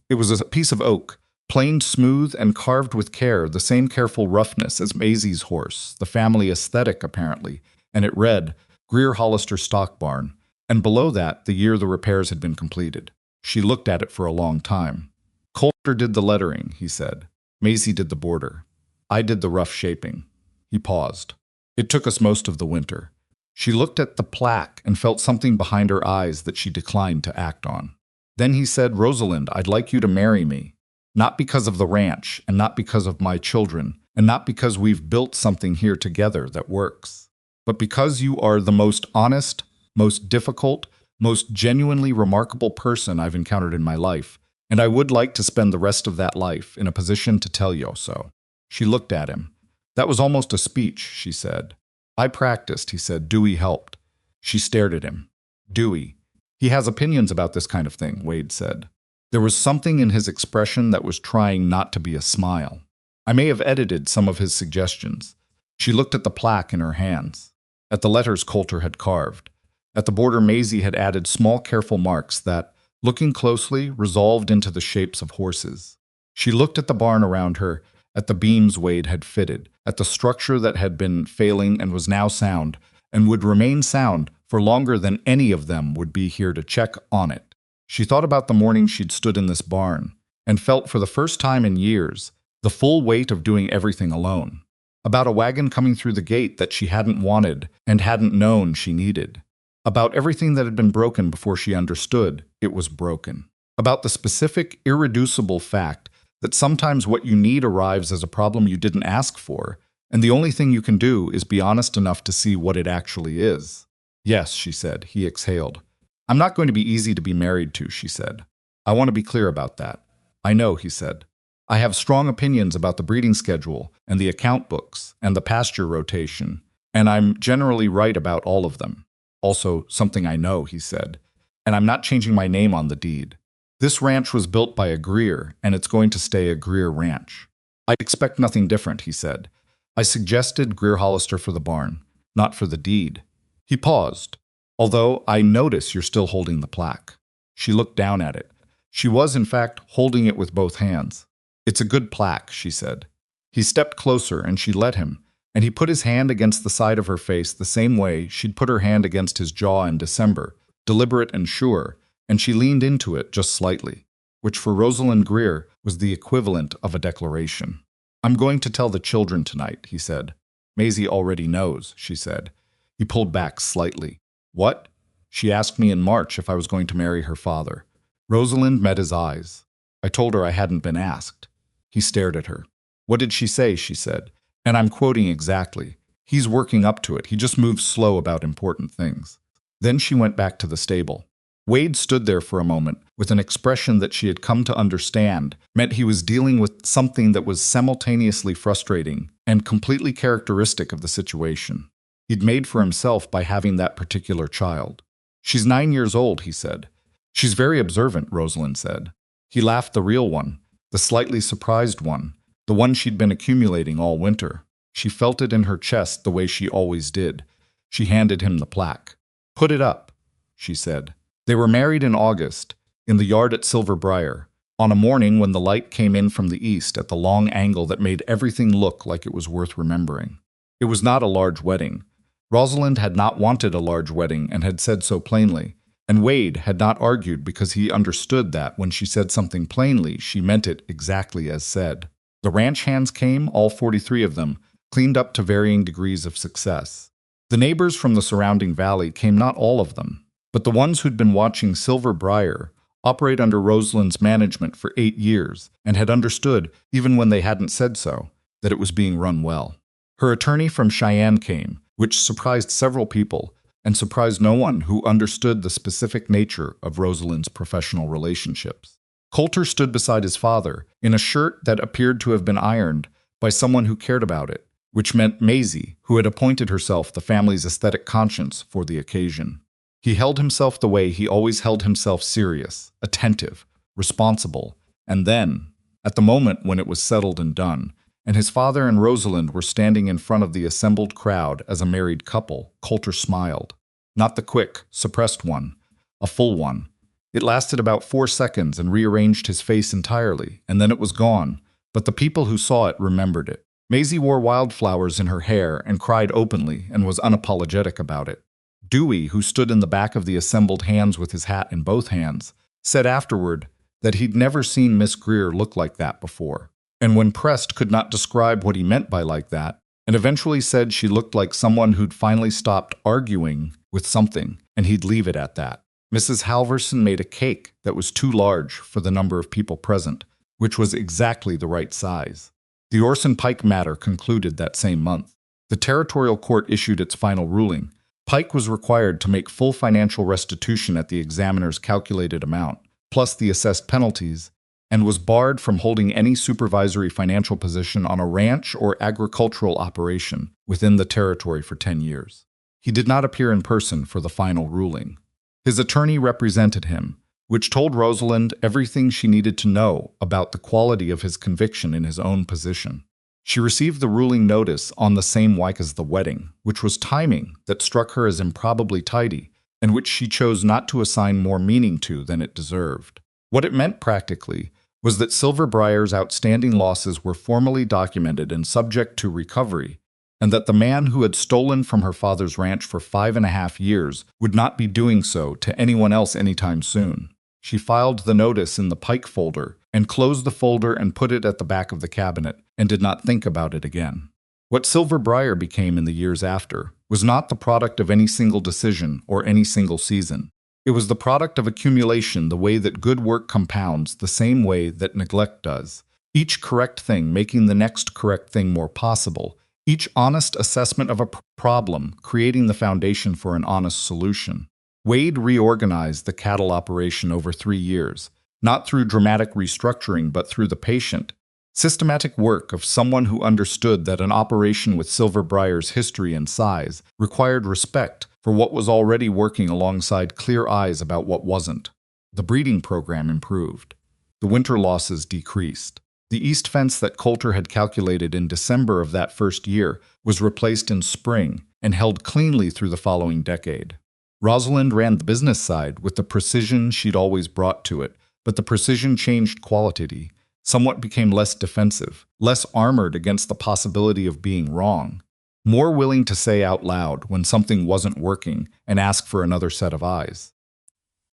It was a piece of oak, planed smooth and carved with care, the same careful roughness as Maisie's horse, the family aesthetic apparently, and it read, Greer Hollister Stock Barn, and below that, the year the repairs had been completed. She looked at it for a long time. Coulter did the lettering, he said. Maisie did the border. I did the rough shaping. He paused. It took us most of the winter. She looked at the plaque and felt something behind her eyes that she declined to act on. Then he said, Rosalind, I'd like you to marry me. Not because of the ranch, and not because of my children, and not because we've built something here together that works, but because you are the most honest, most difficult, most genuinely remarkable person I've encountered in my life, and I would like to spend the rest of that life in a position to tell you so. She looked at him. That was almost a speech, she said. I practiced, he said. Dewey helped. She stared at him. Dewey. He has opinions about this kind of thing, Wade said. There was something in his expression that was trying not to be a smile. I may have edited some of his suggestions. She looked at the plaque in her hands, at the letters Coulter had carved. At the border, Maisie had added small, careful marks that, looking closely, resolved into the shapes of horses. She looked at the barn around her, at the beams Wade had fitted, at the structure that had been failing and was now sound, and would remain sound for longer than any of them would be here to check on it. She thought about the morning she'd stood in this barn, and felt for the first time in years the full weight of doing everything alone. About a wagon coming through the gate that she hadn't wanted and hadn't known she needed. About everything that had been broken before she understood it was broken. About the specific, irreducible fact that sometimes what you need arrives as a problem you didn't ask for, and the only thing you can do is be honest enough to see what it actually is. Yes, she said. He exhaled. I'm not going to be easy to be married to, she said. I want to be clear about that. I know, he said. I have strong opinions about the breeding schedule and the account books and the pasture rotation, and I'm generally right about all of them. Also, something I know, he said, and I'm not changing my name on the deed. This ranch was built by a Greer, and it's going to stay a Greer ranch. I expect nothing different, he said. I suggested Greer Hollister for the barn, not for the deed. He paused. Although I notice you're still holding the plaque. She looked down at it. She was, in fact, holding it with both hands. It's a good plaque, she said. He stepped closer, and she let him, and he put his hand against the side of her face the same way she'd put her hand against his jaw in December, deliberate and sure, and she leaned into it just slightly, which for Rosalind Greer was the equivalent of a declaration. I'm going to tell the children tonight, he said. Maisie already knows, she said. He pulled back slightly. What? She asked me in March if I was going to marry her father. Rosalind met his eyes. I told her I hadn't been asked. He stared at her. What did she say, she said. And I'm quoting exactly. He's working up to it. He just moves slow about important things. Then she went back to the stable. Wade stood there for a moment with an expression that she had come to understand meant he was dealing with something that was simultaneously frustrating and completely characteristic of the situation. He'd made for himself by having that particular child. She's 9 years old, he said. She's very observant, Rosalind said. He laughed, the real one, the slightly surprised one, the one she'd been accumulating all winter. She felt it in her chest the way she always did. She handed him the plaque. Put it up, she said. They were married in August, in the yard at Silver Briar, on a morning when the light came in from the east at the long angle that made everything look like it was worth remembering. It was not a large wedding. Rosalind had not wanted a large wedding and had said so plainly, and Wade had not argued because he understood that when she said something plainly, she meant it exactly as said. The ranch hands came, all 43 of them, cleaned up to varying degrees of success. The neighbors from the surrounding valley came, not all of them, but the ones who'd been watching Silver Briar operate under Rosalind's management for 8 years and had understood, even when they hadn't said so, that it was being run well. Her attorney from Cheyenne came, which surprised several people and surprised no one who understood the specific nature of Rosalind's professional relationships. Coulter stood beside his father in a shirt that appeared to have been ironed by someone who cared about it, which meant Maisie, who had appointed herself the family's aesthetic conscience for the occasion. He held himself the way he always held himself: serious, attentive, responsible, and then, at the moment when it was settled and done, and his father and Rosalind were standing in front of the assembled crowd as a married couple, Coulter smiled. Not the quick, suppressed one, a full one. It lasted about 4 seconds and rearranged his face entirely, and then it was gone, but the people who saw it remembered it. Maisie wore wildflowers in her hair and cried openly and was unapologetic about it. Dewey, who stood in the back of the assembled hands with his hat in both hands, said afterward that he'd never seen Miss Greer look like that before, and when pressed could not describe what he meant by like that, and eventually said she looked like someone who'd finally stopped arguing with something, and he'd leave it at that. Mrs. Halverson made a cake that was too large for the number of people present, which was exactly the right size. The Orson Pike matter concluded that same month. The territorial court issued its final ruling. Pike was required to make full financial restitution at the examiner's calculated amount, plus the assessed penalties, and was barred from holding any supervisory financial position on a ranch or agricultural operation within the territory for 10 years. He did not appear in person for the final ruling. His attorney represented him, which told Rosalind everything she needed to know about the quality of his conviction in his own position. She received the ruling notice on the same week as the wedding, which was timing that struck her as improbably tidy, and which she chose not to assign more meaning to than it deserved. What it meant practically was that Silver Briar's outstanding losses were formally documented and subject to recovery, and that the man who had stolen from her father's ranch for 5.5 years would not be doing so to anyone else anytime soon. She filed the notice in the Pike folder and closed the folder and put it at the back of the cabinet and did not think about it again. What Silver Briar became in the years after was not the product of any single decision or any single season. It was the product of accumulation, the way that good work compounds, the same way that neglect does. Each correct thing making the next correct thing more possible. Each honest assessment of a problem creating the foundation for an honest solution. Wade reorganized the cattle operation over 3 years, not through dramatic restructuring but through the patient, systematic work of someone who understood that an operation with Silver Briar's history and size required respect for what was already working alongside clear eyes about what wasn't. The breeding program improved. The winter losses decreased. The east fence that Coulter had calculated in December of that first year was replaced in spring and held cleanly through the following decade. Rosalind ran the business side with the precision she'd always brought to it, but the precision changed quality, somewhat became less defensive, less armored against the possibility of being wrong, more willing to say out loud when something wasn't working and ask for another set of eyes.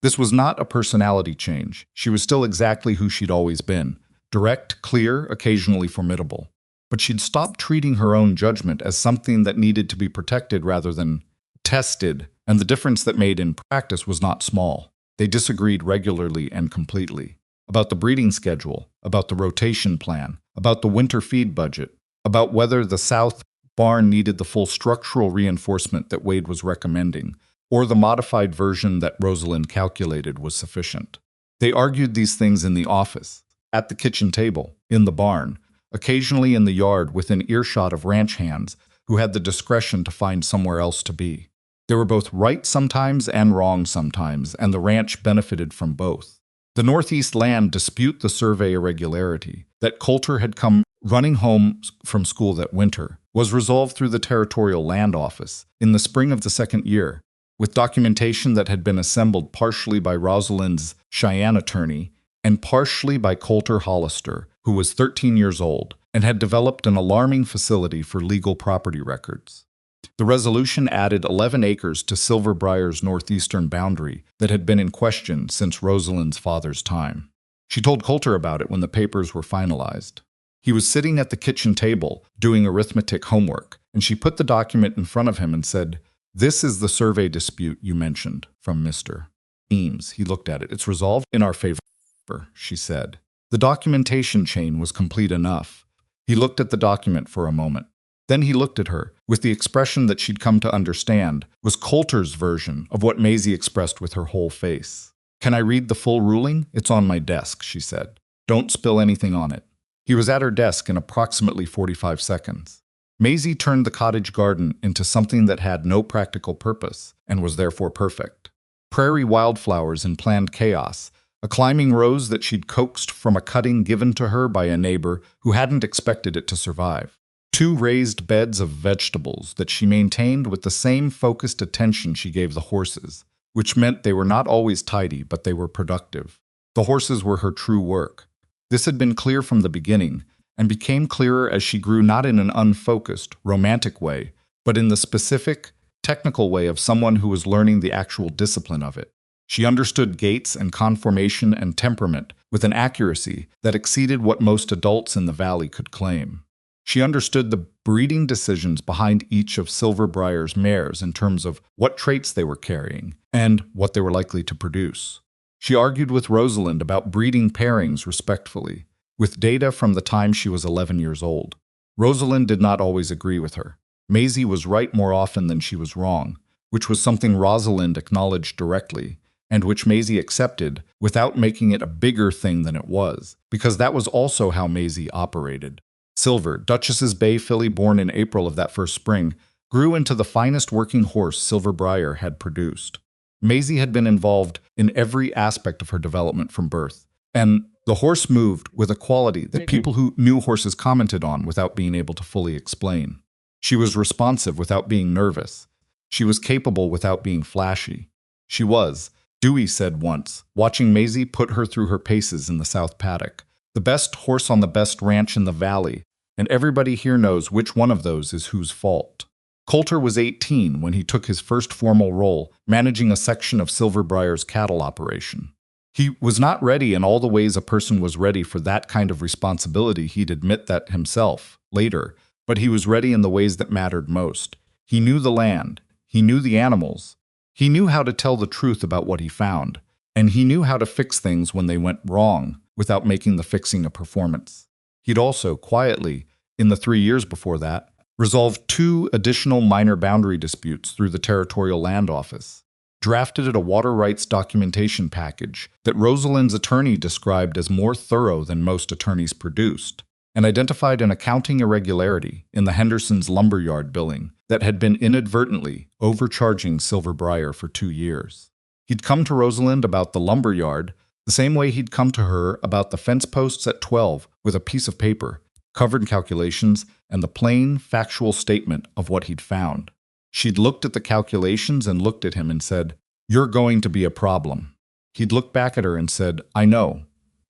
This was not a personality change. She was still exactly who she'd always been, direct, clear, occasionally formidable. But she'd stopped treating her own judgment as something that needed to be protected rather than tested, and the difference that made in practice was not small. They disagreed regularly and completely. About the breeding schedule, about the rotation plan, about the winter feed budget, about whether the south barn needed the full structural reinforcement that Wade was recommending, or the modified version that Rosalind calculated was sufficient. They argued these things in the office, at the kitchen table, in the barn, occasionally in the yard within earshot of ranch hands who had the discretion to find somewhere else to be. They were both right sometimes and wrong sometimes, and the ranch benefited from both. The Northeast land dispute the survey irregularity that Coulter had come running home from school that winter was resolved through the Territorial Land Office in the spring of the second year, with documentation that had been assembled partially by Rosalind's Cheyenne attorney and partially by Coulter Hollister, who was 13 years old and had developed an alarming facility for legal property records. The resolution added 11 acres to Silver Briar's northeastern boundary that had been in question since Rosalind's father's time. She told Coulter about it when the papers were finalized. He was sitting at the kitchen table, doing arithmetic homework, and she put the document in front of him and said, "This is the survey dispute you mentioned from Mr. Eames." He looked at it. "It's resolved in our favor," she said. The documentation chain was complete enough. He looked at the document for a moment. Then he looked at her, with the expression that she'd come to understand was Coulter's version of what Maisie expressed with her whole face. "Can I read the full ruling? It's on my desk," she said. "Don't spill anything on it." He was at her desk in approximately 45 seconds. Maisie turned the cottage garden into something that had no practical purpose and was therefore perfect. Prairie wildflowers in planned chaos, a climbing rose that she'd coaxed from a cutting given to her by a neighbor who hadn't expected it to survive. 2 raised beds of vegetables that she maintained with the same focused attention she gave the horses, which meant they were not always tidy, but they were productive. The horses were her true work. This had been clear from the beginning, and became clearer as she grew not in an unfocused, romantic way, but in the specific, technical way of someone who was learning the actual discipline of it. She understood gaits and conformation and temperament with an accuracy that exceeded what most adults in the valley could claim. She understood the breeding decisions behind each of Silver Briar's mares in terms of what traits they were carrying and what they were likely to produce. She argued with Rosalind about breeding pairings respectfully, with data from the time she was 11 years old. Rosalind did not always agree with her. Maisie was right more often than she was wrong, which was something Rosalind acknowledged directly, and which Maisie accepted without making it a bigger thing than it was, because that was also how Maisie operated. Silver, Duchess's Bay filly born in April of that first spring, grew into the finest working horse Silver Briar had produced. Maisie had been involved in every aspect of her development from birth, and the horse moved with a quality that people who knew horses commented on without being able to fully explain. She was responsive without being nervous. She was capable without being flashy. She was, Dewey said once, watching Maisie put her through her paces in the South Paddock, the best horse on the best ranch in the valley, and everybody here knows which one of those is whose fault. Coulter was 18 when he took his first formal role, managing a section of Silver Briar's cattle operation. He was not ready in all the ways a person was ready for that kind of responsibility. He'd admit that himself, later, but he was ready in the ways that mattered most. He knew the land. He knew the animals. He knew how to tell the truth about what he found, and he knew how to fix things when they went wrong without making the fixing a performance. He'd also, quietly, in the 3 years before that, resolved 2 additional minor boundary disputes through the Territorial Land Office, drafted a water rights documentation package that Rosalind's attorney described as more thorough than most attorneys produced, and identified an accounting irregularity in the Henderson's lumberyard billing that had been inadvertently overcharging Silver Briar for 2 years. He'd come to Rosalind about the lumberyard the same way he'd come to her about the fence posts at 12 with a piece of paper, covered calculations, and the plain, factual statement of what he'd found. She'd looked at the calculations and looked at him and said, "You're going to be a problem." He'd looked back at her and said, "I know.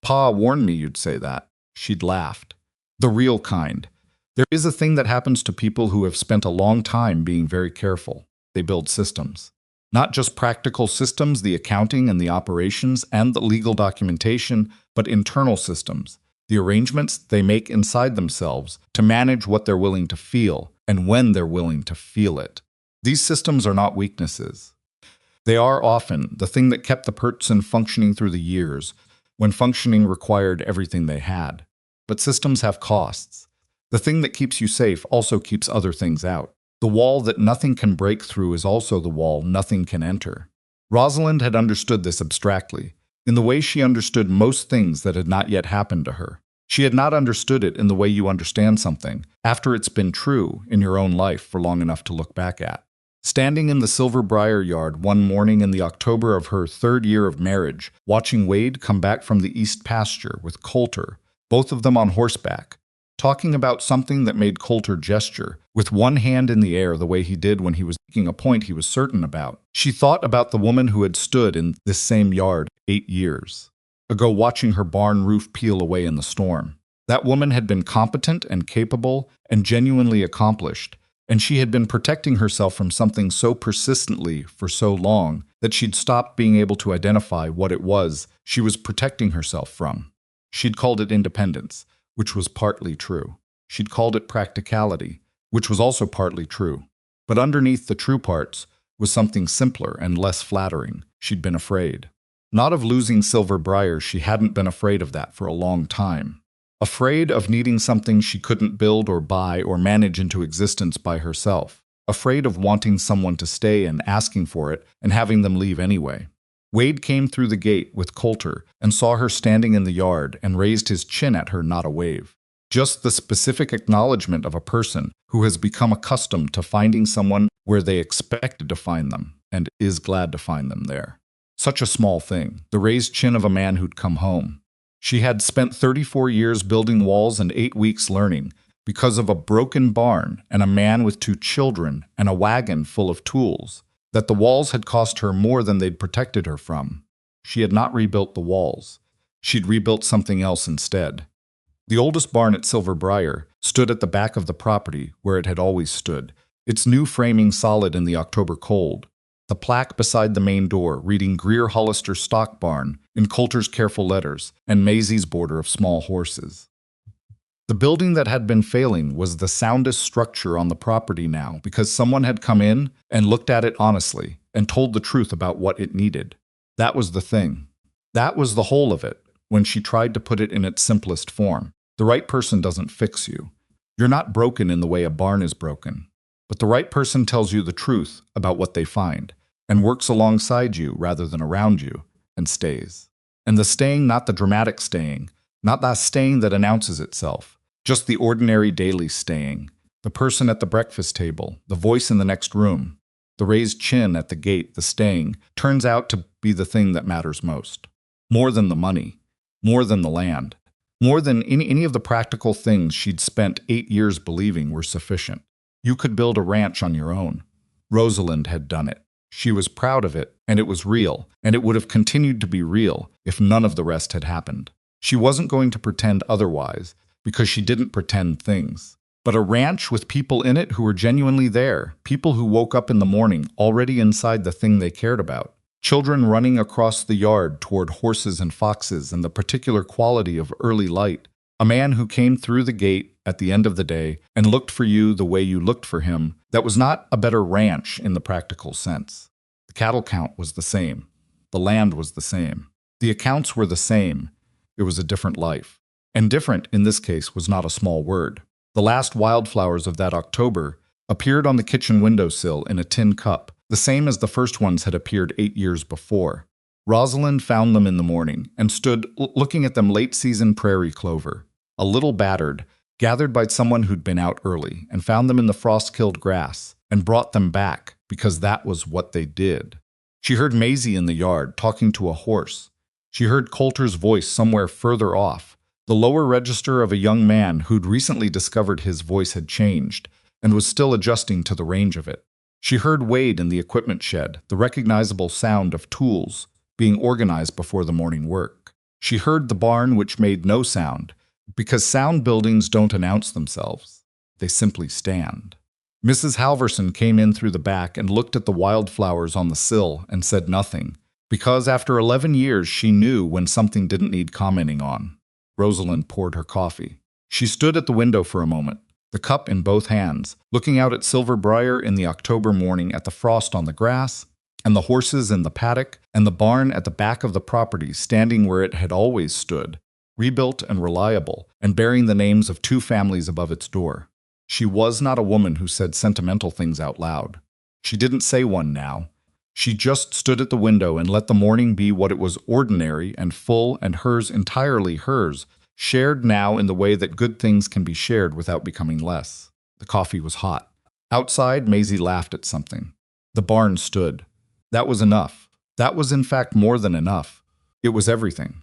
Pa warned me you'd say that." She'd laughed. The real kind. There is a thing that happens to people who have spent a long time being very careful. They build systems. Not just practical systems, the accounting and the operations and the legal documentation, but internal systems, the arrangements they make inside themselves to manage what they're willing to feel and when they're willing to feel it. These systems are not weaknesses. They are often the thing that kept the person functioning through the years, when functioning required everything they had. But systems have costs. The thing that keeps you safe also keeps other things out. The wall that nothing can break through is also the wall nothing can enter. Rosalind had understood this abstractly, in the way she understood most things that had not yet happened to her. She had not understood it in the way you understand something, after it's been true in your own life for long enough to look back at. Standing in the Silver Briar yard one morning in the October of her 3rd year of marriage, watching Wade come back from the east pasture with Coulter, both of them on horseback, talking about something that made Coulter gesture, with one hand in the air the way he did when he was making a point he was certain about. She thought about the woman who had stood in this same yard 8 years ago watching her barn roof peel away in the storm. That woman had been competent and capable and genuinely accomplished, and she had been protecting herself from something so persistently for so long that she'd stopped being able to identify what it was she was protecting herself from. She'd called it independence, which was partly true. She'd called it practicality, which was also partly true. But underneath the true parts was something simpler and less flattering. She'd been afraid. Not of losing Silver Briar, she hadn't been afraid of that for a long time. Afraid of needing something she couldn't build or buy or manage into existence by herself. Afraid of wanting someone to stay and asking for it and having them leave anyway. Wade came through the gate with Coulter and saw her standing in the yard and raised his chin at her, not a wave. Just the specific acknowledgement of a person who has become accustomed to finding someone where they expected to find them and is glad to find them there. Such a small thing, the raised chin of a man who'd come home. She had spent 34 years building walls and 8 weeks learning because of a broken barn and a man with 2 children and a wagon full of tools, that the walls had cost her more than they'd protected her from. She had not rebuilt the walls. She'd rebuilt something else instead. The oldest barn at Silver Briar stood at the back of the property where it had always stood, its new framing solid in the October cold. The plaque beside the main door reading Greer Hollister Stock Barn in Coulter's careful letters and Maisie's border of small horses. The building that had been failing was the soundest structure on the property now because someone had come in and looked at it honestly and told the truth about what it needed. That was the thing. That was the whole of it when she tried to put it in its simplest form. The right person doesn't fix you. You're not broken in the way a barn is broken. But the right person tells you the truth about what they find and works alongside you rather than around you and stays. And the staying, not the dramatic staying, not that staying that announces itself, just the ordinary daily staying, the person at the breakfast table, the voice in the next room, the raised chin at the gate, the staying, turns out to be the thing that matters most. More than the money, more than the land, more than any of the practical things she'd spent 8 years believing were sufficient. You could build a ranch on your own. Rosalind had done it. She was proud of it, and it was real, and it would have continued to be real if none of the rest had happened. She wasn't going to pretend otherwise, because she didn't pretend things. But a ranch with people in it who were genuinely there, people who woke up in the morning already inside the thing they cared about. Children running across the yard toward horses and foxes and the particular quality of early light. A man who came through the gate at the end of the day and looked for you the way you looked for him. That was not a better ranch in the practical sense. The cattle count was the same. The land was the same. The accounts were the same. It was a different life. And different, in this case, was not a small word. The last wildflowers of that October appeared on the kitchen windowsill in a tin cup, the same as the first ones had appeared 8 years before. Rosalind found them in the morning and stood looking at them late-season prairie clover, a little battered, gathered by someone who'd been out early and found them in the frost-killed grass and brought them back because that was what they did. She heard Maisie in the yard talking to a horse. She heard Coulter's voice somewhere further off, the lower register of a young man who'd recently discovered his voice had changed and was still adjusting to the range of it. She heard Wade in the equipment shed, the recognizable sound of tools being organized before the morning work. She heard the barn, which made no sound, because sound buildings don't announce themselves. They simply stand. Mrs. Halverson came in through the back and looked at the wildflowers on the sill and said nothing, because after 11 years she knew when something didn't need commenting on. Rosalind poured her coffee. She stood at the window for a moment, the cup in both hands, looking out at Silver Briar in the October morning at the frost on the grass, and the horses in the paddock, and the barn at the back of the property standing where it had always stood, rebuilt and reliable, and bearing the names of 2 families above its door. She was not a woman who said sentimental things out loud. She didn't say one now. She just stood at the window and let the morning be what it was, ordinary and full and hers, entirely hers, shared now in the way that good things can be shared without becoming less. The coffee was hot. Outside, Maisie laughed at something. The barn stood. That was enough. That was in fact more than enough. It was everything.